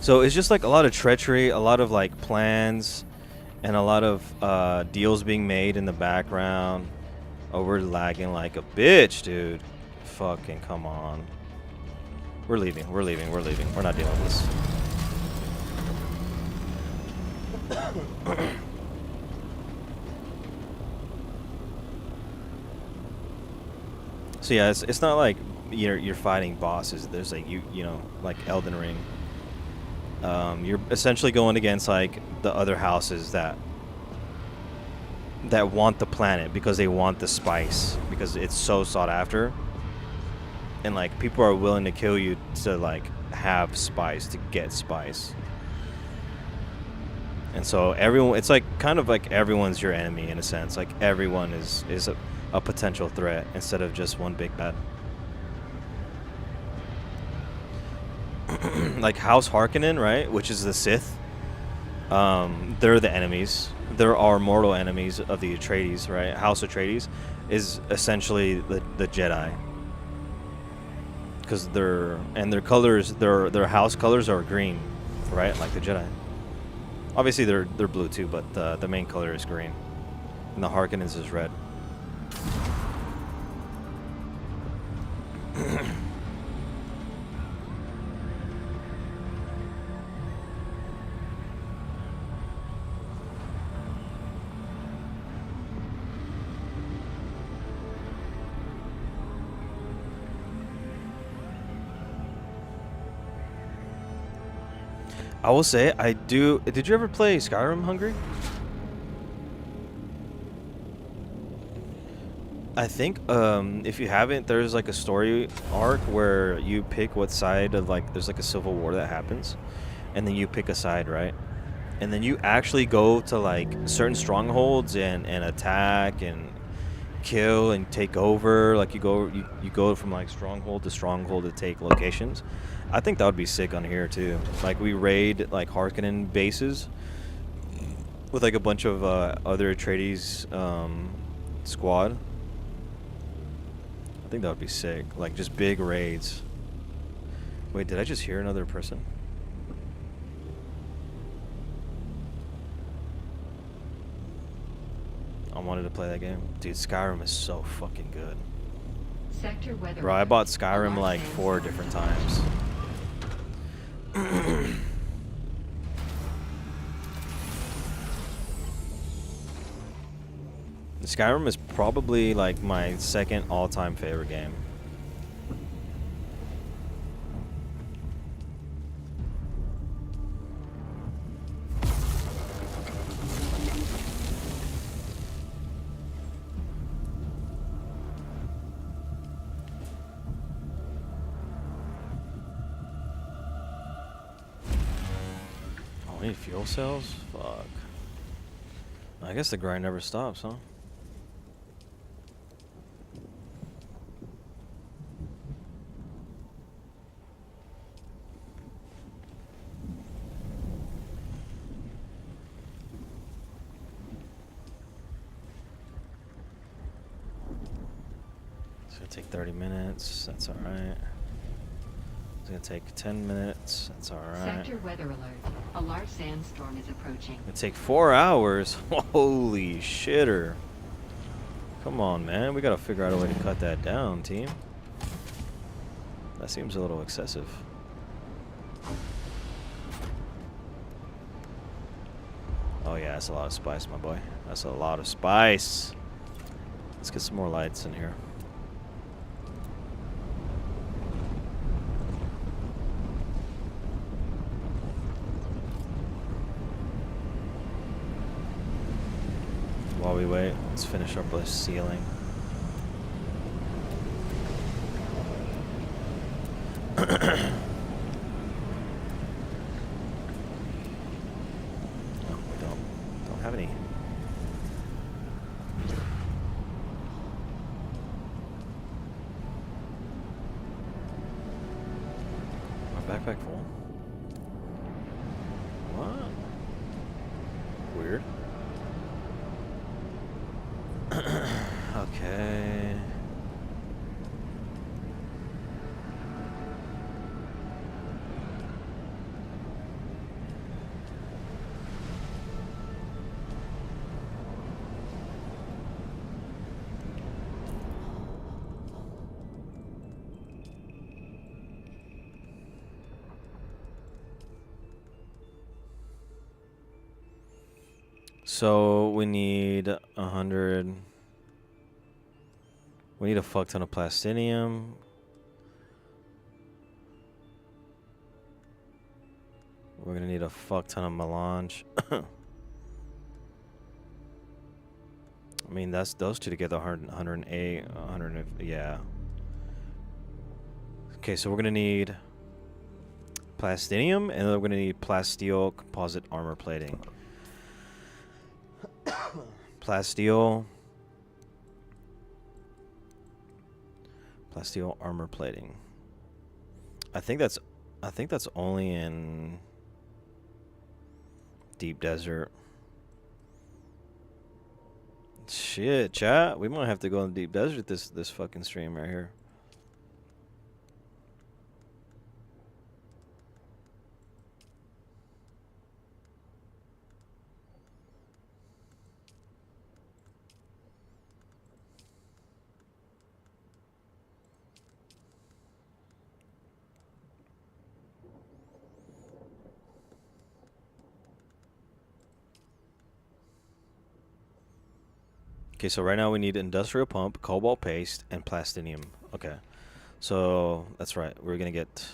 So it's just like a lot of treachery, a lot of like plans, and a lot of deals being made in the background. Oh, we're lagging like a bitch, dude. Fucking come on. We're leaving. We're leaving. We're leaving. We're not dealing with this. So yeah, it's not like you're fighting bosses. There's like you know, like Elden Ring. You're essentially going against like the other houses that want the planet because they want the spice, because it's so sought after, and like people are willing to kill you to like have spice, to get spice. And so everyone, it's like kind of like everyone's your enemy in a sense. Like everyone is a potential threat instead of just one big bad. Like House Harkonnen, right, which is the Sith. They're the enemies. There are mortal enemies of the Atreides, right? House Atreides is essentially the Jedi, because their colors, their house colors are green, right, like the Jedi. Obviously they're blue too, but the main color is green, and the Harkonnens is red. I will say, I do. Did you ever play Skyrim, Hungry? I think if you haven't, there's like a story arc where you pick what side of, like, there's like a civil war that happens, and then you pick a side, right? And then you actually go to like certain strongholds and attack and kill and take over. Like you go from like stronghold to take locations. I think that would be sick on here too. Like we raid like Harkonnen bases with like a bunch of other Atreides squad. I think that would be sick. Like just big raids. Wait, did I just hear another person? I wanted to play that game. Dude, Skyrim is so fucking good. Sector weather. Bro, I bought Skyrim like 4 different times. Skyrim is probably like my second all-time favorite game. we need fuel cells? Fuck. I guess the grind never stops, huh? It's gonna take 30 minutes. That's alright. It's gonna take 10 minutes. That's alright. Sector weather alert. A large sandstorm is approaching. It'll take 4 hours. Holy shitter. Come on, man. We gotta figure out a way to cut that down, team. That seems a little excessive. Oh yeah, that's a lot of spice, my boy. That's a lot of spice. Let's get some more lights in here. While we wait, let's finish up this ceiling. No, we don't have any. My backpack full. What? Weird. Okay. So we need 100. We need a fuck ton of plastinium. We're gonna need a fuck ton of melange. I mean, that's those two together, 108, 100, yeah. Okay, so we're gonna need plastinium, and then we're gonna need plasteel composite armor plating. Plasteel armor plating. I think that's only in deep desert. Shit, chat. We might have to go in deep desert this fucking stream right here. Okay, so right now we need industrial pump, cobalt paste, and plastinium. Okay, so that's right. We're gonna get.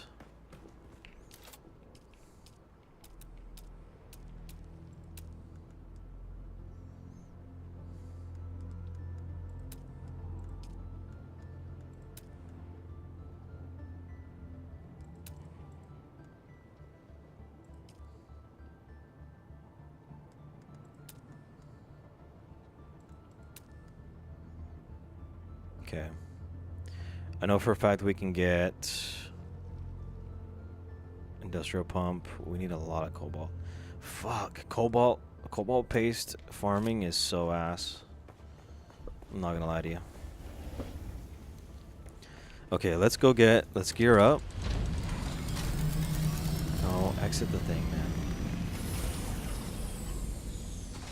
Okay. I know for a fact we can get industrial pump. We need a lot of cobalt. Fuck, cobalt paste farming is so ass. I'm not gonna lie to you. Okay, let's gear up. Oh, exit the thing, man.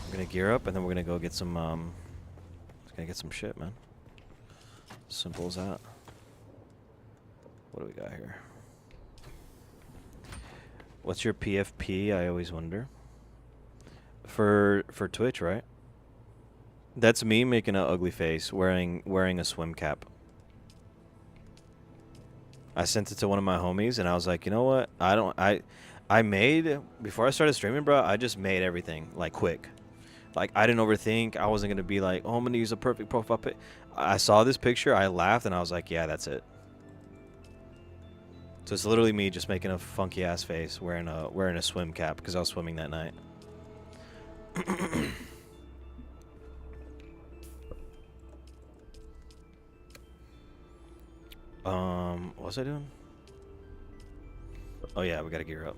We're gonna gear up and then we're gonna go get some shit, man. Simple as that. What do we got here? What's your PFP? I always wonder. For Twitch, right? That's me making an ugly face, wearing a swim cap. I sent it to one of my homies, and I was like, you know what? I made before I started streaming, bro. I just made everything like quick. Like, I didn't overthink. I wasn't gonna be like, oh, I'm gonna use a perfect profile pic. I saw this picture, I laughed, and I was like, yeah, that's it. So it's literally me just making a funky ass face, wearing a swim cap because I was swimming that night. What was I doing? Oh yeah, we gotta gear up.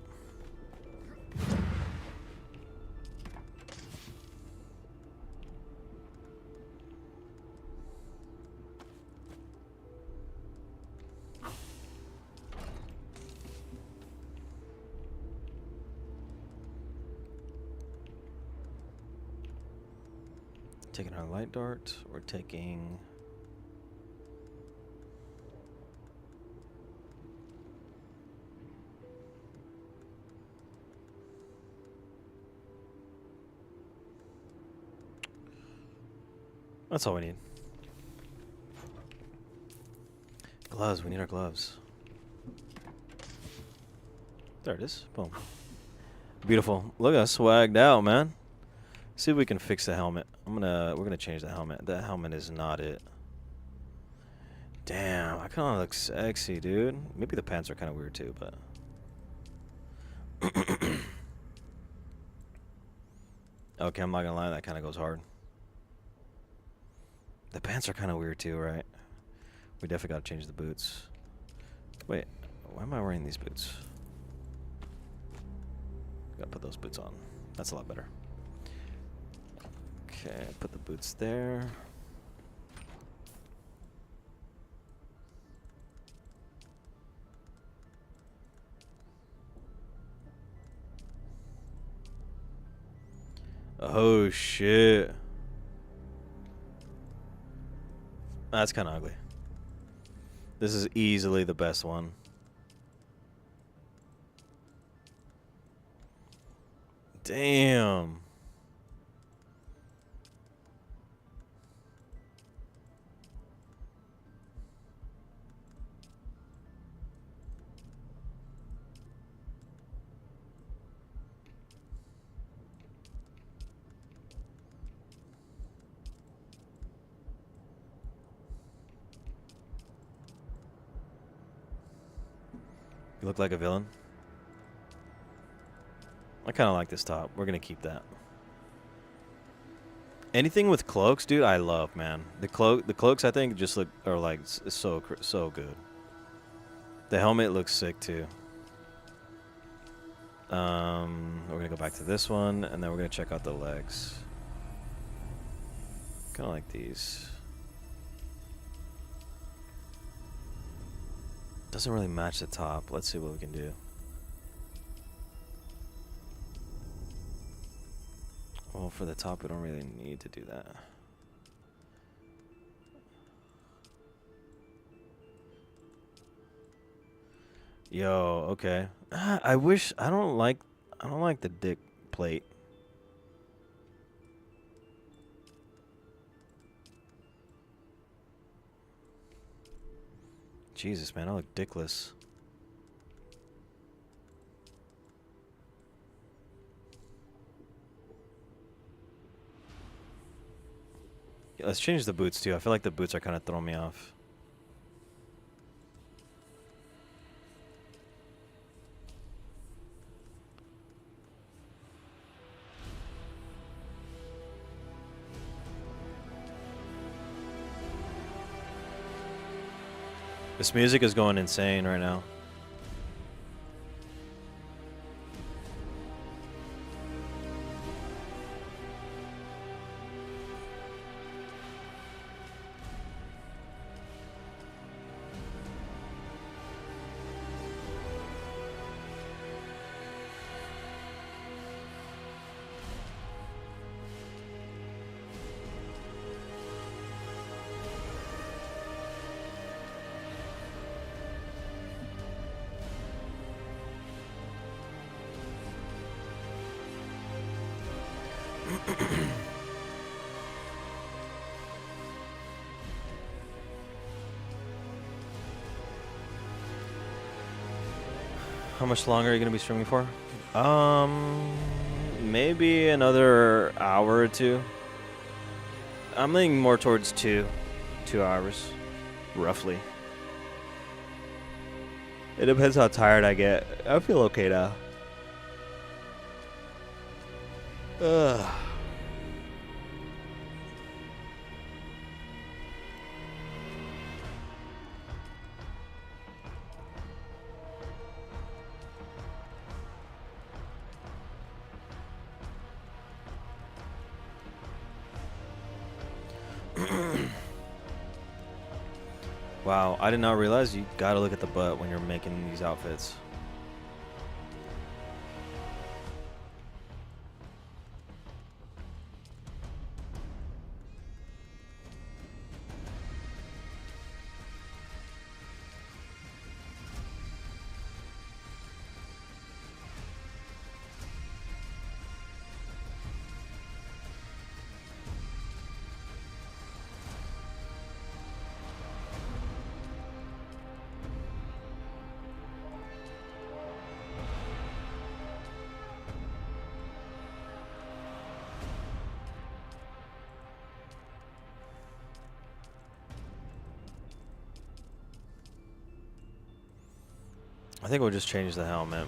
Taking our light dart. We're taking. That's all we need. Gloves. We need our gloves. There it is. Boom. Beautiful. Look at us swagged out, man. See if we can fix the helmet. We're gonna change the helmet. That helmet is not it. Damn, I kinda look sexy, dude. Maybe the pants are kinda weird too, but okay, I'm not gonna lie, that kinda goes hard. The pants are kinda weird too, right? We definitely gotta change the boots. Wait, why am I wearing these boots? Gotta put those boots on. That's a lot better. Okay, put the boots there. Oh shit. That's kind of ugly. This is easily the best one. Damn. You look like a villain. I kind of like this top. We're going to keep that. Anything with cloaks, dude, I love, man. The cloaks I think just look are like so good. The helmet looks sick too. We're going to go back to this one and then we're going to check out the legs. Kind of like these. Doesn't really match the top. Let's see what we can do. Well, for the top, we don't really need to do that. Yo, okay. I don't like the dick plate. Jesus, man, I look dickless. Yeah, let's change the boots too. I feel like the boots are kind of throwing me off. This music is going insane right now. How much longer are you gonna be streaming for? Maybe another hour or two. I'm leaning more towards 2 hours, roughly. It depends how tired I get. I feel okay now. Ugh. Wow, I did not realize you gotta look at the butt when you're making these outfits. I think we'll just change the helmet.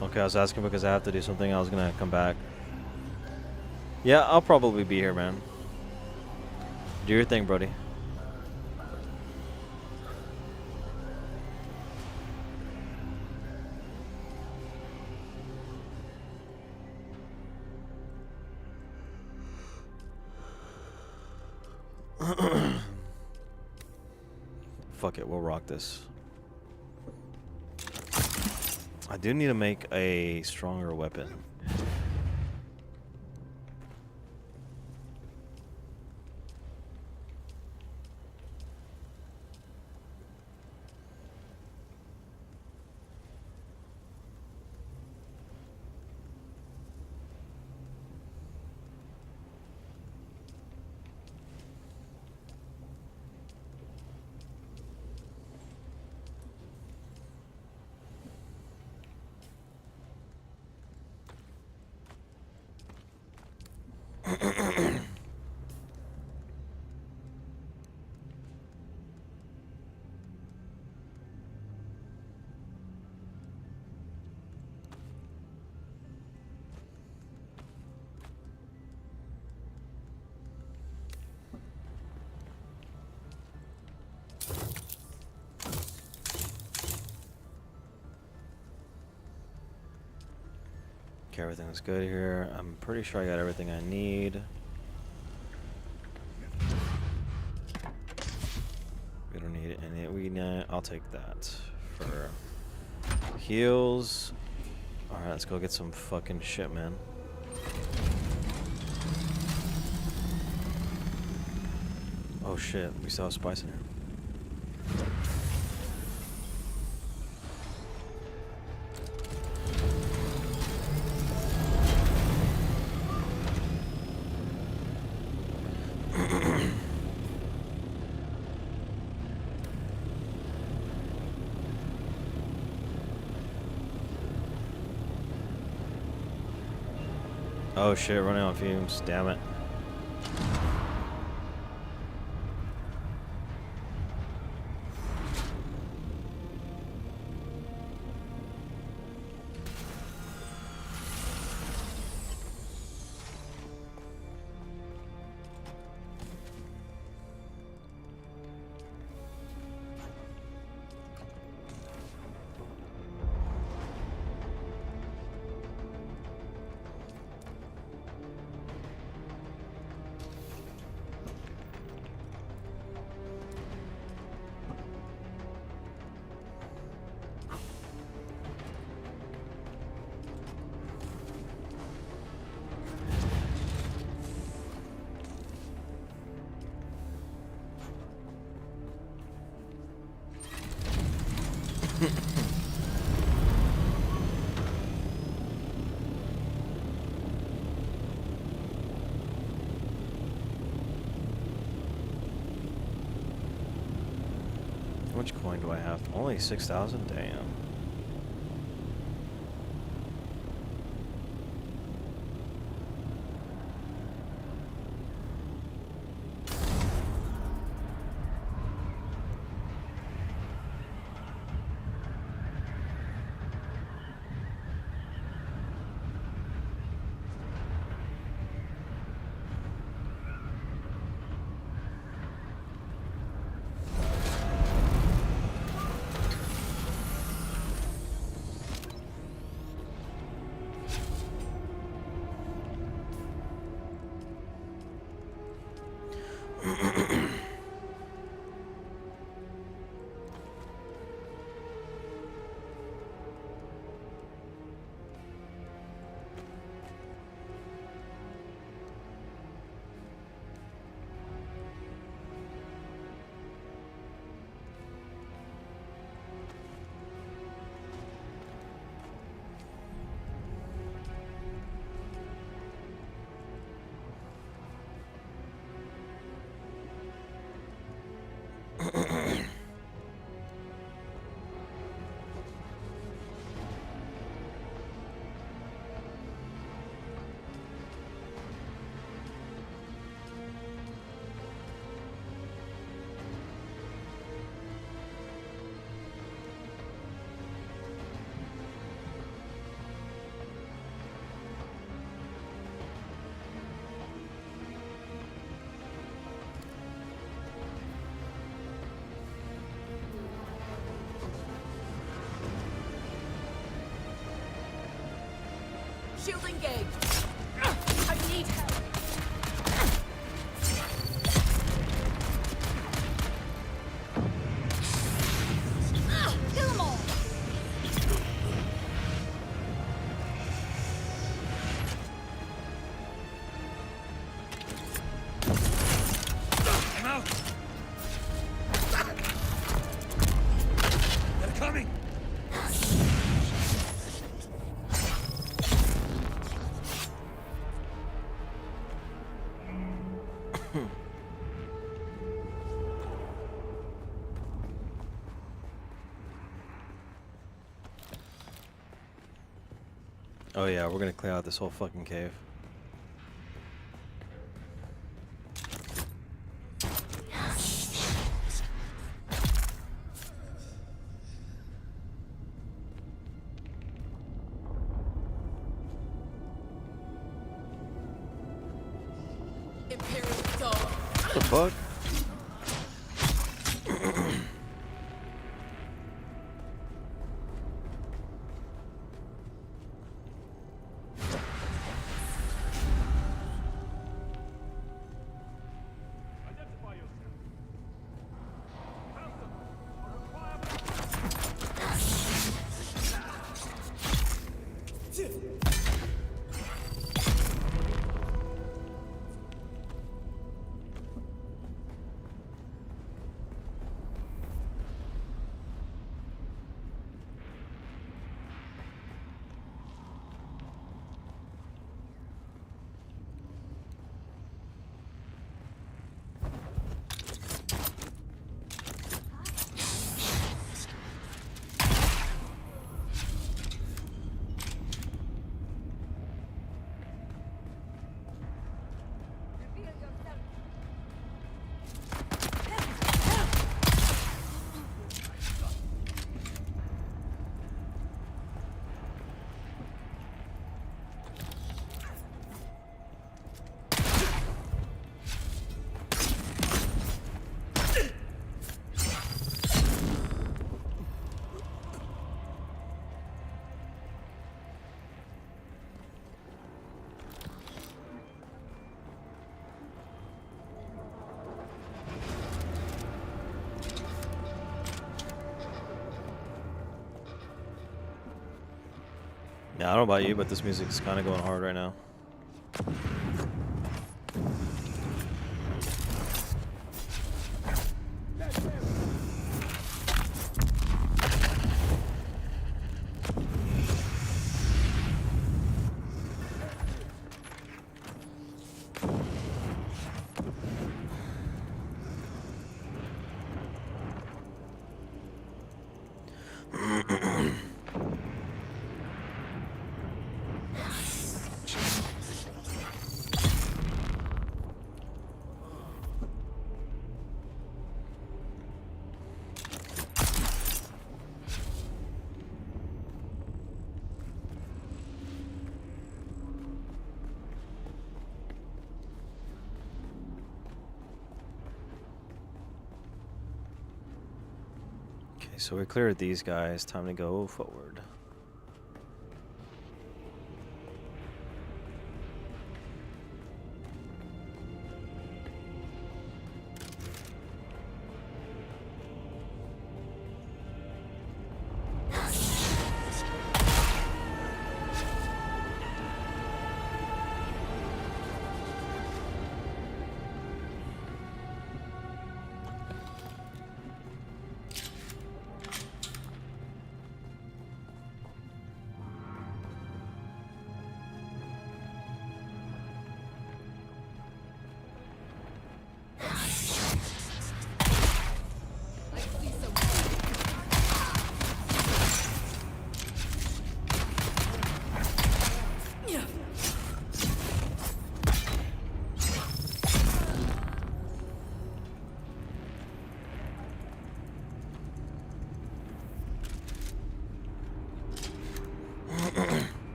Okay, I was asking because I have to do something. I was gonna come back. Yeah, I'll probably be here, man. Do your thing, Brody. Fuck it, we'll rock this. I do need to make a stronger weapon. Okay, everything's good here. I'm pretty sure I got everything I need. We don't need any. I'll take that for heals. All right, let's go get some fucking shit, man. Oh shit, we still have spice in here. Oh shit, running on fumes, damn it. much coin do I have? Only 6,000? Damn. Shield engaged. I need help. Kill them all. I'm out. They're coming. Oh yeah, we're gonna clear out this whole fucking cave. Imperial dog. What the fuck? Identify yourself. Help them. I require Yeah, I don't know about you, but this music's kind of going hard right now. so we cleared these guys. Time to go forward.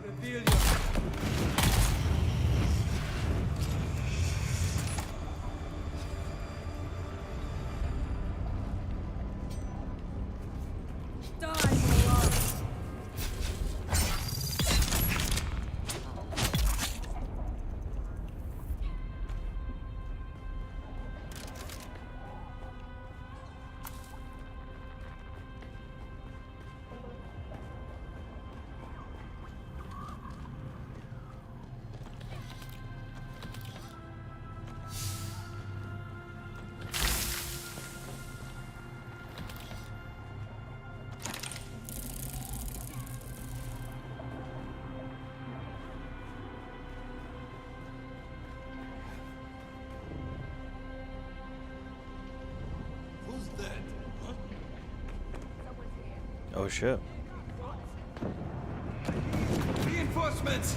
Reveal yourself. Who's that? Huh? Oh shit. Reinforcements!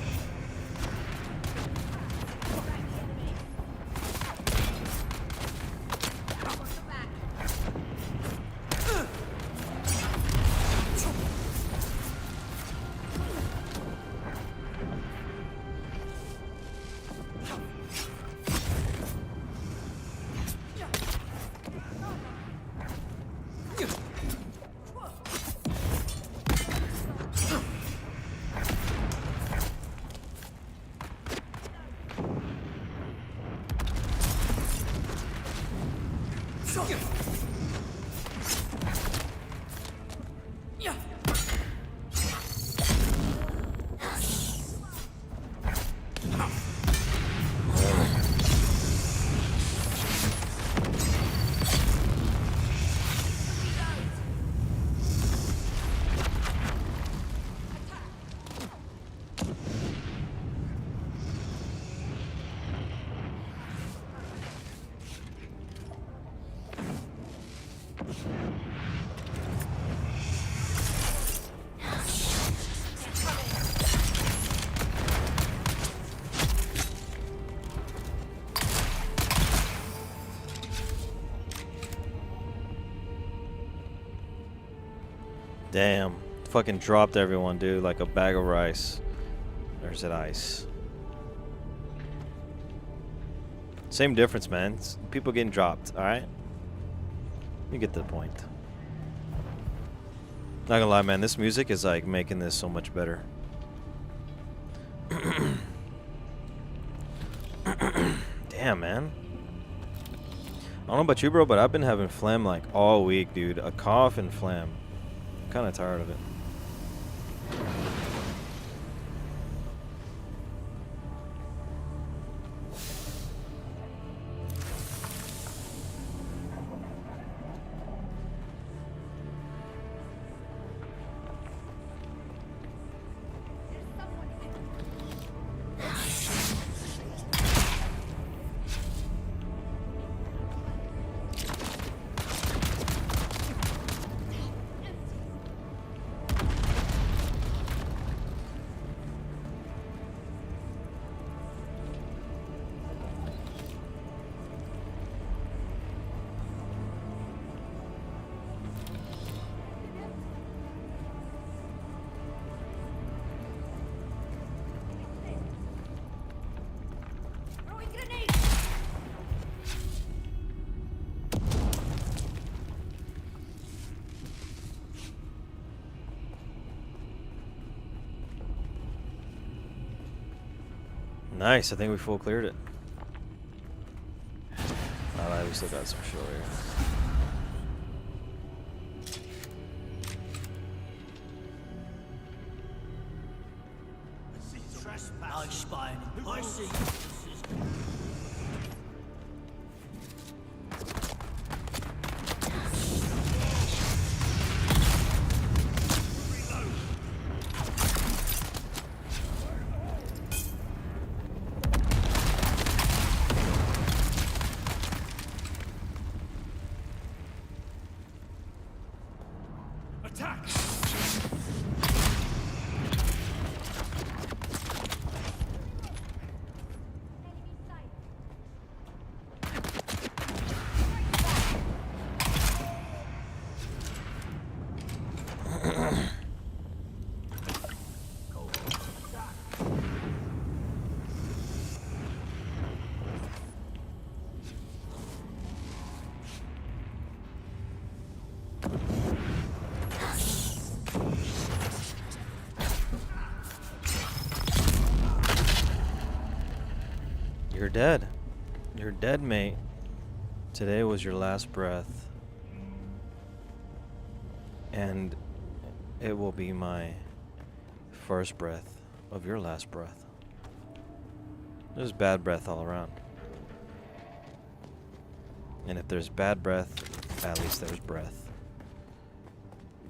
Damn. Fucking dropped everyone, dude, like a bag of rice. There's that ice. Same difference, man. It's people getting dropped, alright? You get the point. Not gonna lie, man, this music is like making this so much better. Damn, man. I don't know about you, bro, but I've been having phlegm like all week, dude. A cough and phlegm. I'm kind of tired of it. Nice, I think we full cleared it. Alright, we still got some shit over here. I spy an I see. Attack! You're dead. You're dead, mate. Today was your last breath. And it will be my first breath of your last breath. There's bad breath all around. And if there's bad breath, at least there's breath.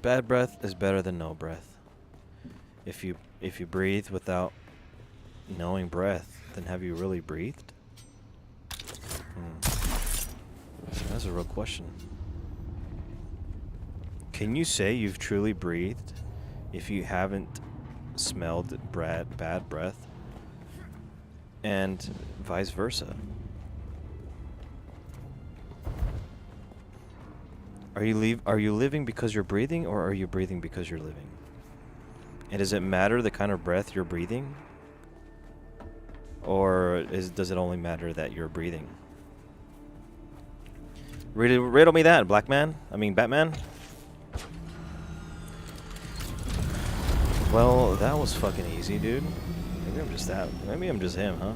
Bad breath is better than no breath. If you breathe without knowing breath, then have you really breathed? That's a real question. Can you say you've truly breathed if you haven't smelled bad breath? And vice versa. Are you living because you're breathing, or are you breathing because you're living? And does it matter the kind of breath you're breathing? Or does it only matter that you're breathing? Riddle me that, Batman. Well, that was fucking easy, dude. Maybe I'm just him, huh?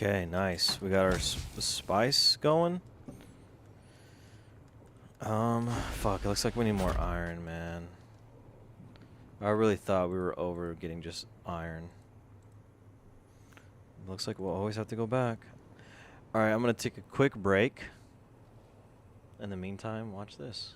Okay, nice. We got our spice going. Fuck, it looks like we need more iron, man. I really thought we were over getting just iron. Looks like we'll always have to go back. Alright, I'm gonna take a quick break. In the meantime, watch this.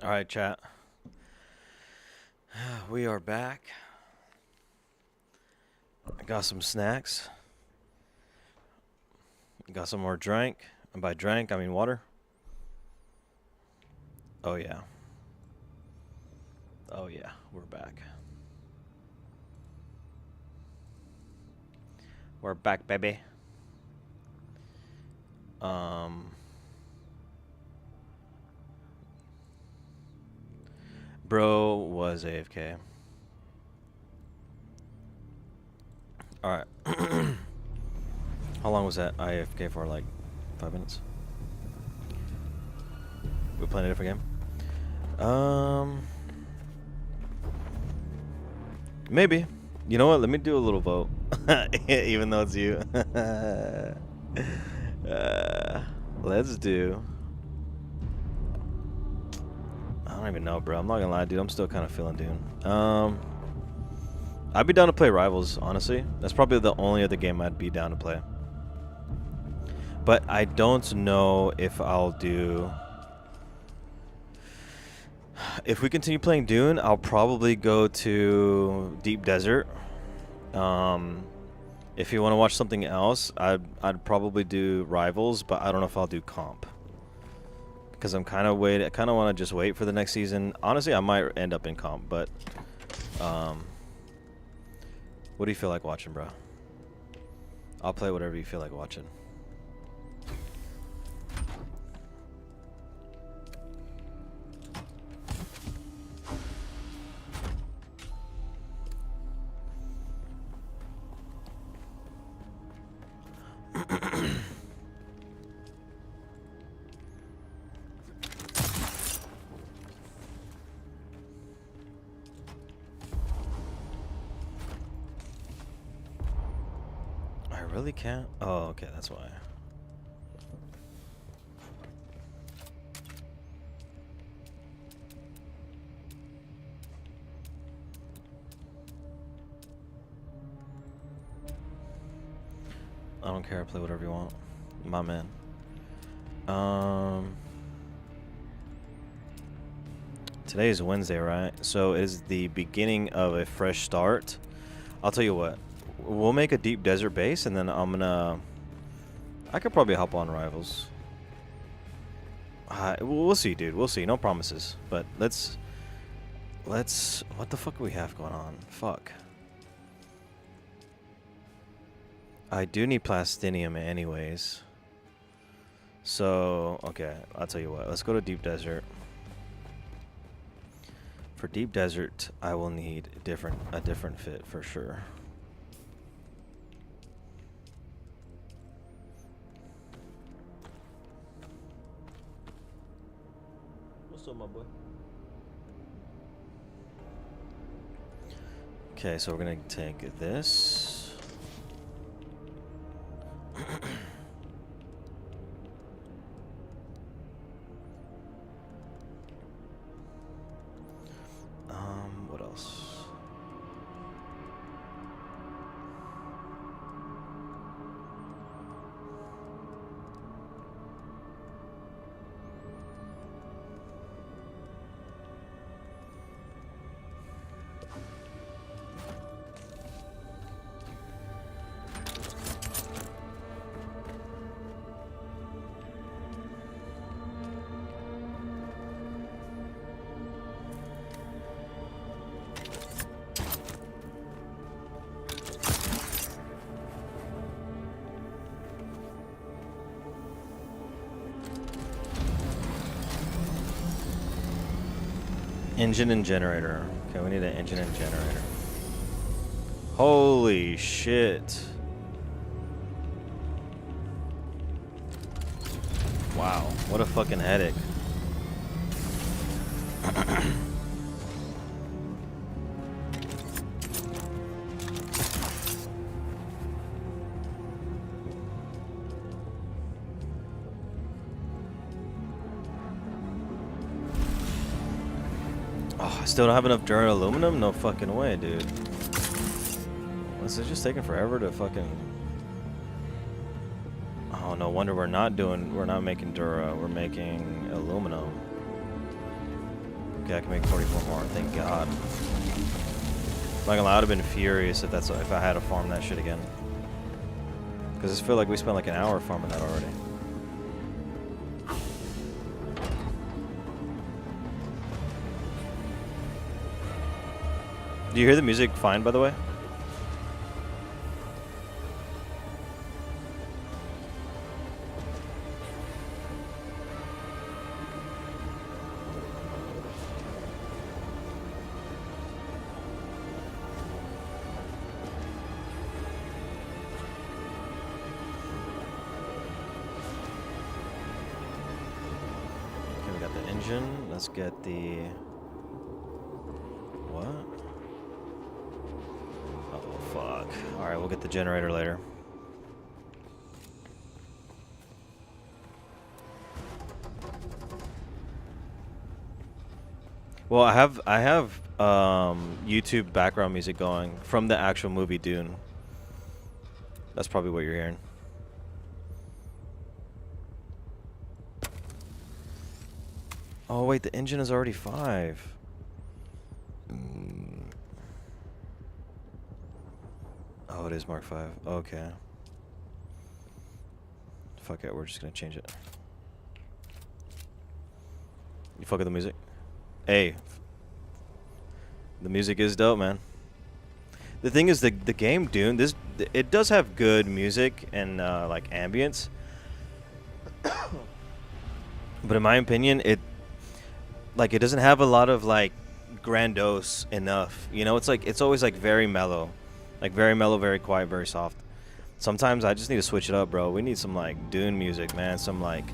All right, chat. We are back. I got some snacks. Got some more drink. And by drink, I mean water. Oh, yeah. Oh, yeah. We're back. We're back, baby. Bro was AFK. Alright. How long was that AFK for? Like 5 minutes? We playing a different game? Maybe. You know what? Let me do a little vote. Even though it's you. Let's do... I don't even know, bro. I'm not gonna lie, dude. I'm still kind of feeling Dune. I'd be down to play Rivals, honestly. That's probably the only other game I'd be down to play. But I don't know if I'll do... If we continue playing Dune, I'll probably go to Deep Desert. If you want to watch something else, I'd probably do Rivals, but I don't know if I'll do Comp. Because I kind of want to just wait for the next season. Honestly, I might end up in Comp, but what do you feel like watching, bro? I'll play whatever you feel like watching. Really can't? Oh, okay, that's why. I don't care, play whatever you want. My man. Today is Wednesday, right? So it is the beginning of a fresh start. I'll tell you what. We'll make a Deep Desert base, and then I could probably hop on Rivals. We'll see, dude. We'll see. No promises. But let's... What the fuck do we have going on? Fuck. I do need Plastinium anyways. So, okay. I'll tell you what. Let's go to Deep Desert. For Deep Desert, I will need a different fit for sure. What's up, my boy? Okay, so we're gonna take this. What else? Engine and generator. Okay, we need an engine and generator. Holy shit. Wow, what a fucking headache. Oh, I still don't have enough Dura aluminum? No fucking way, dude. This is just taking forever to fucking... Oh, no wonder we're not making Dura, we're making aluminum. Okay, I can make 44 more. Thank God. Not gonna lie, I would have been furious if I had to farm that shit again. Because I feel like we spent like an hour farming that already. Do you hear the music fine, by the way? Okay, we got the engine. Let's get the... What? Oh, fuck. Alright, we'll get the generator later. Well, I have YouTube background music going from the actual movie Dune. That's probably what you're hearing. Oh wait, the engine is already 5. Oh, it is Mark 5. Okay. Fuck it, we're just gonna change it. You fuck with the music? Hey. The music is dope, man. The thing is, the game Dune, it does have good music and like ambience. But in my opinion, it doesn't have a lot of like grandiose enough. You know, it's always like very mellow. Like very mellow, very quiet, very soft. Sometimes I just need to switch it up, bro. We need some like Dune music, man. Some like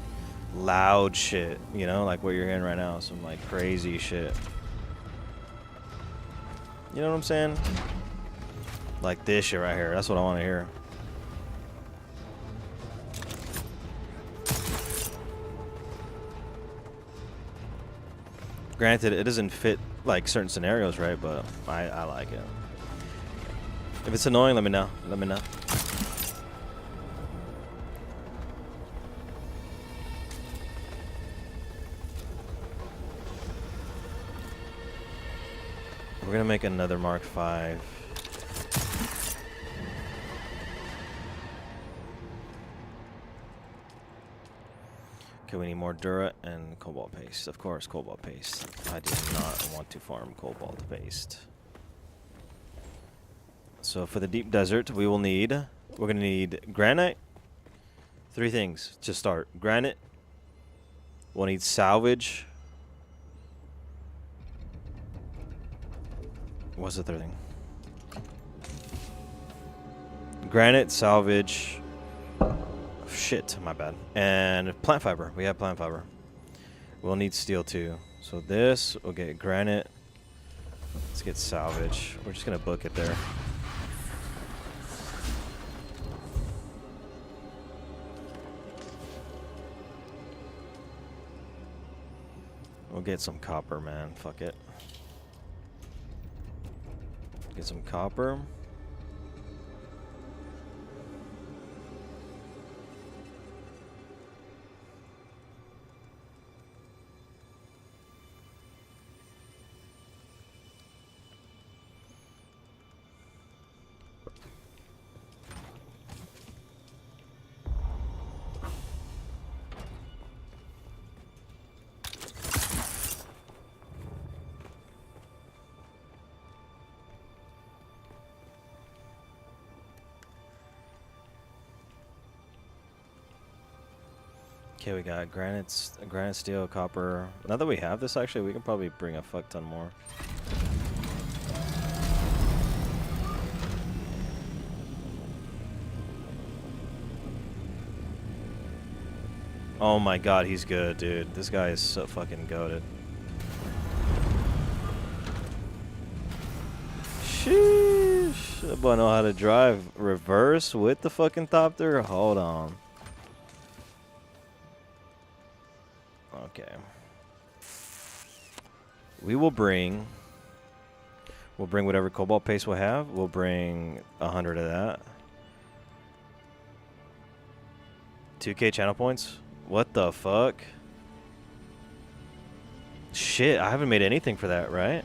loud shit, you know, like what you're hearing right now. Some like crazy shit. You know what I'm saying? Like this shit right here. That's what I want to hear. Granted, it doesn't fit like certain scenarios, right? But I like it. If it's annoying, let me know. Let me know. We're gonna make another Mark 5. Okay, we need more Dura and Cobalt Paste. Of course, Cobalt Paste. I do not want to farm Cobalt Paste. So for the deep desert, we're gonna need granite. 3 things to start. Granite. We'll need salvage. What's the 3rd thing? Granite, salvage. Shit, my bad. And plant fiber. We have plant fiber. We'll need steel too. So this, we'll get granite. Let's get salvage. We're just gonna book it there. We'll get some copper, man. Fuck it. Get some copper. Okay, we got granite, steel, copper. Now that we have this, actually, we can probably bring a fuck ton more. Oh my god, he's good, dude. This guy is so fucking goated. Sheesh. That boy know how to drive reverse with the fucking thopter? Hold on. Okay. We'll bring whatever cobalt paste we'll have. We'll bring 100 of that. 2k channel points? What the fuck? Shit, I haven't made anything for that, right?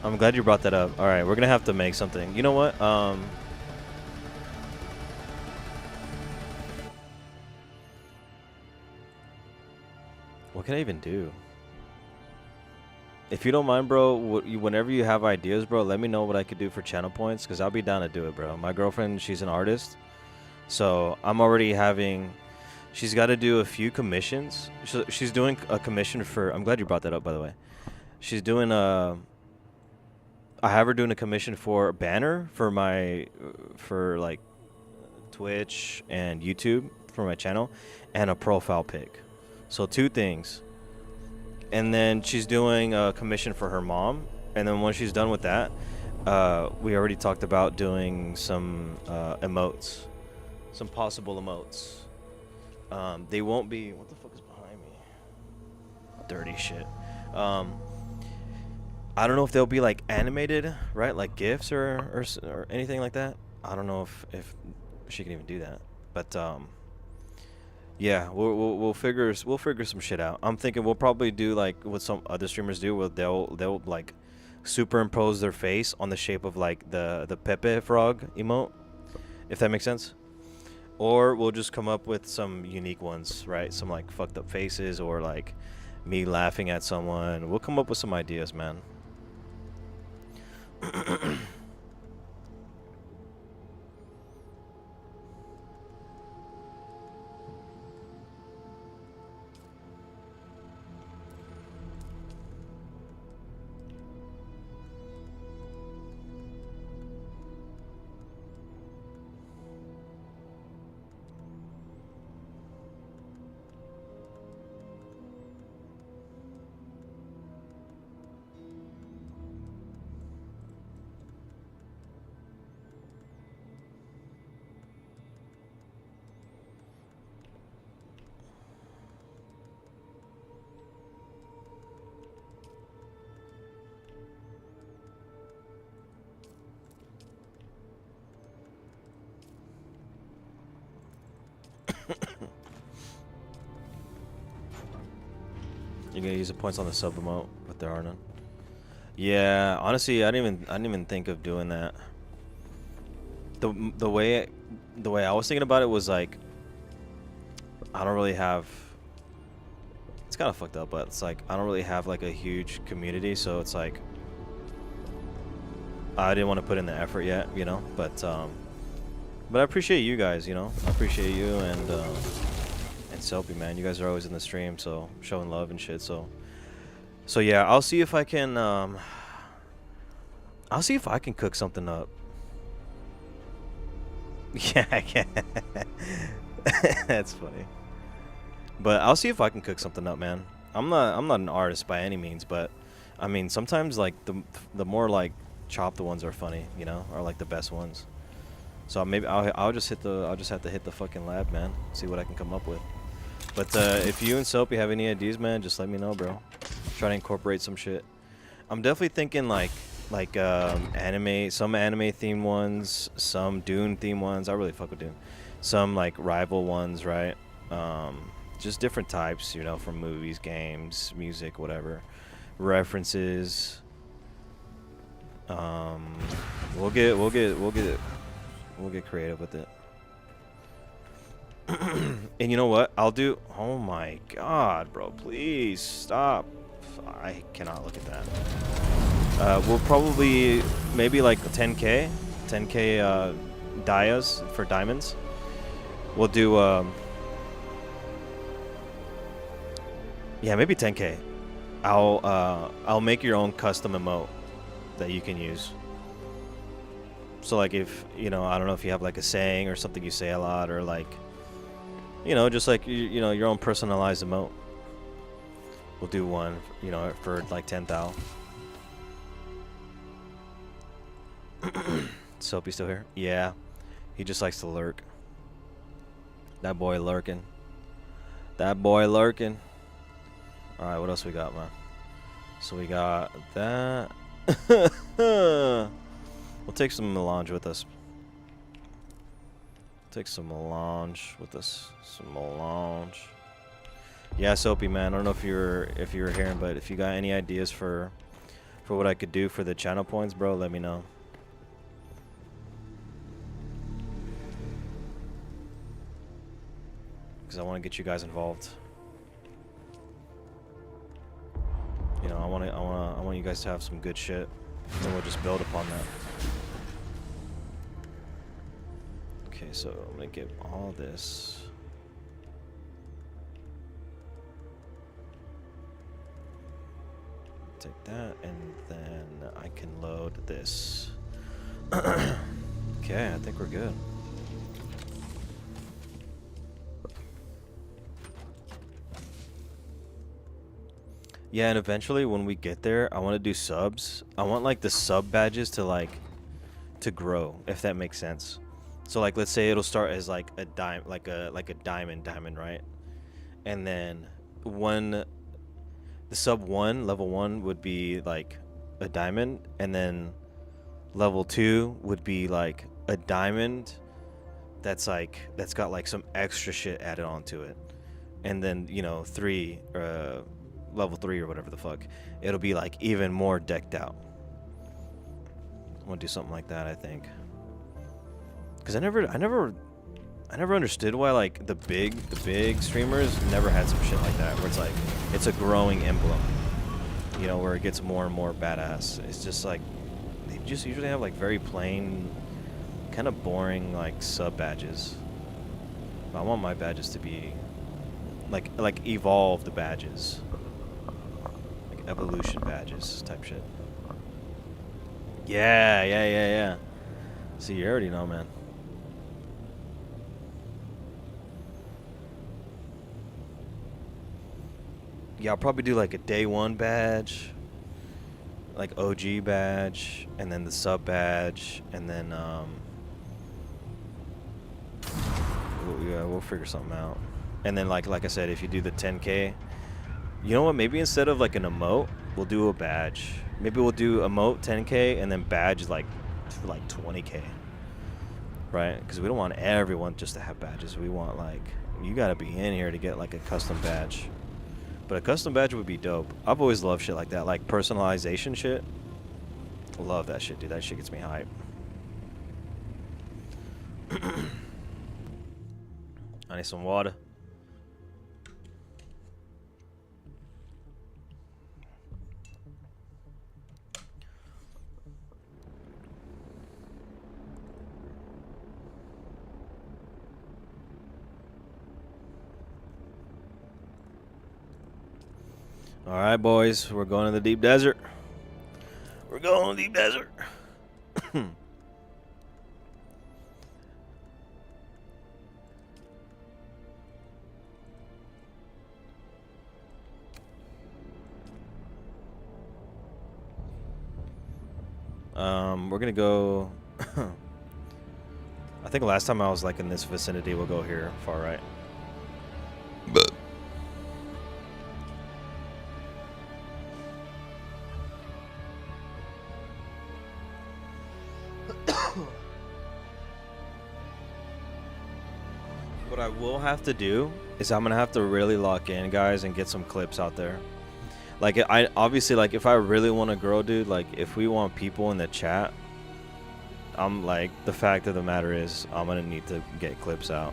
I'm glad you brought that up. All right, we're gonna have to make something. You know what? What can I even do? If you don't mind, bro, whenever you have ideas, bro, let me know what I could do for channel points, because I'll be down to do it, bro. My girlfriend, she's an artist, so I'm already having... She's got to do a few commissions. She's doing a commission for... I'm glad you brought that up, by the way. She's doing a... I have her doing a commission for a banner for my... for, like, Twitch and YouTube for my channel, and a profile pic. So 2 things. And then she's doing a commission for her mom. And then once she's done with that, we already talked about doing some emotes. Some possible emotes. They won't be... What the fuck is behind me? Dirty shit. I don't know if they'll be like animated, right? Like GIFs or anything like that. I don't know if she can even do that. But yeah, we'll figure some shit out. I'm thinking we'll probably do like what some other streamers do, where they'll like superimpose their face on the shape of like the Pepe frog emote, if that makes sense. Or we'll just come up with some unique ones, right? Some like fucked up faces, or like me laughing at someone. We'll come up with some ideas, man. You're gonna use the points on the sub emote, but there are none. Yeah, honestly, I didn't even think of doing that. The way I was thinking about it was like, I don't really have... It's kind of fucked up, but it's like I don't really have like a huge community, so it's like I didn't want to put in the effort yet, you know. But I appreciate you guys, you know. I appreciate you and Selby, man. You guys are always in the stream, so showing love and shit. So yeah, I'll see if I can cook something up. Yeah, I can. That's funny. But I'll see if I can cook something up, man. I'm not an artist by any means, but I mean, sometimes like the more like chopped ones are funny, you know, are like the best ones. So maybe I'll just have to hit the fucking lab, man. See what I can come up with. But if you and Soapy have any ideas, man, just let me know, bro. Try to incorporate some shit. I'm definitely thinking like anime, some anime themed ones, some Dune themed ones. I really fuck with Dune. Some like rival ones, right? Just different types, you know, from movies, games, music, whatever. References. We'll get creative with it. And you know what? I'll do... Oh my god, bro. Please stop. I cannot look at that. We'll probably... Maybe like 10k. 10k dias for diamonds. We'll do... yeah, maybe 10k. I'll make your own custom emote that you can use. So like if, you know, I don't know if you have like a saying or something you say a lot, or like... You know, just like, you know, your own personalized emote. We'll do one, you know, for like 10,000. Soapy still here? Yeah. He just likes to lurk. That boy lurking. That boy lurking. Alright, what else we got, man? So we got that. We'll take some melange with us. take some melange with us. Some melange. Yeah, Soapy man. I don't know if you're hearing, but if you got any ideas for what I could do for the channel points, bro, let me know. Because I want to get you guys involved. You know, I want you guys to have some good shit, and we'll just build upon that. Okay, so I'm gonna get all this. Take that, and then I can load this. Okay, I think we're good. Yeah, and eventually when we get there, I want to do subs. I want like the sub badges to grow, if that makes sense. So like, let's say it'll start as like a diamond, right? And then the sub 1, level 1 would be like a diamond, and then level 2 would be like a diamond that's got like some extra shit added onto it. And then, you know, level 3 or whatever the fuck, it'll be like even more decked out. I want to do something like that, I think. Cuz I never understood why like the big streamers never had some shit like that, where it's like it's a growing emblem, you know, where it gets more and more badass. It's just like they just usually have like very plain, kind of boring like sub badges. But I want my badges to be like evolved badges, like evolution badges type shit. Yeah. See, you already know, man. Yeah, I'll probably do like a day 1 badge, like OG badge, and then the sub badge, and then we'll figure something out. And then like I said, if you do the 10K, you know what? Maybe instead of like an emote, we'll do a badge. Maybe we'll do emote 10K and then badge like 20K, right? Because we don't want everyone just to have badges. We want like, you gotta be in here to get like a custom badge. But a custom badge would be dope. I've always loved shit like that, like personalization shit. Love that shit, dude. That shit gets me hype. I need some water. All right, boys, we're going to the deep desert. We're going to the deep desert. We're gonna go. I think last time I was like in this vicinity, we'll go here, far right. But. What I will have to do is I'm gonna have to really lock in, guys, and get some clips out there. Like, I obviously, like, if I really want to grow, dude, like, if we want people in the chat, I'm like, the fact of the matter is I'm gonna need to get clips out.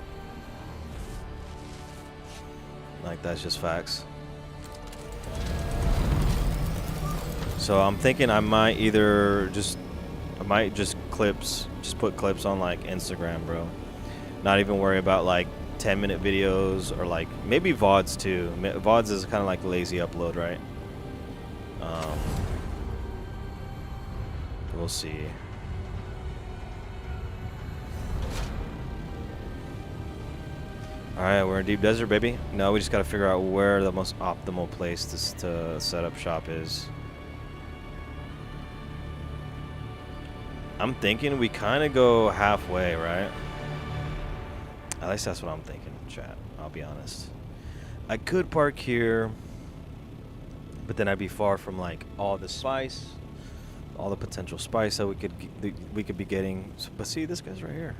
Like, that's just facts. So I'm thinking I might just put clips on like Instagram, bro. Not even worry about like 10-minute videos, or like maybe VODs too. VODs is kind of like lazy upload, right? We'll see. All right, we're in deep desert, baby. Now we just got to figure out where the most optimal place to set up shop is. I'm thinking we kind of go halfway, right? At least that's what I'm thinking, chat. I'll be honest. I could park here, but then I'd be far from like all the spice, all the potential spice that we could be getting. But see, this guy's right here.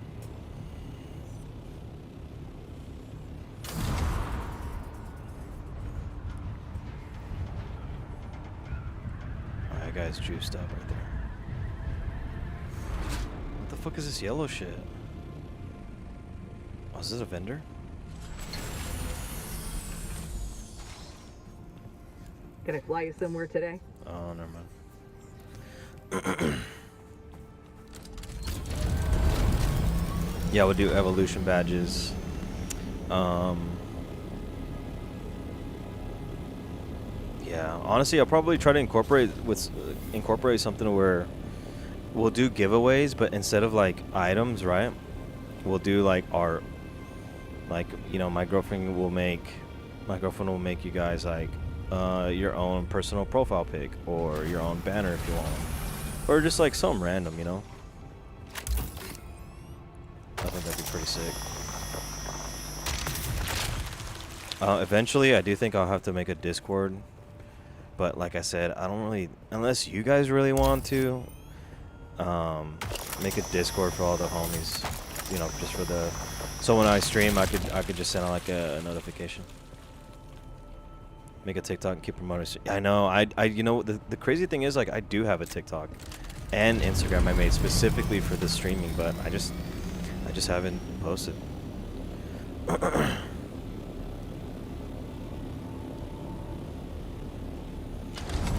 guy's juiced up right there. What the fuck is this yellow shit? Oh, is this a vendor? Gonna fly you somewhere today? Oh, never mind. Yeah, we'll do evolution badges. Yeah, honestly, I'll probably try to incorporate something where we'll do giveaways, but instead of like items, right? We'll do like art. Like, you know, my girlfriend will make you guys like your own personal profile pic or your own banner if you want, or just like some random, you know. I think that'd be pretty sick. Eventually, I do think I'll have to make a Discord, but like I said, I don't really, unless you guys really want to, make a Discord for all the homies, you know, just for the, so when I stream, I could just send out like a notification. Make a TikTok and keep promoting. I know, you know, the crazy thing is, like, I do have a TikTok and Instagram I made specifically for the streaming, but I just haven't posted.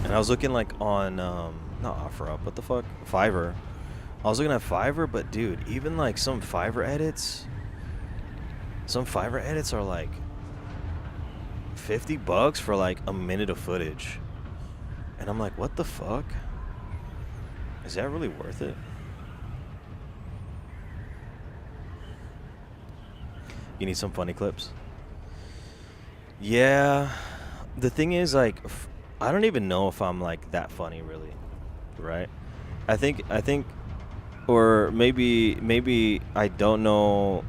And I was looking like on not OfferUp, what the fuck, Fiverr. I was looking at Fiverr, but dude, even like some Fiverr edits are like $50 for like a minute of footage, and I'm like, what the fuck? Is that really worth it? You need some funny clips. Yeah, the thing is, like, I don't even know if I'm like that funny, really, right? I think, or maybe I don't know.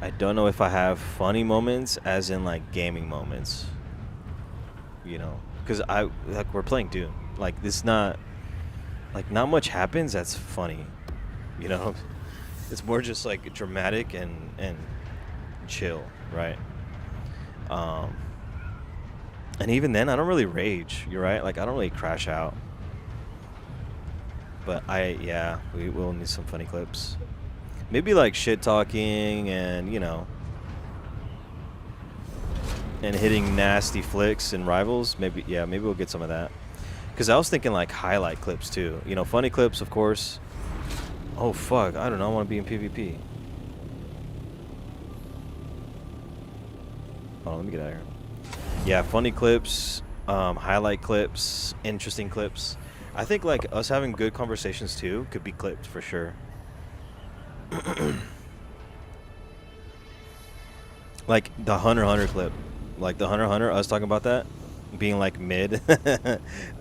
I don't know if I have funny moments, as in like gaming moments. You know, because we're playing Dune. Like, this not much happens that's funny. You know. It's more just like dramatic and chill, right? And even then, I don't really rage. You're right. Like, I don't really crash out. But we will need some funny clips. Maybe like shit talking and, you know, and hitting nasty flicks and rivals. Maybe we'll get some of that. Because I was thinking like highlight clips too. You know, funny clips, of course. Oh fuck, I don't know, I want to be in PvP. Hold on, let me get out of here. Yeah, funny clips, highlight clips, interesting clips. I think like us having good conversations too could be clipped for sure. Like the Hunter clip. Like the Hunter, us talking about that being like mid.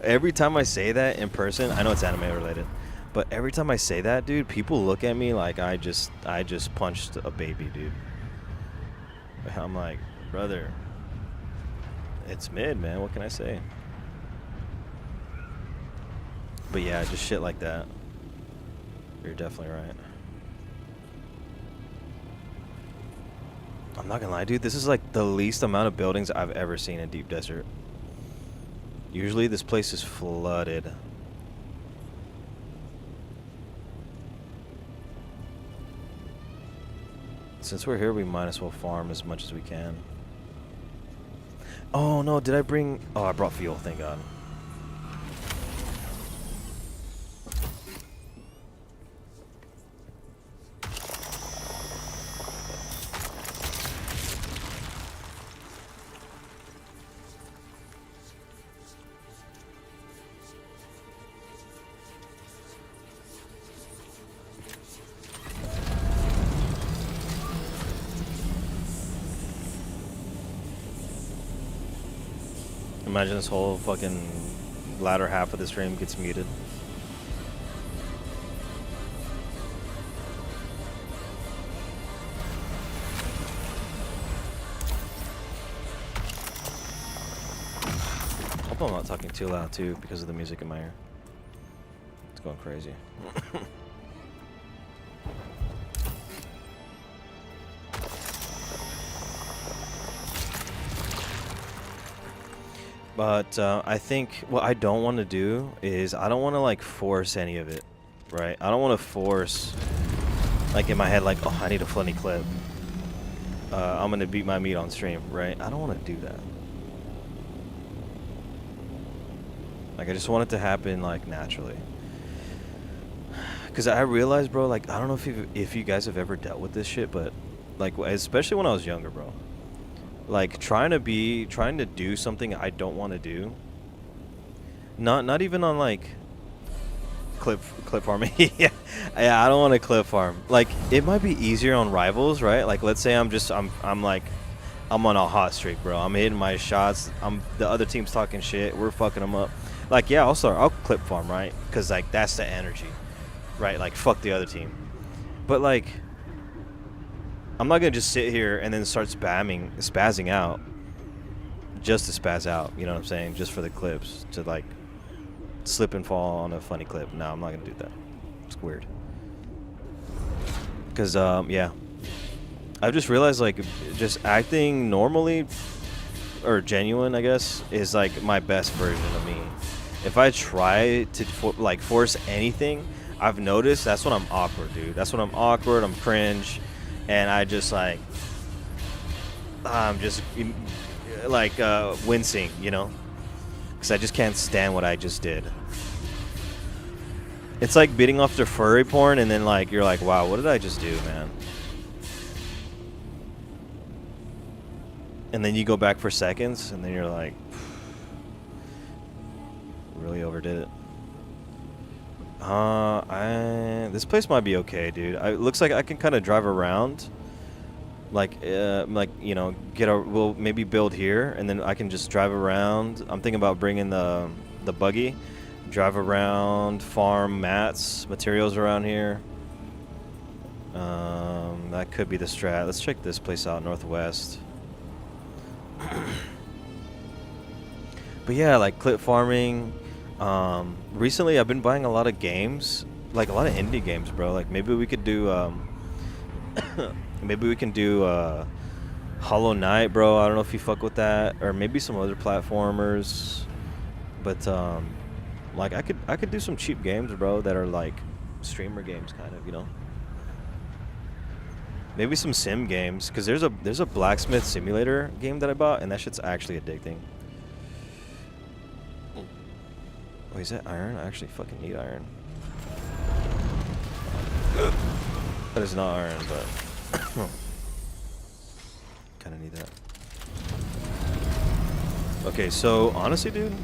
Every time I say that in person, I know it's anime related. But every time I say that, dude, people look at me like I just punched a baby, dude. I'm like, brother, it's mid, man. What can I say? But yeah, just shit like that. You're definitely right. I'm not gonna lie, dude. This is like the least amount of buildings I've ever seen in Deep Desert. Usually this place is flooded. Since we're here, we might as well farm as much as we can. Oh no, did I bring... Oh, I brought fuel, thank God. Imagine this whole fucking latter half of the stream gets muted. Hope I'm not talking too loud too because of the music in my ear. It's going crazy. But I think what I don't want to do is I don't want to like force any of it, right? I don't want to force, like in my head, like, oh, I need a funny clip. I'm gonna beat my meat on stream, right? I don't want to do that. Like I just want it to happen like naturally. Cause I realized, bro, like I don't know if you guys have ever dealt with this shit, but like especially when I was younger, bro. Like trying to do something I don't want to do. Not even on like clip farming. Yeah, I don't want to clip farm. Like it might be easier on rivals, right? Like let's say I'm on a hot streak, bro. I'm hitting my shots. The other team's talking shit. We're fucking them up. Like yeah, I'll clip farm, right? Cause like that's the energy, right? Like fuck the other team. But like I'm not gonna just sit here and then start spazzing out just to spaz out, you know what I'm saying? Just for the clips, to like slip and fall on a funny clip. No, I'm not gonna do that. It's weird. Cause yeah, I've just realized like just acting normally or genuine, I guess, is like my best version of me. If I try to like force anything, I've noticed that's when I'm awkward, dude. That's when I'm awkward. I'm cringe. And I just like, I'm just like wincing, you know? Because I just can't stand what I just did. It's like beating off to furry porn and then like, you're like, wow, what did I just do, man? And then you go back for seconds and then you're like, really overdid it. This place might be okay, dude. It looks like I can kind of drive around, like you know, we'll maybe build here, and then I can just drive around. I'm thinking about bringing the buggy, drive around, farm materials around here. That could be the strat. Let's check this place out, northwest. But yeah, like clip farming. Recently I've been buying a lot of games, like a lot of indie games, bro. Like maybe we could do Hollow Knight, bro. I don't know if you fuck with that, or maybe some other platformers. But like I could do some cheap games, bro, that are like streamer games, kind of, you know. Maybe some sim games, cause there's a blacksmith simulator game that I bought, and that shit's actually addicting. Oh, is that iron? I actually fucking need iron. That is not iron, but kind of need that. Okay, so honestly, dude,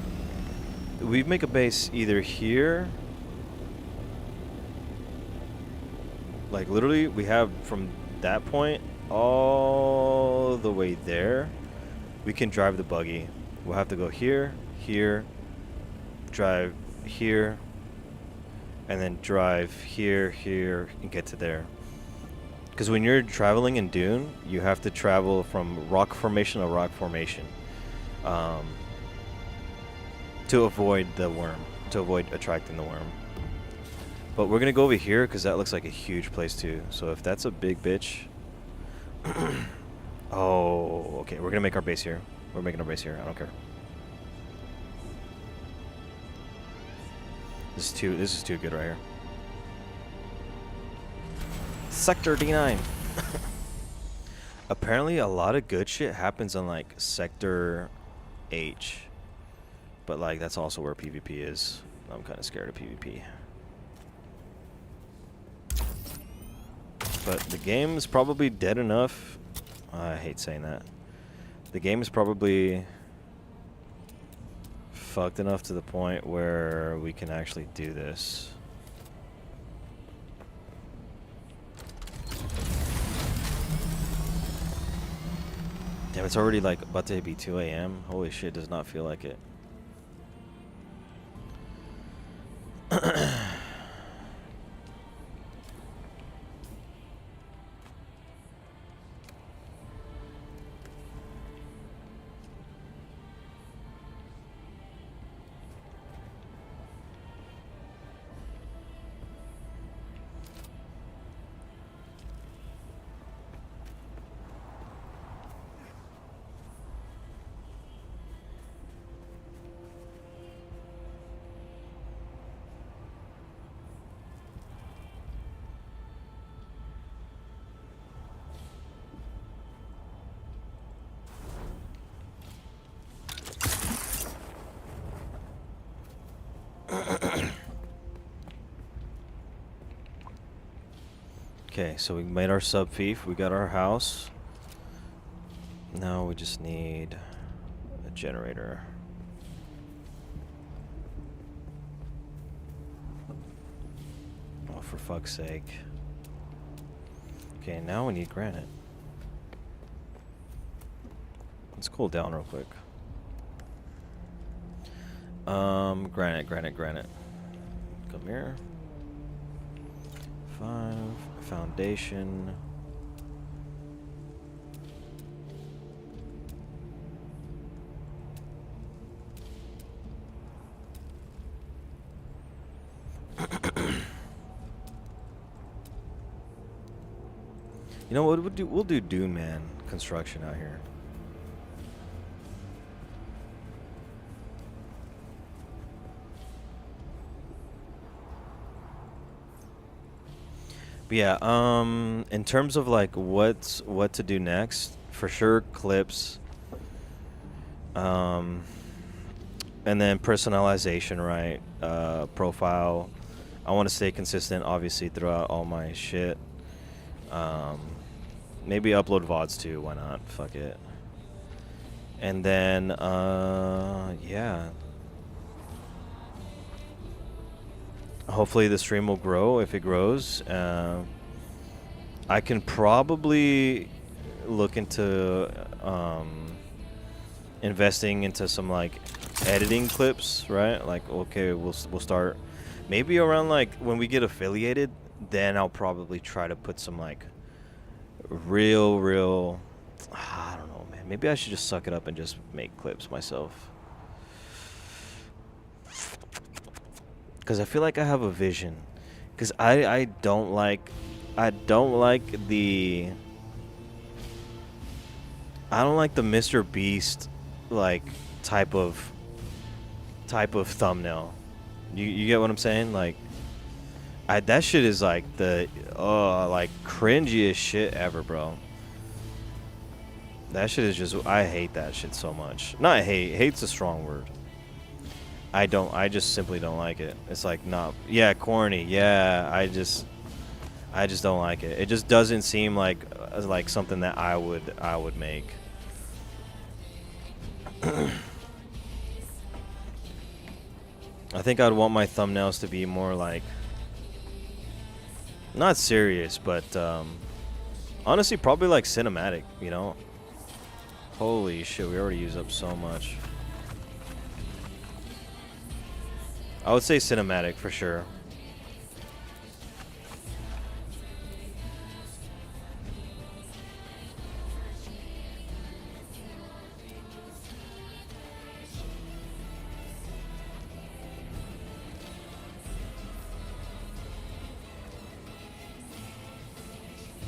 we make a base either here, like literally we have from that point all the way there. We can drive the buggy. We'll have to go here, drive here, and then drive here, and get to there. Because when you're traveling in Dune, you have to travel from rock formation to rock formation to avoid the worm, to avoid attracting the worm. But we're going to go over here because that looks like a huge place too. So if that's a big bitch... Oh, okay. We're going to make our base here. We're making our base here. I don't care. This is too good right here. Sector D9. Apparently a lot of good shit happens on like Sector H. But like that's also where PvP is. I'm kind of scared of PvP. But the game is probably dead enough. I hate saying that. The game is probably fucked enough to the point where we can actually do this. Damn, it's already like about to be 2 a.m. Holy shit, does not feel like it. Okay, so we made our sub fief. We got our house. Now we just need a generator. Oh, for fuck's sake. Okay, now we need granite. Let's cool down real quick. Granite. Come here. 5. Foundation. You know what we'll do? We'll do Dune Man construction out here. But yeah, in terms of like what to do next, for sure clips. And then personalization, right? Profile. I want to stay consistent, obviously, throughout all my shit. Maybe upload VODs too. Why not? Fuck it. And then, yeah. Hopefully the stream will grow. If it grows, I can probably look into investing into some like editing clips, right? Like, okay, we'll start maybe around like when we get affiliated. Then I'll probably try to put some like real. I don't know, man. Maybe I should just suck it up and just make clips myself. Because I feel like I have a vision. Because I don't like the Mr. Beast like type of thumbnail. You get what I'm saying? Like that shit is like the like cringiest shit ever, bro. That shit is just, I hate that shit so much. Not hate. Hate's a strong word. I just simply don't like it. It's like, not, yeah, corny. Yeah, I just don't like it. It just doesn't seem like something that I would make. I think I'd want my thumbnails to be more like, not serious, but honestly probably like cinematic, you know? Holy shit, we already used up so much. I would say cinematic for sure.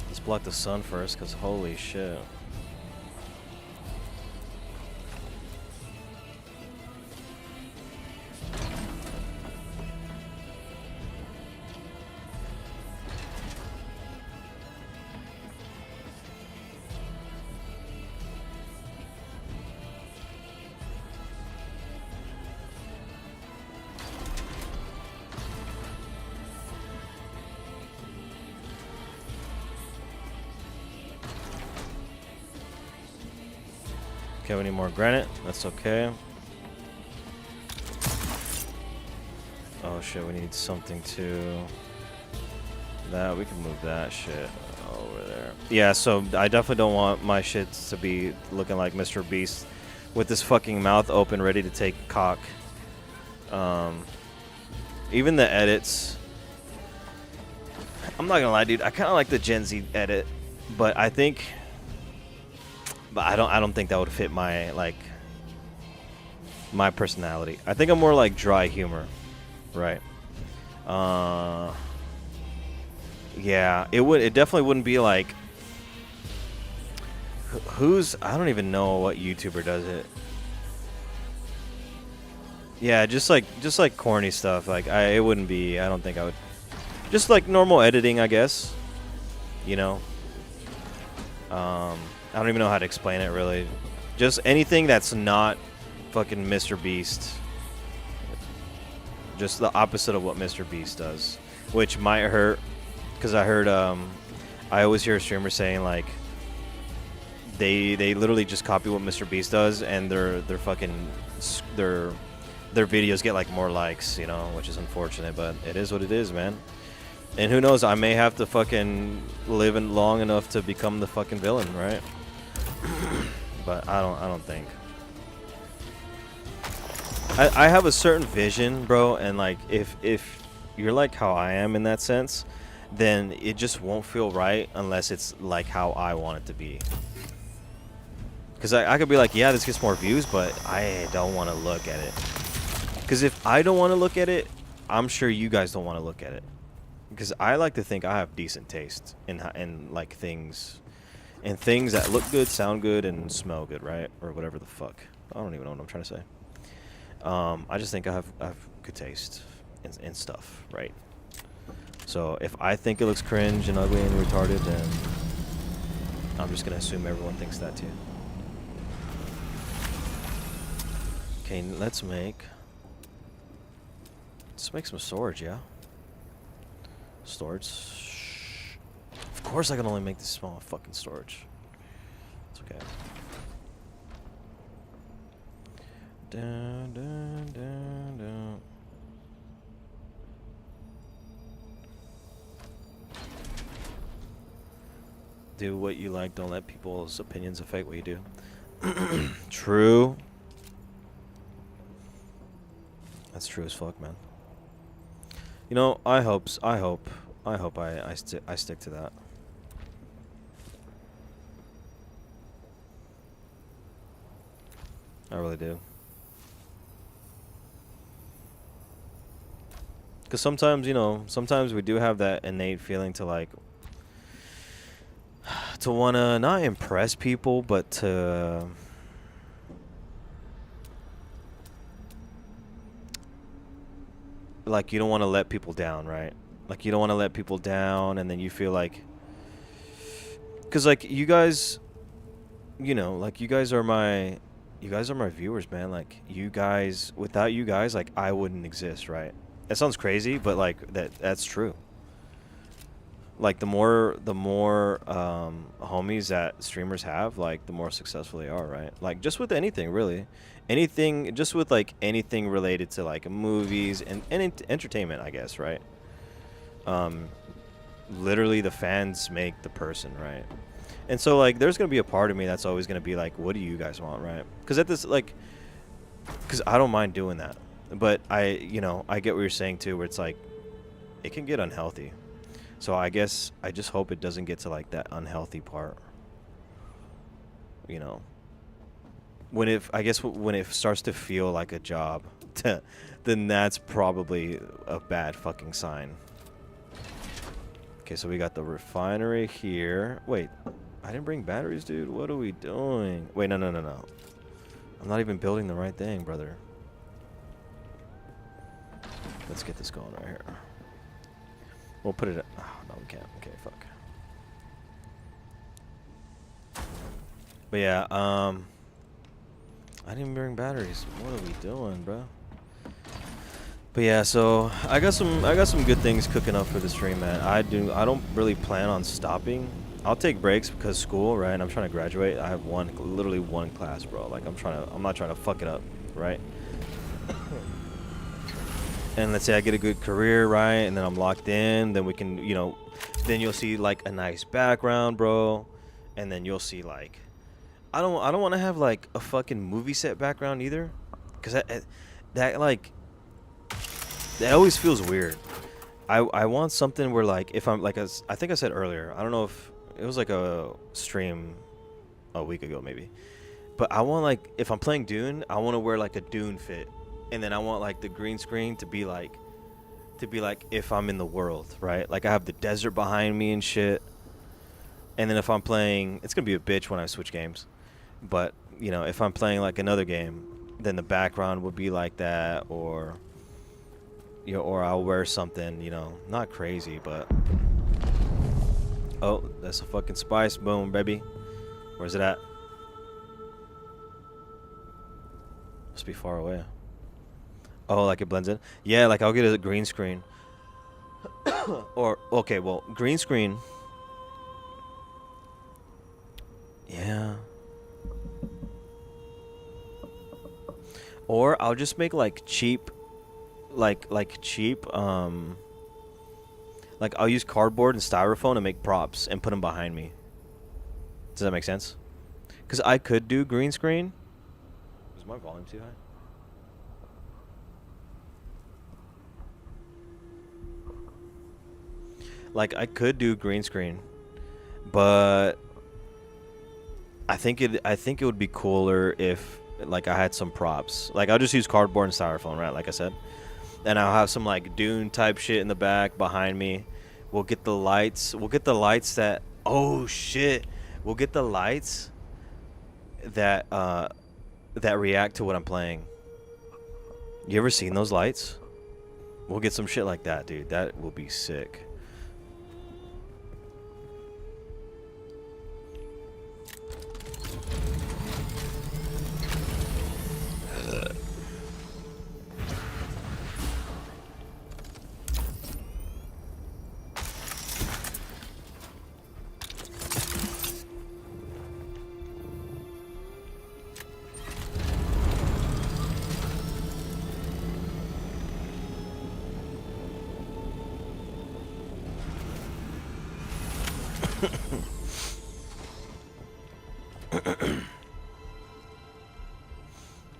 Let's block the sun first, because holy shit. Okay, we need more granite. That's okay. Oh shit, we need something to that. We can move that shit over there. Yeah, so I definitely don't want my shit to be looking like Mr. Beast with his fucking mouth open, ready to take cock. Even the edits, I'm not gonna lie, dude. I kind of like the Gen Z edit, but I think. But I don't think that would fit my my personality. I think I'm more like dry humor, right? Yeah, it definitely wouldn't be like I don't even know what YouTuber does it. Yeah, just like corny stuff. Like it wouldn't be. I don't think I would. Just like normal editing, I guess. You know. I don't even know how to explain it, really. Just anything that's not fucking Mr. Beast. Just the opposite of what Mr. Beast does. Which might hurt, because I heard I always hear streamers saying like they literally just copy what Mr. Beast does, and their fucking their videos get like more likes, you know, which is unfortunate, but it is what it is, man. And who knows, I may have to fucking live in long enough to become the fucking villain, right? But I don't think. I have a certain vision, bro, and like if you're like how I am in that sense, then it just won't feel right unless it's like how I want it to be. Because I could be like, yeah, this gets more views, but I don't want to look at it. Because if I don't want to look at it, I'm sure you guys don't want to look at it. Because I like to think I have decent taste in like things, and things that look good, sound good, and smell good, right? Or whatever the fuck. I don't even know what I'm trying to say. I just think I have good taste in stuff, right? So if I think it looks cringe and ugly and retarded, then I'm just gonna assume everyone thinks that too. Okay, let's make some swords, yeah. Storage. Of course I can only make this small fucking storage. It's okay. Dun, dun, dun, dun. Do what you like. Don't let people's opinions affect what you do. True. That's true as fuck, man. You know, I hope I stick to that. I really do. Because sometimes, you know, sometimes we do have that innate feeling to like, to want to not impress people, but to like, you don't want to let people down, right? Like, you don't want to let people down, and then you feel like, because like you guys, you know, like you guys are my viewers, man. Like, you guys, without you guys, like I wouldn't exist, right? That sounds crazy, but like that's true. Like the more homies that streamers have, like the more successful they are, right? Like just with anything, really. Anything, just with like anything related to like movies and entertainment, I guess, right? Literally the fans make the person, right? And so like there's gonna be a part of me that's always gonna be like, what do you guys want, right? Because at this, like, because I don't mind doing that, but I get what you're saying too, where it's like it can get unhealthy. So I guess I just hope it doesn't get to like that unhealthy part, you know. When it starts to feel like a job, then that's probably a bad fucking sign. Okay, so we got the refinery here. Wait, I didn't bring batteries, dude. What are we doing? Wait, no. I'm not even building the right thing, brother. Let's get this going right here. We'll put it. Oh, no, we can't. Okay, fuck. But yeah, I didn't bring batteries. What are we doing, bro? But yeah, so I got some good things cooking up for the stream, man. I don't really plan on stopping. I'll take breaks because school, right? I'm trying to graduate. I have literally one class, bro. Like I'm not trying to fuck it up, right? And let's say I get a good career, right? And then I'm locked in, then we can, you know, then you'll see like a nice background, bro. And then you'll see like, I don't want to have like a fucking movie set background either, because that like, that always feels weird. I want something where like, if I'm like, I think I said earlier, I don't know if it was like a stream a week ago maybe, but I want like, if I'm playing Dune, I want to wear like a Dune fit. And then I want like the green screen to be like if I'm in the world, right? Like I have the desert behind me and shit. And then if I'm playing, it's gonna be a bitch when I switch games, but you know, if I'm playing like another game, then the background would be like that, or you know, or I'll wear something, you know, not crazy, but oh, that's a fucking spice boom, baby. Where's it at? Must be far away. Oh, like it blends in? Yeah, like I'll get a green screen. Or, okay, well, green screen. Yeah. Or I'll just make like cheap, like cheap, like I'll use cardboard and styrofoam to make props and put them behind me. Does that make sense? Because I could do green screen. Is my volume too high? Like I could do green screen, but I think it would be cooler if like I had some props. Like I'll just use cardboard and styrofoam, right? Like I said, and I'll have some like Dune type shit in the back behind me. We'll get the lights. We'll get the lights that. Oh shit! We'll get the lights that that react to what I'm playing. You ever seen those lights? We'll get some shit like that, dude. That will be sick.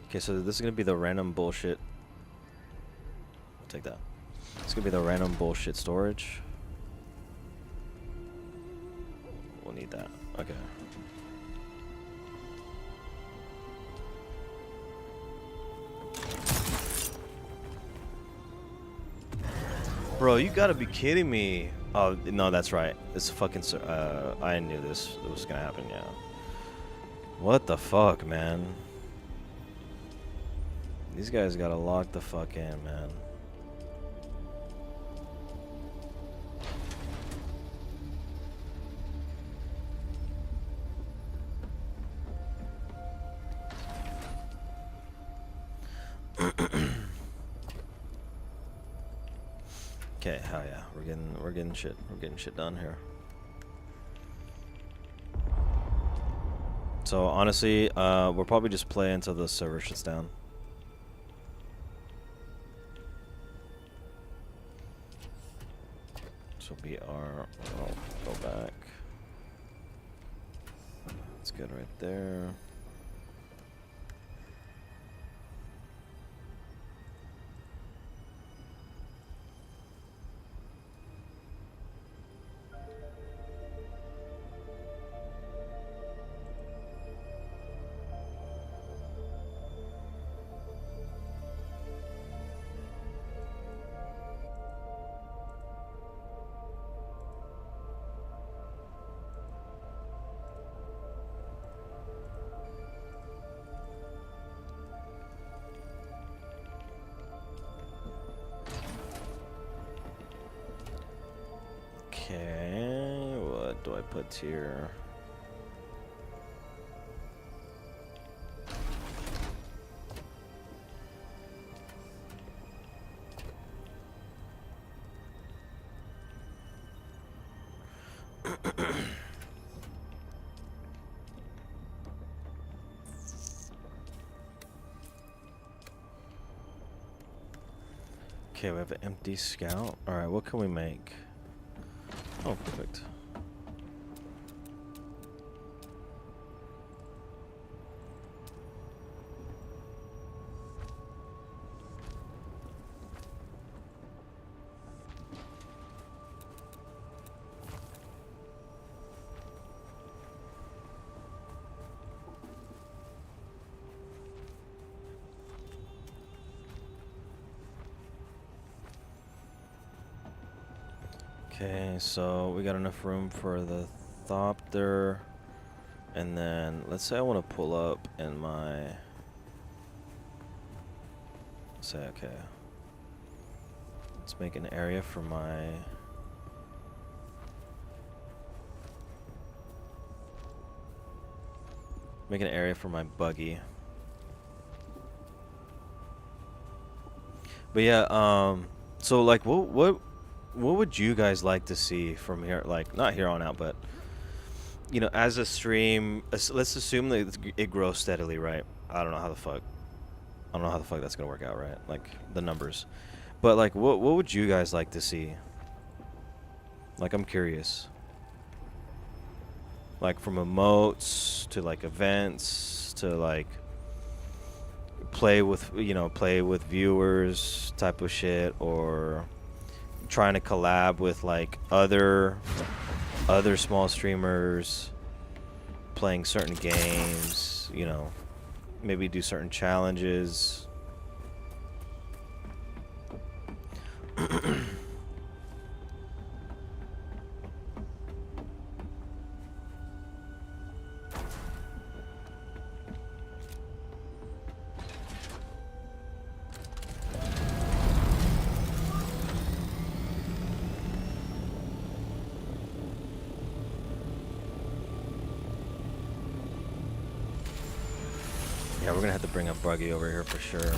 Okay, so this is gonna be the random bullshit. I'll take that. It's gonna be the random bullshit storage. We'll need that. Okay. Bro, you gotta be kidding me. Oh, no, that's right. It's fucking... I knew this was gonna happen, yeah. What the fuck, man? These guys gotta lock the fuck in, man. Okay, hell yeah, we're getting shit done here. So honestly, we'll probably just play until the server shuts down. This will be our. I'll go back. That's good right there. Okay, what do I put here? Okay, we have an empty scout. Alright, what can we make? Oh, perfect. Okay, so we got enough room for the Thopter, and then let's say I want to pull up in my, say, okay, let's make an area for my, buggy. But yeah, so like what would you guys like to see from here, like not here on out, but you know, as a stream, let's assume that it grows steadily, right? I don't know how the fuck. I don't know how the fuck that's gonna work out, right? Like the numbers. But like, what would you guys like to see? Like, I'm curious. Like from emotes to like events to like play with, you know, play with viewers type of shit, or trying to collab with like other small streamers playing certain games, you know, maybe do certain challenges. Yeah, we're gonna have to bring a buggy over here for sure.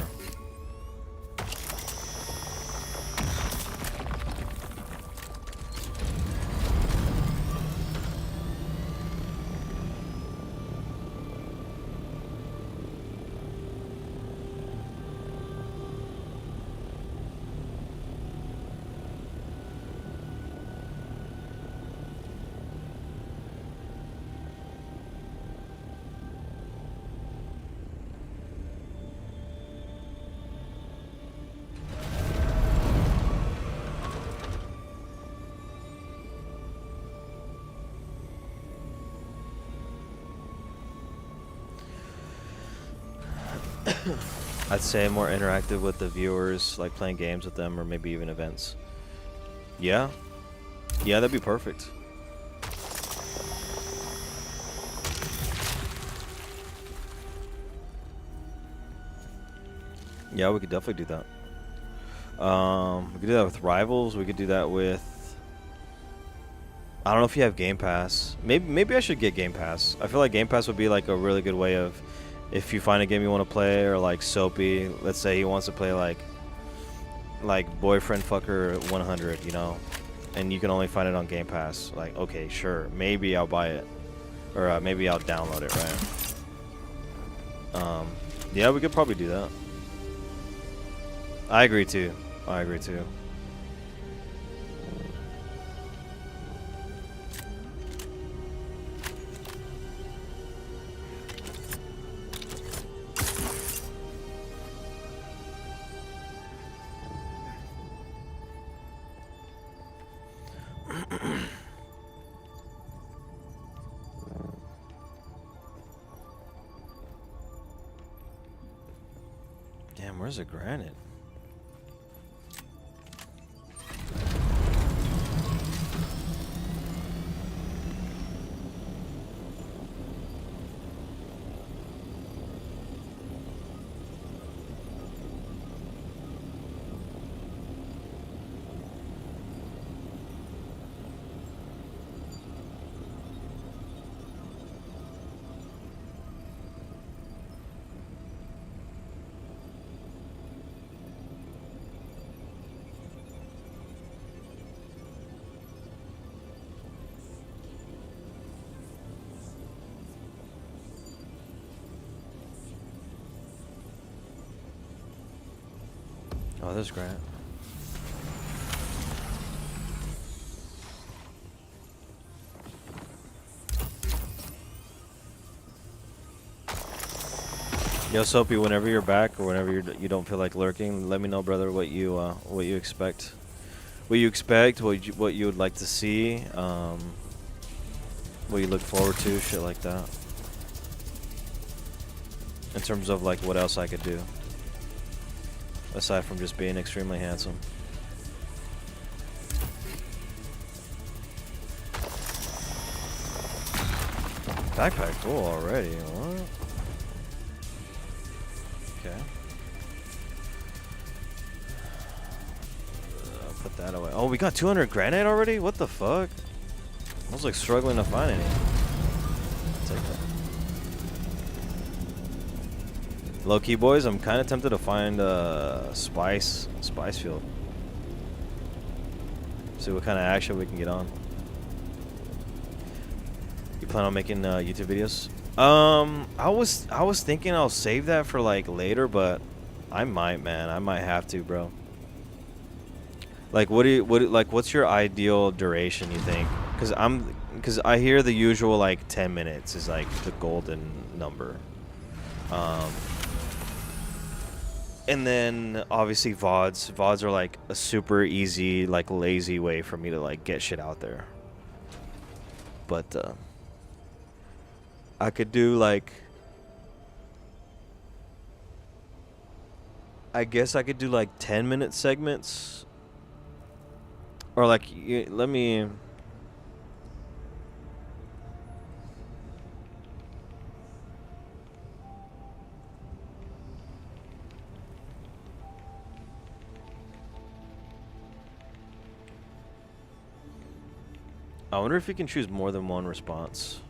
I'd say more interactive with the viewers, like playing games with them, or maybe even events. Yeah, yeah, that'd be perfect. Yeah, we could definitely do that. We could do that with Rivals. We could do that with, I don't know if you have Game Pass. Maybe I should get Game Pass. I feel like Game Pass would be like a really good way of, if you find a game you want to play, or like Soapy, let's say he wants to play like Boyfriend Fucker 100, you know, and you can only find it on Game Pass. Like, okay, sure, maybe I'll buy it, or maybe I'll download it, right? Yeah, we could probably do that. I agree too. I agree too. Damn, where's the granite? Oh, there's granite. Yo, Soapy, whenever you're back, or whenever you don't feel like lurking, let me know, brother, what you expect. What you would like to see, what you look forward to, shit like that. In terms of like what else I could do, aside from just being extremely handsome. Backpack full already. What? Okay. Put that away. Oh, we got 200 granite already? What the fuck? I was like struggling to find any. Take that. Low key, boys, I'm kind of tempted to find spice field. See what kind of action we can get on. You plan on making YouTube videos? I was thinking I'll save that for like later, but I might, man. I might have to, bro. Like, what's your ideal duration, you think? Cause I hear the usual like 10 minutes is like the golden number. And then obviously VODs are like a super easy, like lazy way for me to like get shit out there. But I could do like, I guess I could do like 10-minute segments. Or like, let me... I wonder if you can choose more than one response.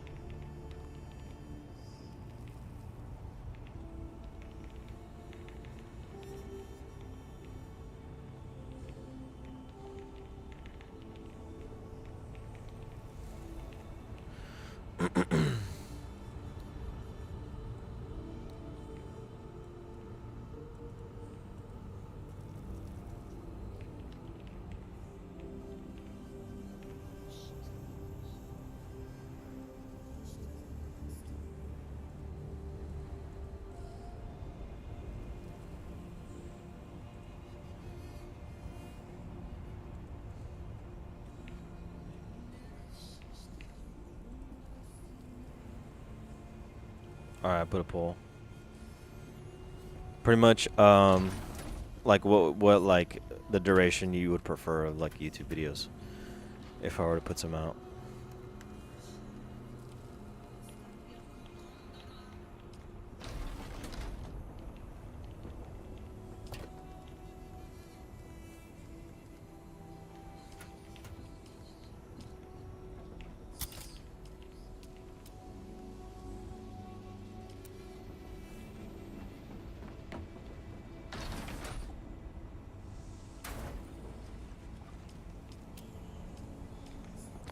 Alright, I put a poll. Pretty much, like what like the duration you would prefer of like YouTube videos, if I were to put some out.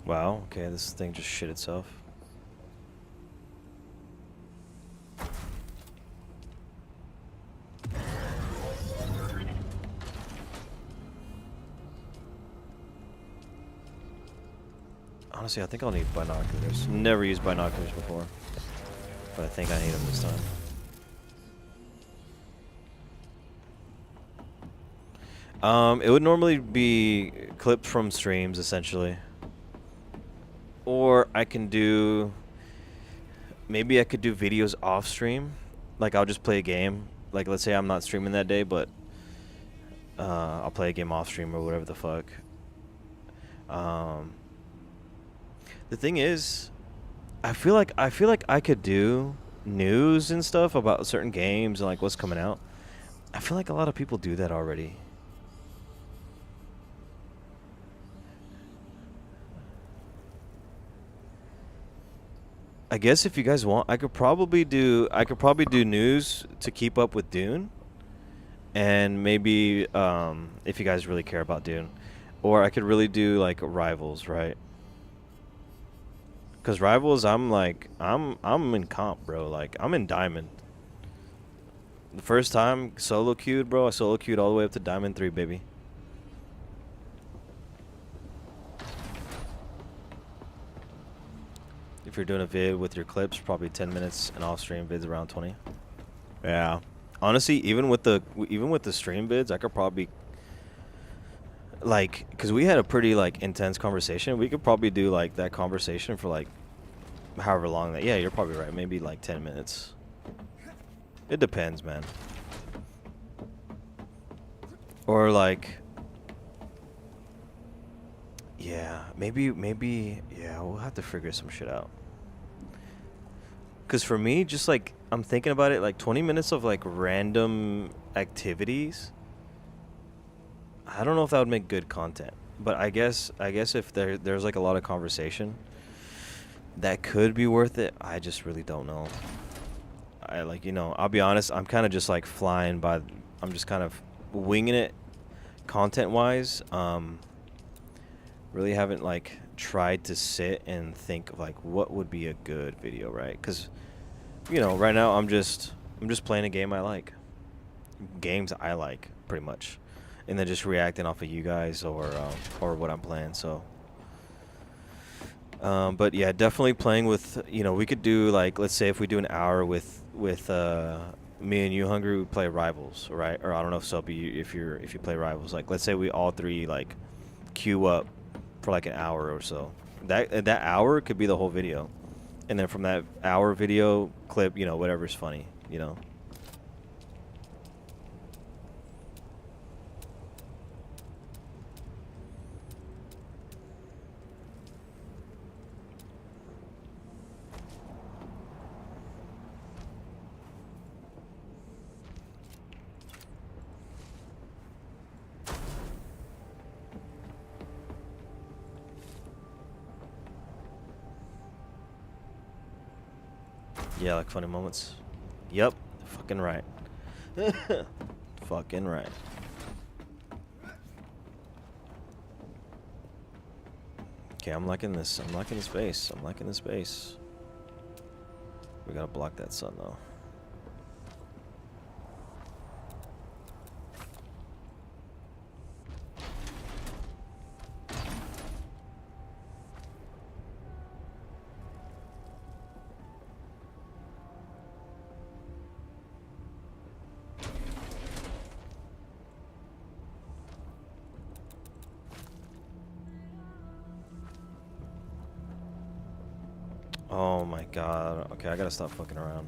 Wow, okay, this thing just shit itself. Honestly, I think I'll need binoculars. Never used binoculars before, but I think I need them this time. It would normally be clipped from streams, essentially. Or I can do, maybe I could do videos off stream. Like I'll just play a game. Like let's say I'm not streaming that day, but I'll play a game off stream or whatever the fuck. The thing is, I feel like I could do news and stuff about certain games and like what's coming out. I feel like a lot of people do that already. I guess if you guys want, I could probably do news to keep up with Dune, and maybe if you guys really care about Dune, or I could really do like Rivals, right? Because Rivals, I'm in comp, bro. Like I'm in Diamond. The first time solo queued, bro, I solo queued all the way up to Diamond 3, baby. If you're doing a vid with your clips, probably 10 minutes, and off-stream vids around 20. Yeah, honestly, even with the stream vids, I could probably like, cause we had a pretty like intense conversation. We could probably do like that conversation for like however long that. Yeah, you're probably right. Maybe like 10 minutes. It depends, man. Or like, yeah, maybe, yeah, we'll have to figure some shit out. Because for me, just like, I'm thinking about it, like 20 minutes of like random activities, I don't know if that would make good content. But I guess if there's like a lot of conversation, that could be worth it. I just really don't know. I like, you know, I'll be honest, I'm kind of just like flying by, I'm just kind of winging it content-wise. Really haven't like tried to sit and think of like what would be a good video, right? Because you know, right now I'm just playing a game I like, games I like pretty much, and then just reacting off of you guys or what I'm playing. So, but yeah, definitely playing with, you know, we could do like, let's say if we do an hour with me and you, Hungry, we play Rivals, right? Or I don't know if Soapy, if you play Rivals, like let's say we all three like queue up for like an hour or so. That hour could be the whole video, and then from that hour video clip, you know, whatever's funny, you know. Yeah, like funny moments. Yep, fucking right. Fucking right. Okay, I'm liking this. I'm liking the space. I'm liking the space. We gotta block that sun though. Oh my god. Okay, I gotta stop fucking around.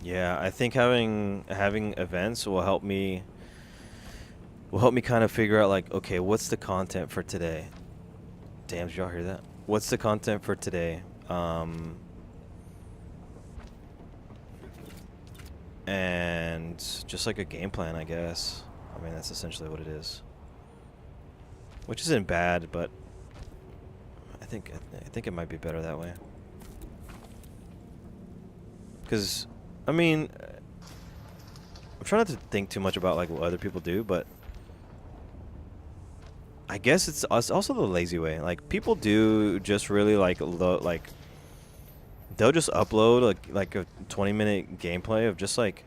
Yeah, I think having events will help me kind of figure out like, okay, what's the content for today? Damn, did y'all hear that? What's the content for today? And just like a game plan, I guess. I mean, that's essentially what it is. Which isn't bad, but I think it might be better that way. Because I mean, I'm trying not to think too much about like what other people do, but I guess it's also the lazy way. Like people do just really like they'll just upload like a 20-minute gameplay of just like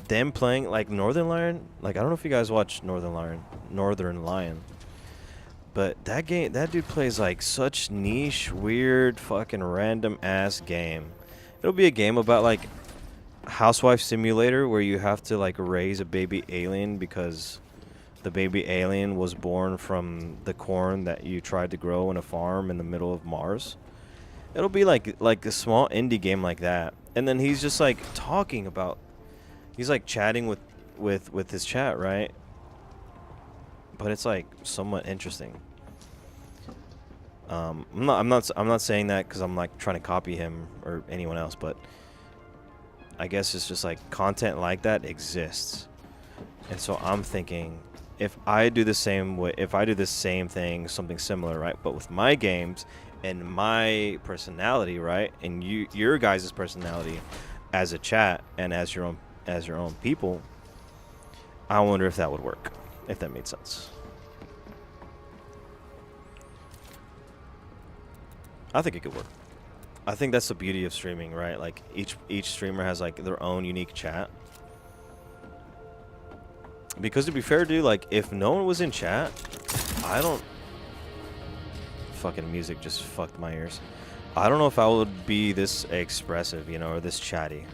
them playing like Northern Lion. Like I don't know if you guys watch Northern Lion, but that dude plays like such niche, weird, fucking random ass game. It'll be a game about like Housewife Simulator where you have to like raise a baby alien because the baby alien was born from the corn that you tried to grow in a farm in the middle of Mars. It'll be like a small indie game like that, and then he's just like talking about, he's like chatting with his chat, right? But it's like somewhat interesting. I'm not saying that because I'm like trying to copy him or anyone else, but I guess it's just like content like that exists, and so I'm thinking if I do the same way, if I do the same thing, something similar, right, but with my games and my personality, right, and your guys' personality as a chat and as your own people, I wonder if that would work, if that made sense. I think it could work. I think that's the beauty of streaming, right? Like each streamer has like their own unique chat. Because to be fair, dude, like if no one was in chat, I don't fucking music just fucked my ears. I don't know if I would be this expressive, you know, or this chatty.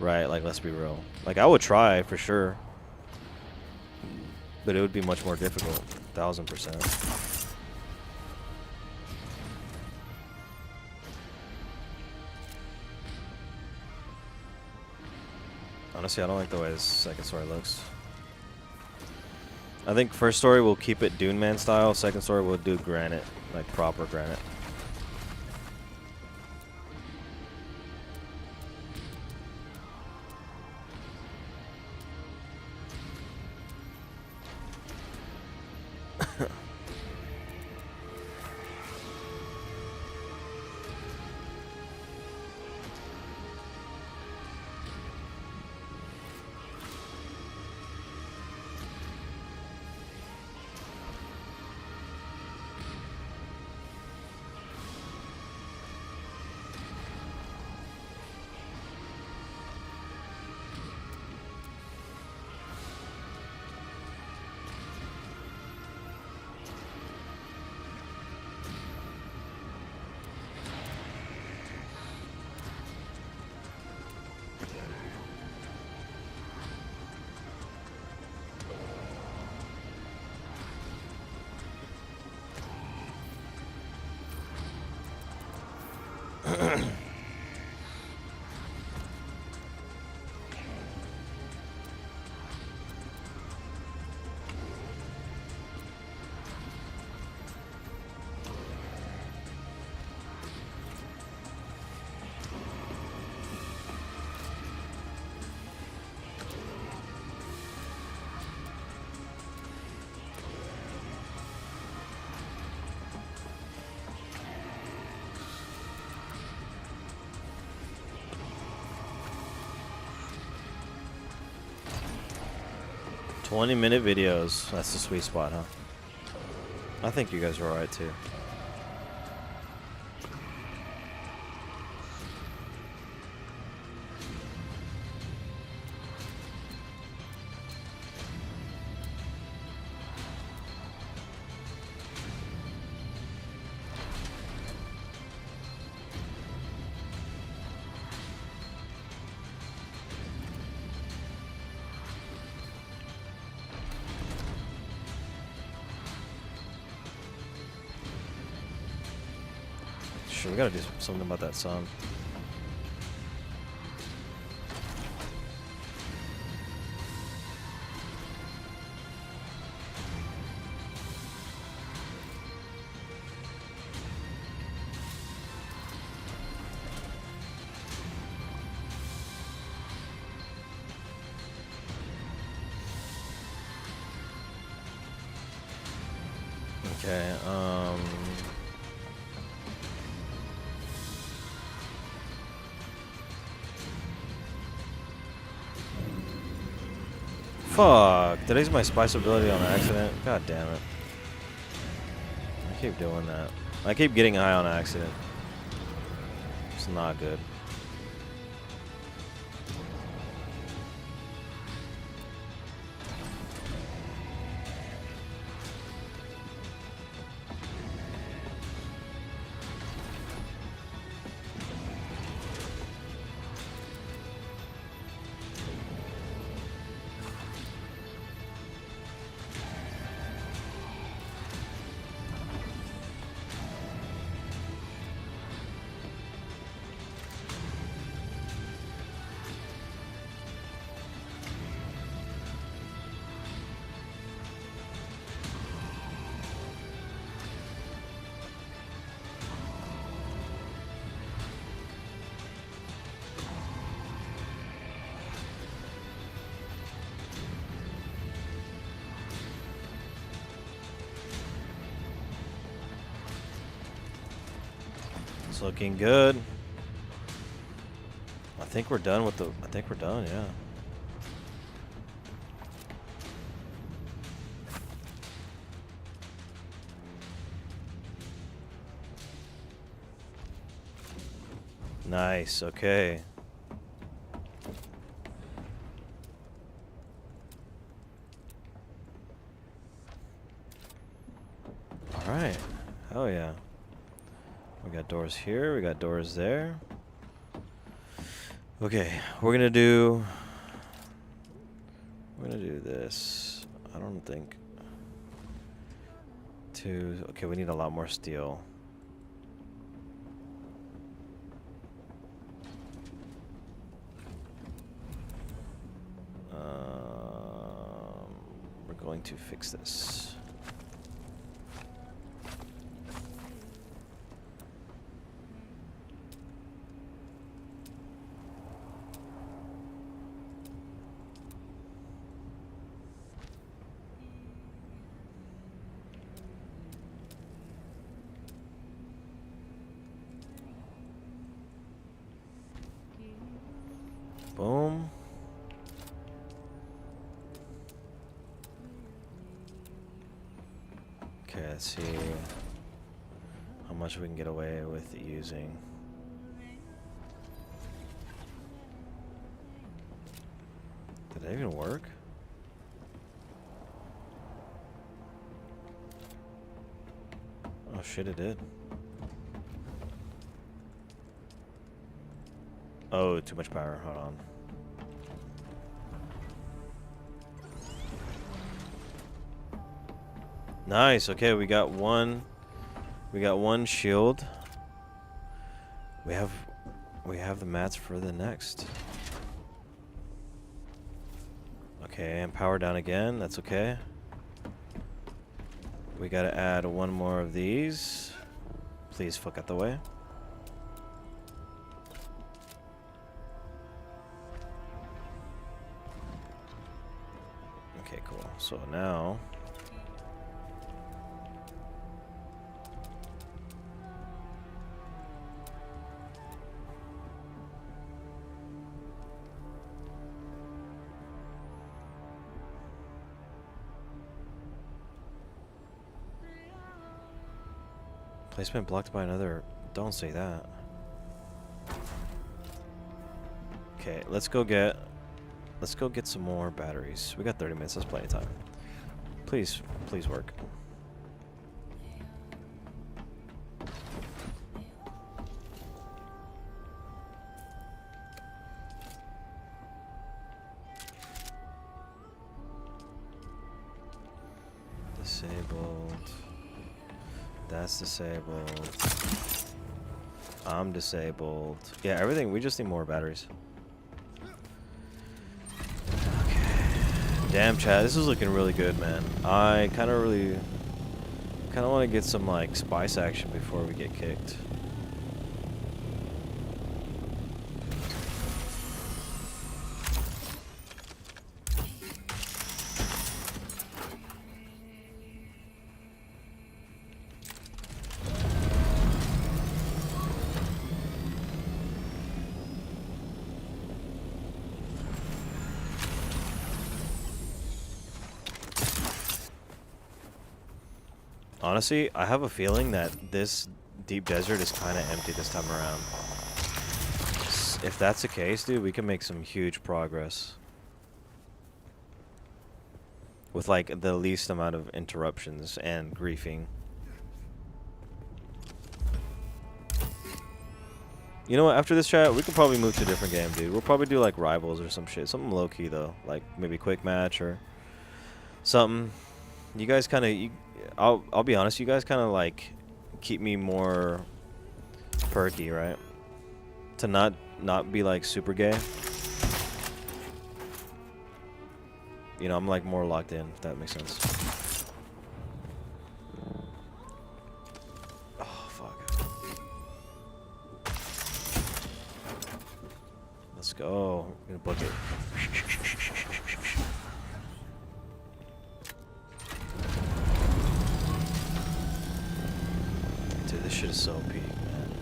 Right, like, let's be real. Like, I would try, for sure. But it would be much more difficult. 1000%. Honestly, I don't like the way this second story looks. I think first story we'll keep it Dune Man style. Second story we'll do granite, like proper granite. $20-minute videos. That's the sweet spot, huh? I think you guys are alright too. Sure, we gotta do something about that sun. Okay, fuck, did I use my spice ability on accident? God damn it. I keep doing that. I keep getting high on accident. It's not good. It's looking good. I think we're done with the... I think we're done, yeah. Nice, okay. Alright. Hell yeah. We got doors here, we got doors there. Okay, we're gonna do this. I don't think two. Okay, we need a lot more steel. We're going to fix this. Boom. Okay, let's see how much we can get away with using. Did that even work? Oh shit, it did. Oh, too much power. Hold on. Nice. Okay, we got one shield. We have the mats for the next. Okay, and power down again. That's okay. We got to add one more of these. Please fuck out the way. Okay, cool. So now placement blocked by another. Don't say that. Okay, let's go get some more batteries. We got 30 minutes. That's plenty of time. Please work. Disabled. That's disabled. I'm disabled. Yeah, everything. We just need more batteries. Okay. Damn, chat. This is looking really good, man. I kind of want to get some like spice action before we get kicked. Honestly, I have a feeling that this deep desert is kind of empty this time around. If that's the case, dude, we can make some huge progress. With like the least amount of interruptions and griefing. You know what, after this chat, we could probably move to a different game, dude. We'll probably do like Rivals or some shit. Something low-key, though. Like maybe Quick Match or something. You guys kind of... I'll be honest, you guys kind of like keep me more perky, right? To not be like super gay. You know, I'm like more locked in, if that makes sense. Oh, fuck. Let's go. I'm gonna book it. Dude, this shit is so peak, man.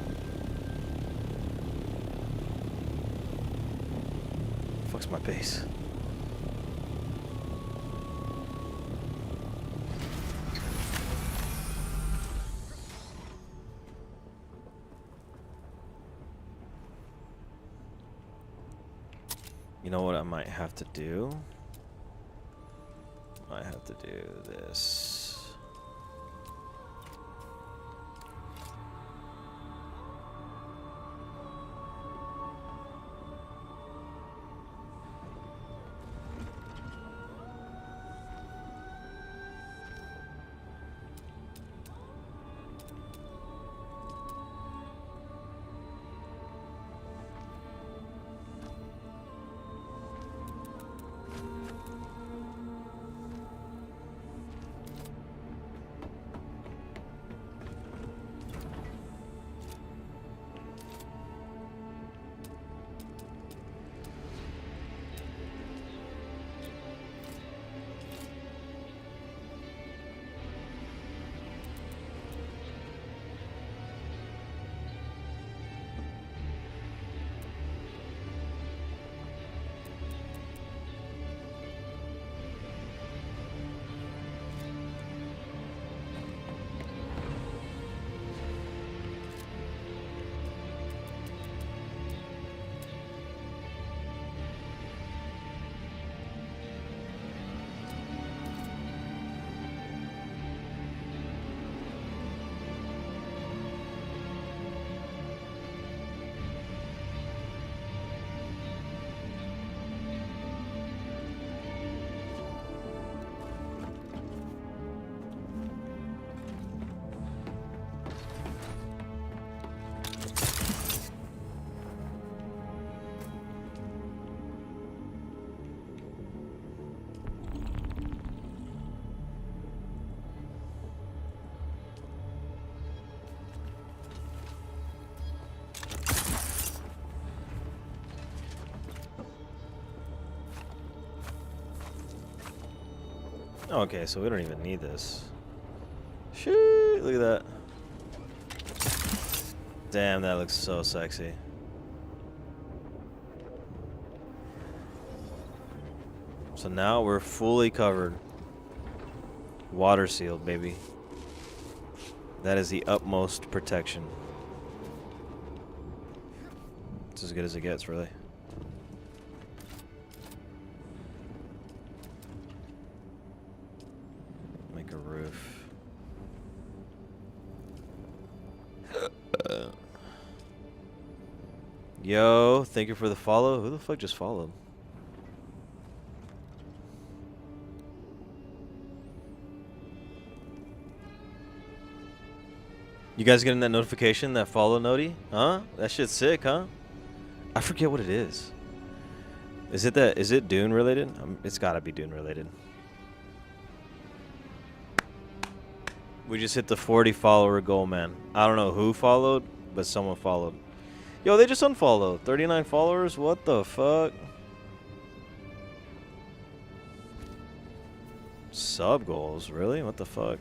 Fuck's my base. You know what I might have to do? I have to do this. Okay, so we don't even need this. Shit, look at that. Damn, that looks so sexy. So now we're fully covered. Water sealed, baby. That is the utmost protection. It's as good as it gets, really. Make a roof. Yo, thank you for the follow. Who the fuck just followed? You guys getting that notification, that follow noti? Huh? That shit's sick, huh? I forget what it is. Is it Dune related? It's gotta be Dune related. We just hit the 40 follower goal, man. I don't know who followed, but someone followed. Yo, they just unfollowed. 39 followers? What the fuck? Sub goals? Really? What the fuck?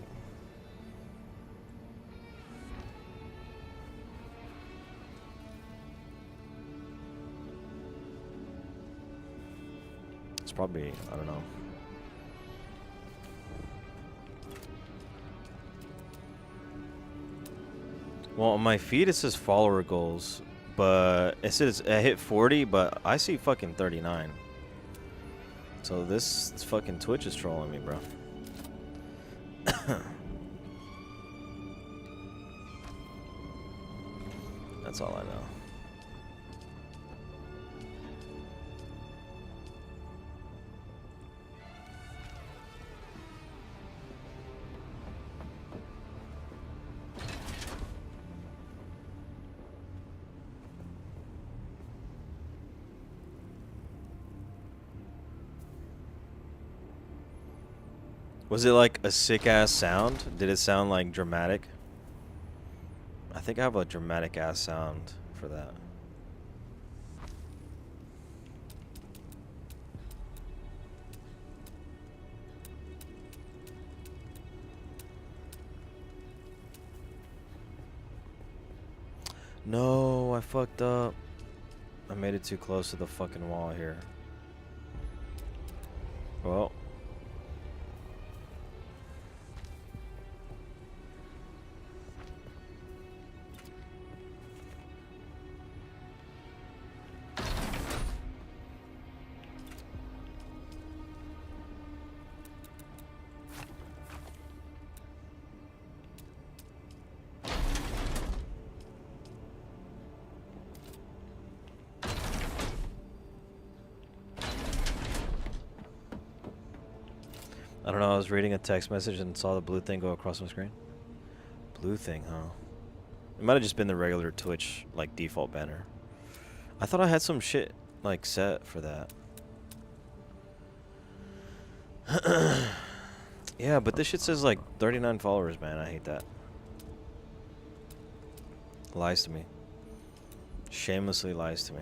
It's probably, I don't know. Well, on my feed it says follower goals, but it says I hit 40, but I see fucking 39. So this fucking Twitch is trolling me, bro. That's all I know. Was it like a sick ass sound? Did it sound like dramatic? I think I have a dramatic ass sound for that. No, I fucked up. I made it too close to the fucking wall here. Well. I don't know, I was reading a text message and saw the blue thing go across my screen. Blue thing, huh? It might have just been the regular Twitch, like, default banner. I thought I had some shit, like, set for that. Yeah, but this shit says, like, 39 followers, man. I hate that. Lies to me. Shamelessly lies to me.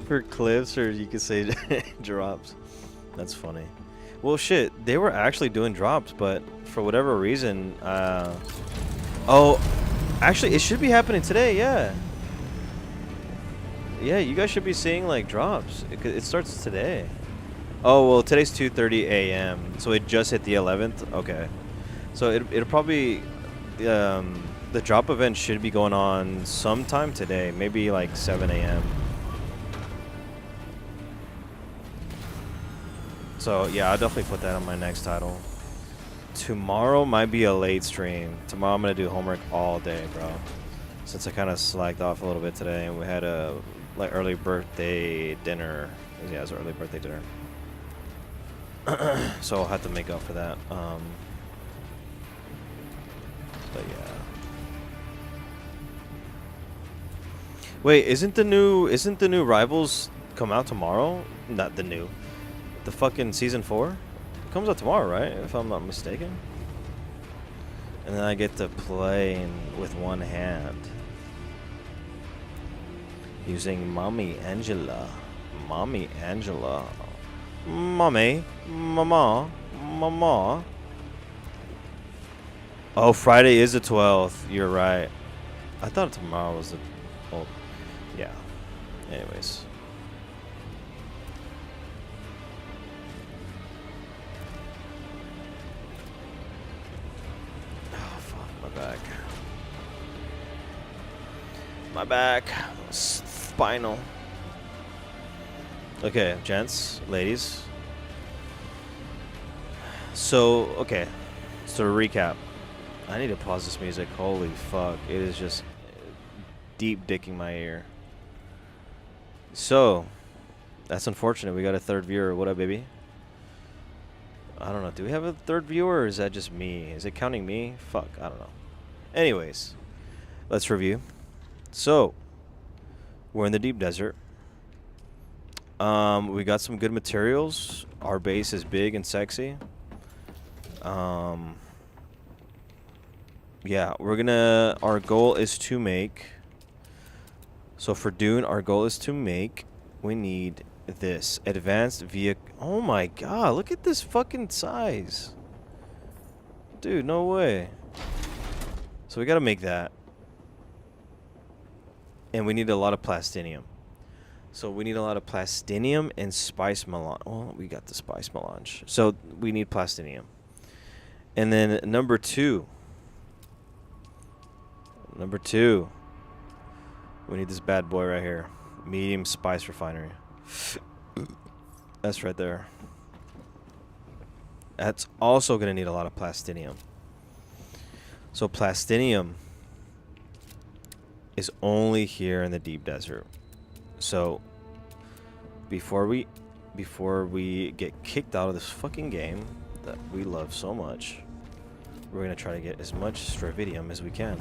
For clips, or you could say drops. That's funny. Well, shit, they were actually doing drops, but for whatever reason, oh, actually, it should be happening today. Yeah, Yeah, you guys should be seeing like drops. It starts today. Oh well, today's 2:30 a.m. So it just hit the 11th. Okay, so it'll probably the drop event should be going on sometime today, maybe like 7 a.m. So yeah, I'll definitely put that on my next title. Tomorrow might be a late stream. Tomorrow I'm gonna do homework all day, bro. Since I kind of slacked off a little bit today, and we had a like early birthday dinner. Yeah, it was an early birthday dinner. So I'll have to make up for that. But yeah. Wait, isn't the new Rivals come out tomorrow? Not the new. The fucking season 4? It comes out tomorrow, right? If I'm not mistaken. And then I get to play with one hand. Using Mommy Angela. Mommy Angela. Mommy. Mama. Mama. Oh, Friday is the 12th. You're right. I thought tomorrow was the... Oh, yeah. Anyways. Oh, fuck. My back. My back. Spinal. Okay, gents, ladies. So, okay. So to recap. I need to pause this music. Holy fuck. It is just deep dicking my ear. So, that's unfortunate. We got a third viewer. What up, baby? I don't know. Do we have a third viewer, or is that just me? Is it counting me? Fuck, I don't know. Anyways, let's review. So, we're in the deep desert. We got some good materials. Our base is big and sexy. Yeah, our goal is to make... So for Dune, our goal is to make... We need this. Advanced vehicle... Oh my god, look at this fucking size. Dude, no way. So we gotta make that. And we need a lot of plastinium. So we need a lot of plastinium and spice melange. Oh, we got the spice melange. So we need plastinium. And then number two. Number two. We need this bad boy right here. Medium spice refinery. That's right there. That's also going to need a lot of plastinium. So plastinium is only here in the deep desert. So before we get kicked out of this fucking game that we love so much, we're going to try to get as much stravidium as we can.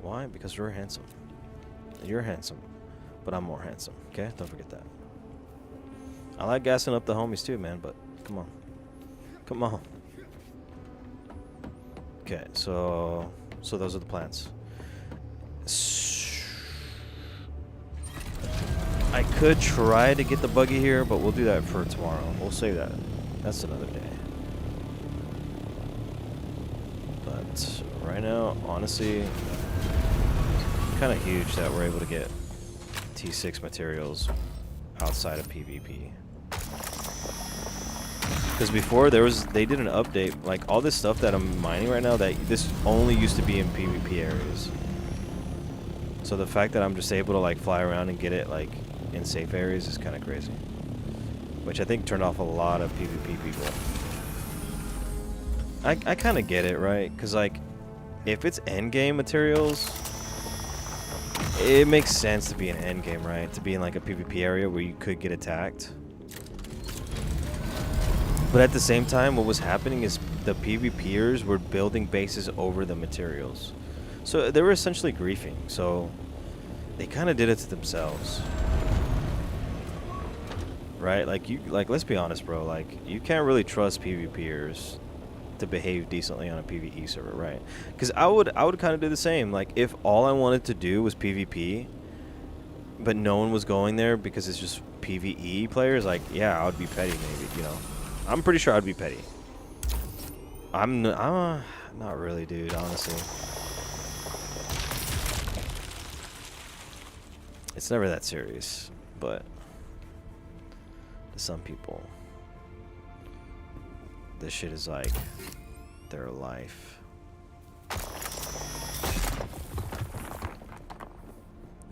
Why? Because we're handsome. You're handsome, but I'm more handsome. Okay? Don't forget that. I like gassing up the homies too, man, but come on. Come on. Okay, so those are the plans. I could try to get the buggy here, but we'll do that for tomorrow. We'll save that. That's another day. But right now, honestly, kind of huge that we're able to get T6 materials outside of PvP. Because before they did an update, like all this stuff that I'm mining right now, that this only used to be in PvP areas. So the fact that I'm just able to like fly around and get it like in safe areas is kind of crazy. Which I think turned off a lot of PvP people. I kind of get it, right? Because like, if it's endgame materials, it makes sense to be an endgame, right? To be in like a PvP area where you could get attacked. But at the same time, what was happening is the PvPers were building bases over the materials. So they were essentially griefing. So they kind of did it to themselves. Right? Like let's be honest, bro. Like you can't really trust PvPers to behave decently on a PvE server, right? Because I would kind of do the same. Like if all I wanted to do was PvP, but no one was going there because it's just PvE players, like yeah, I would be petty maybe, you know. I'm pretty sure I'd be petty. I'm not really, dude, honestly. It's never that serious, but to some people, this shit is like their life.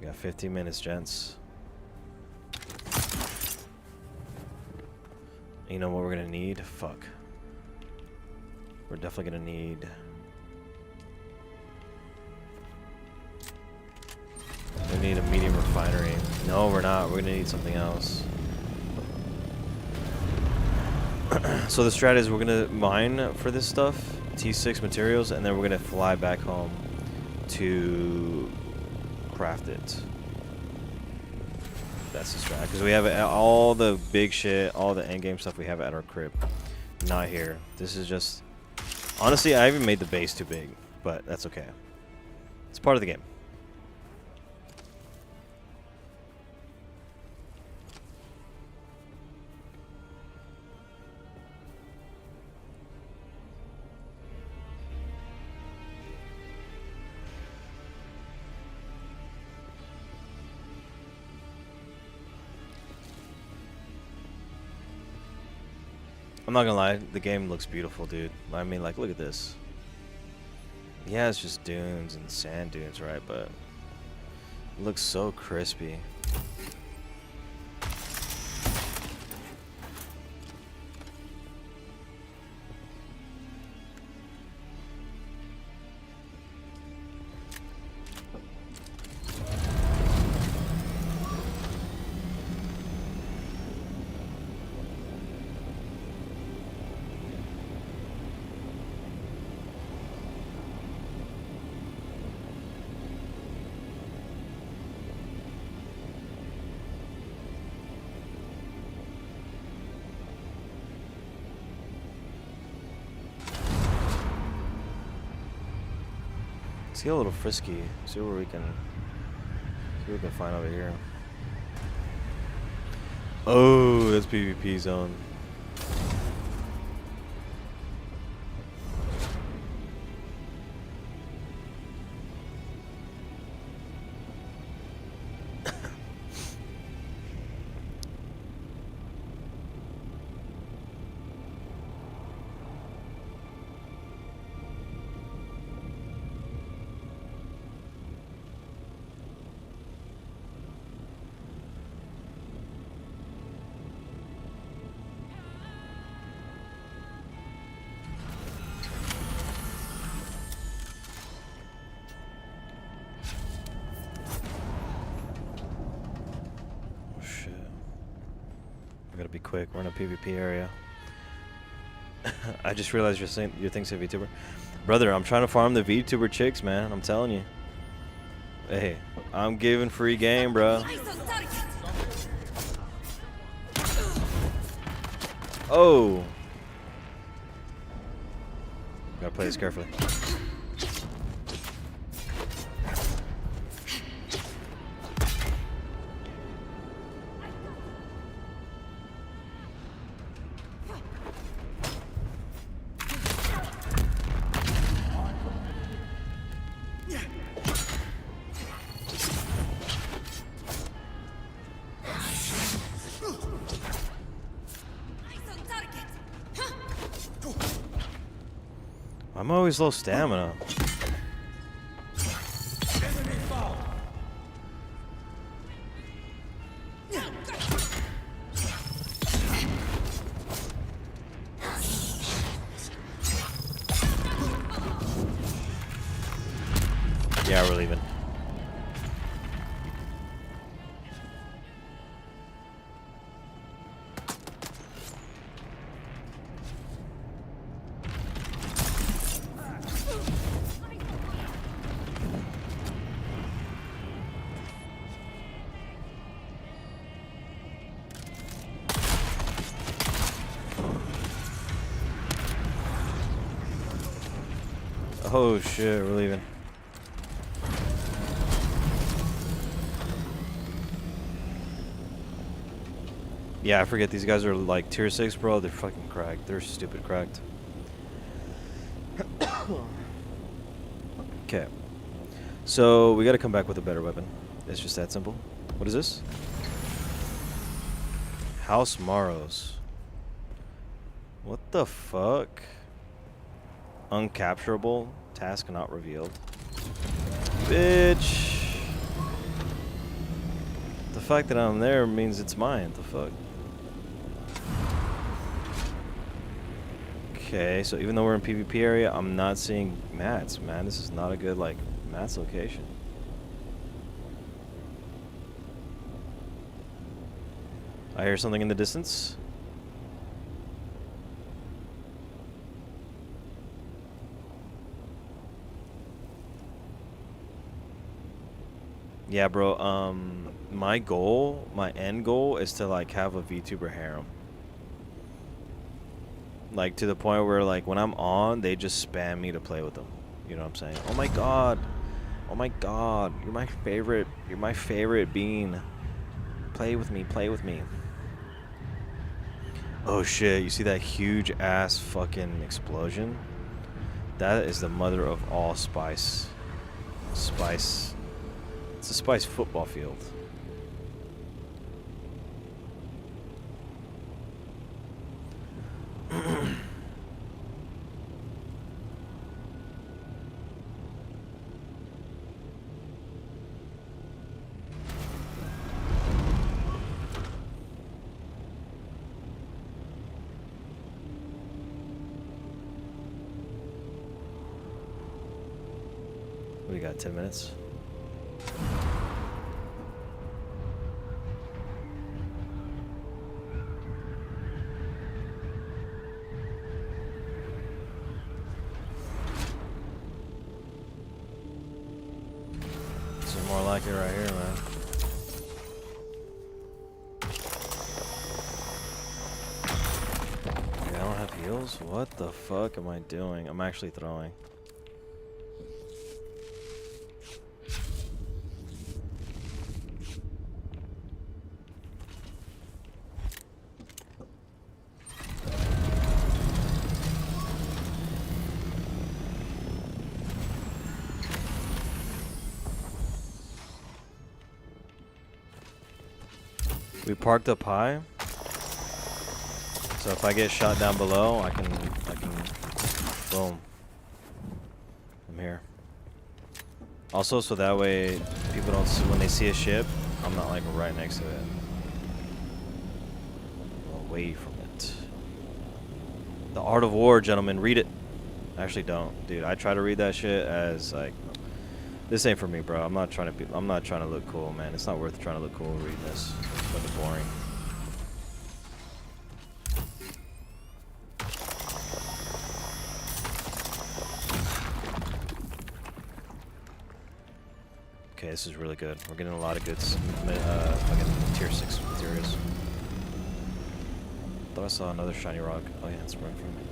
We got 15 minutes, gents. You know what we're gonna need? Fuck. We're definitely gonna need... We need a medium refinery. No, we're not. We're gonna need something else. So the strat is we're gonna mine for this stuff, T6 materials, and then we're gonna fly back home to craft it. That's the strat, because we have all the big shit, all the endgame stuff we have at our crib. Not here. This is just... Honestly, I even made the base too big, but that's okay. It's part of the game. I'm not gonna lie, the game looks beautiful, dude. I mean, like, look at this. Yeah, it's just dunes and sand dunes, right? But it looks so crispy. Let's get a little frisky. See what we can find over here. Oh, that's PvP zone. I gotta be quick. We're in a PvP area. I just realized your thing's a VTuber. Brother, I'm trying to farm the VTuber chicks, man. I'm telling you. Hey, I'm giving free game, bro. Oh. Gotta play this carefully. I'm always low stamina. Yeah, we're leaving. Oh shit, we're leaving. Yeah, I forget these guys are like tier 6, bro. They're fucking cracked. They're stupid cracked. Okay. So we gotta come back with a better weapon. It's just that simple. What is this? House Morrows. What the fuck? Uncapturable. Task not revealed. Bitch. The fact that I'm there means it's mine. The fuck? Okay, so even though we're in PvP area, I'm not seeing mats. Man, this is not a good, like, mats location. I hear something in the distance. Yeah, bro, my goal, my end goal is to, like, have a VTuber harem. Like, to the point where, like, when I'm on, they just spam me to play with them. You know what I'm saying? Oh my god. Oh my god. You're my favorite. You're my favorite bean. Play with me. Play with me. Oh shit. You see that huge ass fucking explosion? That is the mother of all spice. Spice. It's a spice football field. We got 10 minutes. This is more like it right here, man. Yeah, I don't have heals? What the fuck am I doing? I'm actually throwing. We parked up high, so if I get shot down below, I can, boom. I'm here. Also, so that way people don't see, when they see a ship, I'm not like right next to it. I'm away from it. The Art of War, gentlemen, read it. I actually don't, dude. I try to read that shit as like, this ain't for me, bro. I'm not trying to look cool, man. It's not worth trying to look cool reading this. It's fucking boring. Okay, this is really good. We're getting a lot of good fucking tier 6 materials. Thought I saw another shiny rock. Oh yeah, it's right in front of me.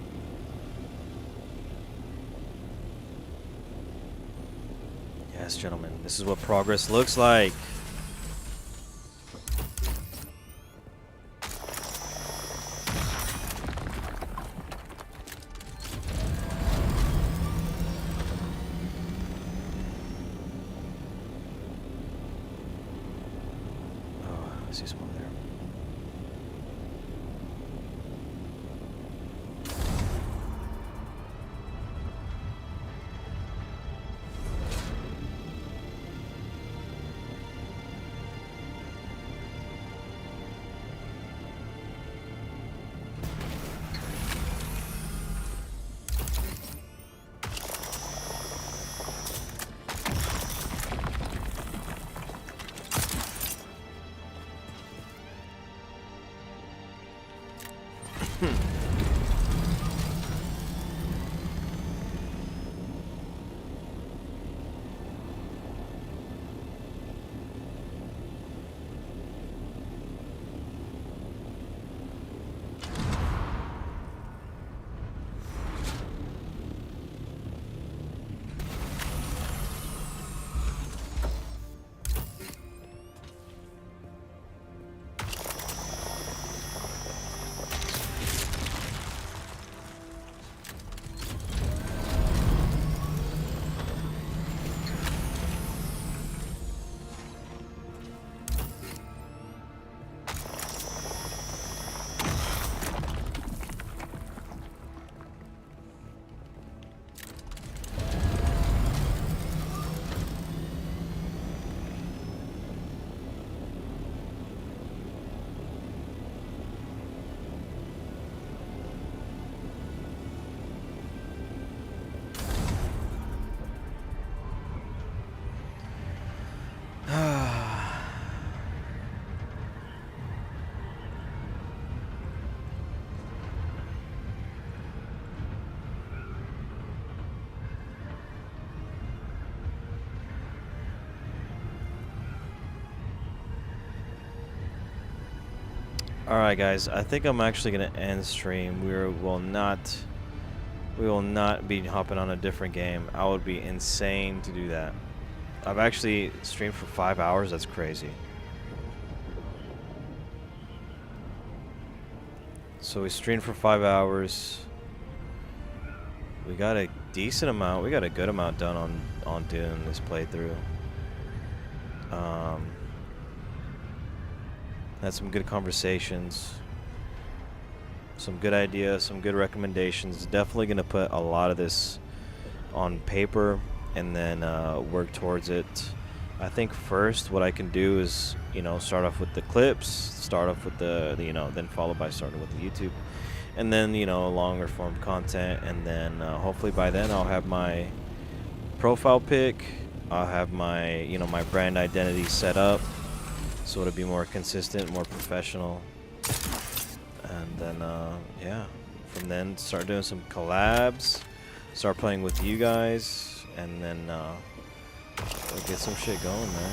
Yes, gentlemen, this is what progress looks like. Oh, I see someone there. Alright guys, I think I'm actually gonna end stream. We will not be hopping on a different game. I would be insane to do that. I've actually streamed for 5 hours, that's crazy. So we streamed for 5 hours. We got a decent amount, we got a good amount done on Dune this playthrough. Had some good conversations, some good ideas, some good recommendations. Definitely gonna put a lot of this on paper and then work towards it. I think first what I can do is, you know, start off with the clips, start off with the you know, then followed by starting with the YouTube, and then, you know, longer form content, and then hopefully by then I'll have my profile pic, I'll have my, you know, my brand identity set up, so it'll be more consistent, more professional, and then yeah, from then start doing some collabs, start playing with you guys, and then we'll get some shit going, man.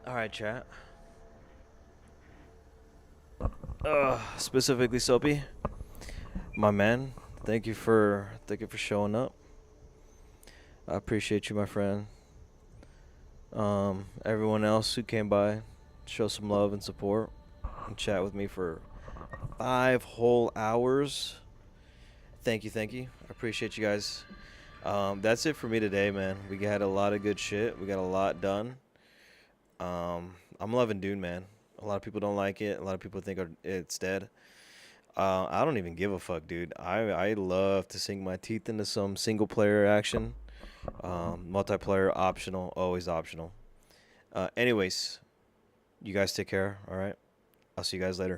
Alright, chat. Specifically Soapy, my man, thank you for showing up. I appreciate you, my friend. Everyone else who came by, show some love and support and chat with me for 5 whole hours. Thank you. I appreciate you guys. That's it for me today, man. We had a lot of good shit. We got a lot done. I'm loving Dune, man. A lot of people don't like it. A lot of people think it's dead. I don't even give a fuck, dude. I love to sink my teeth into some single player action. Multiplayer optional, always optional. Anyways, you guys take care. All right, I'll see you guys later.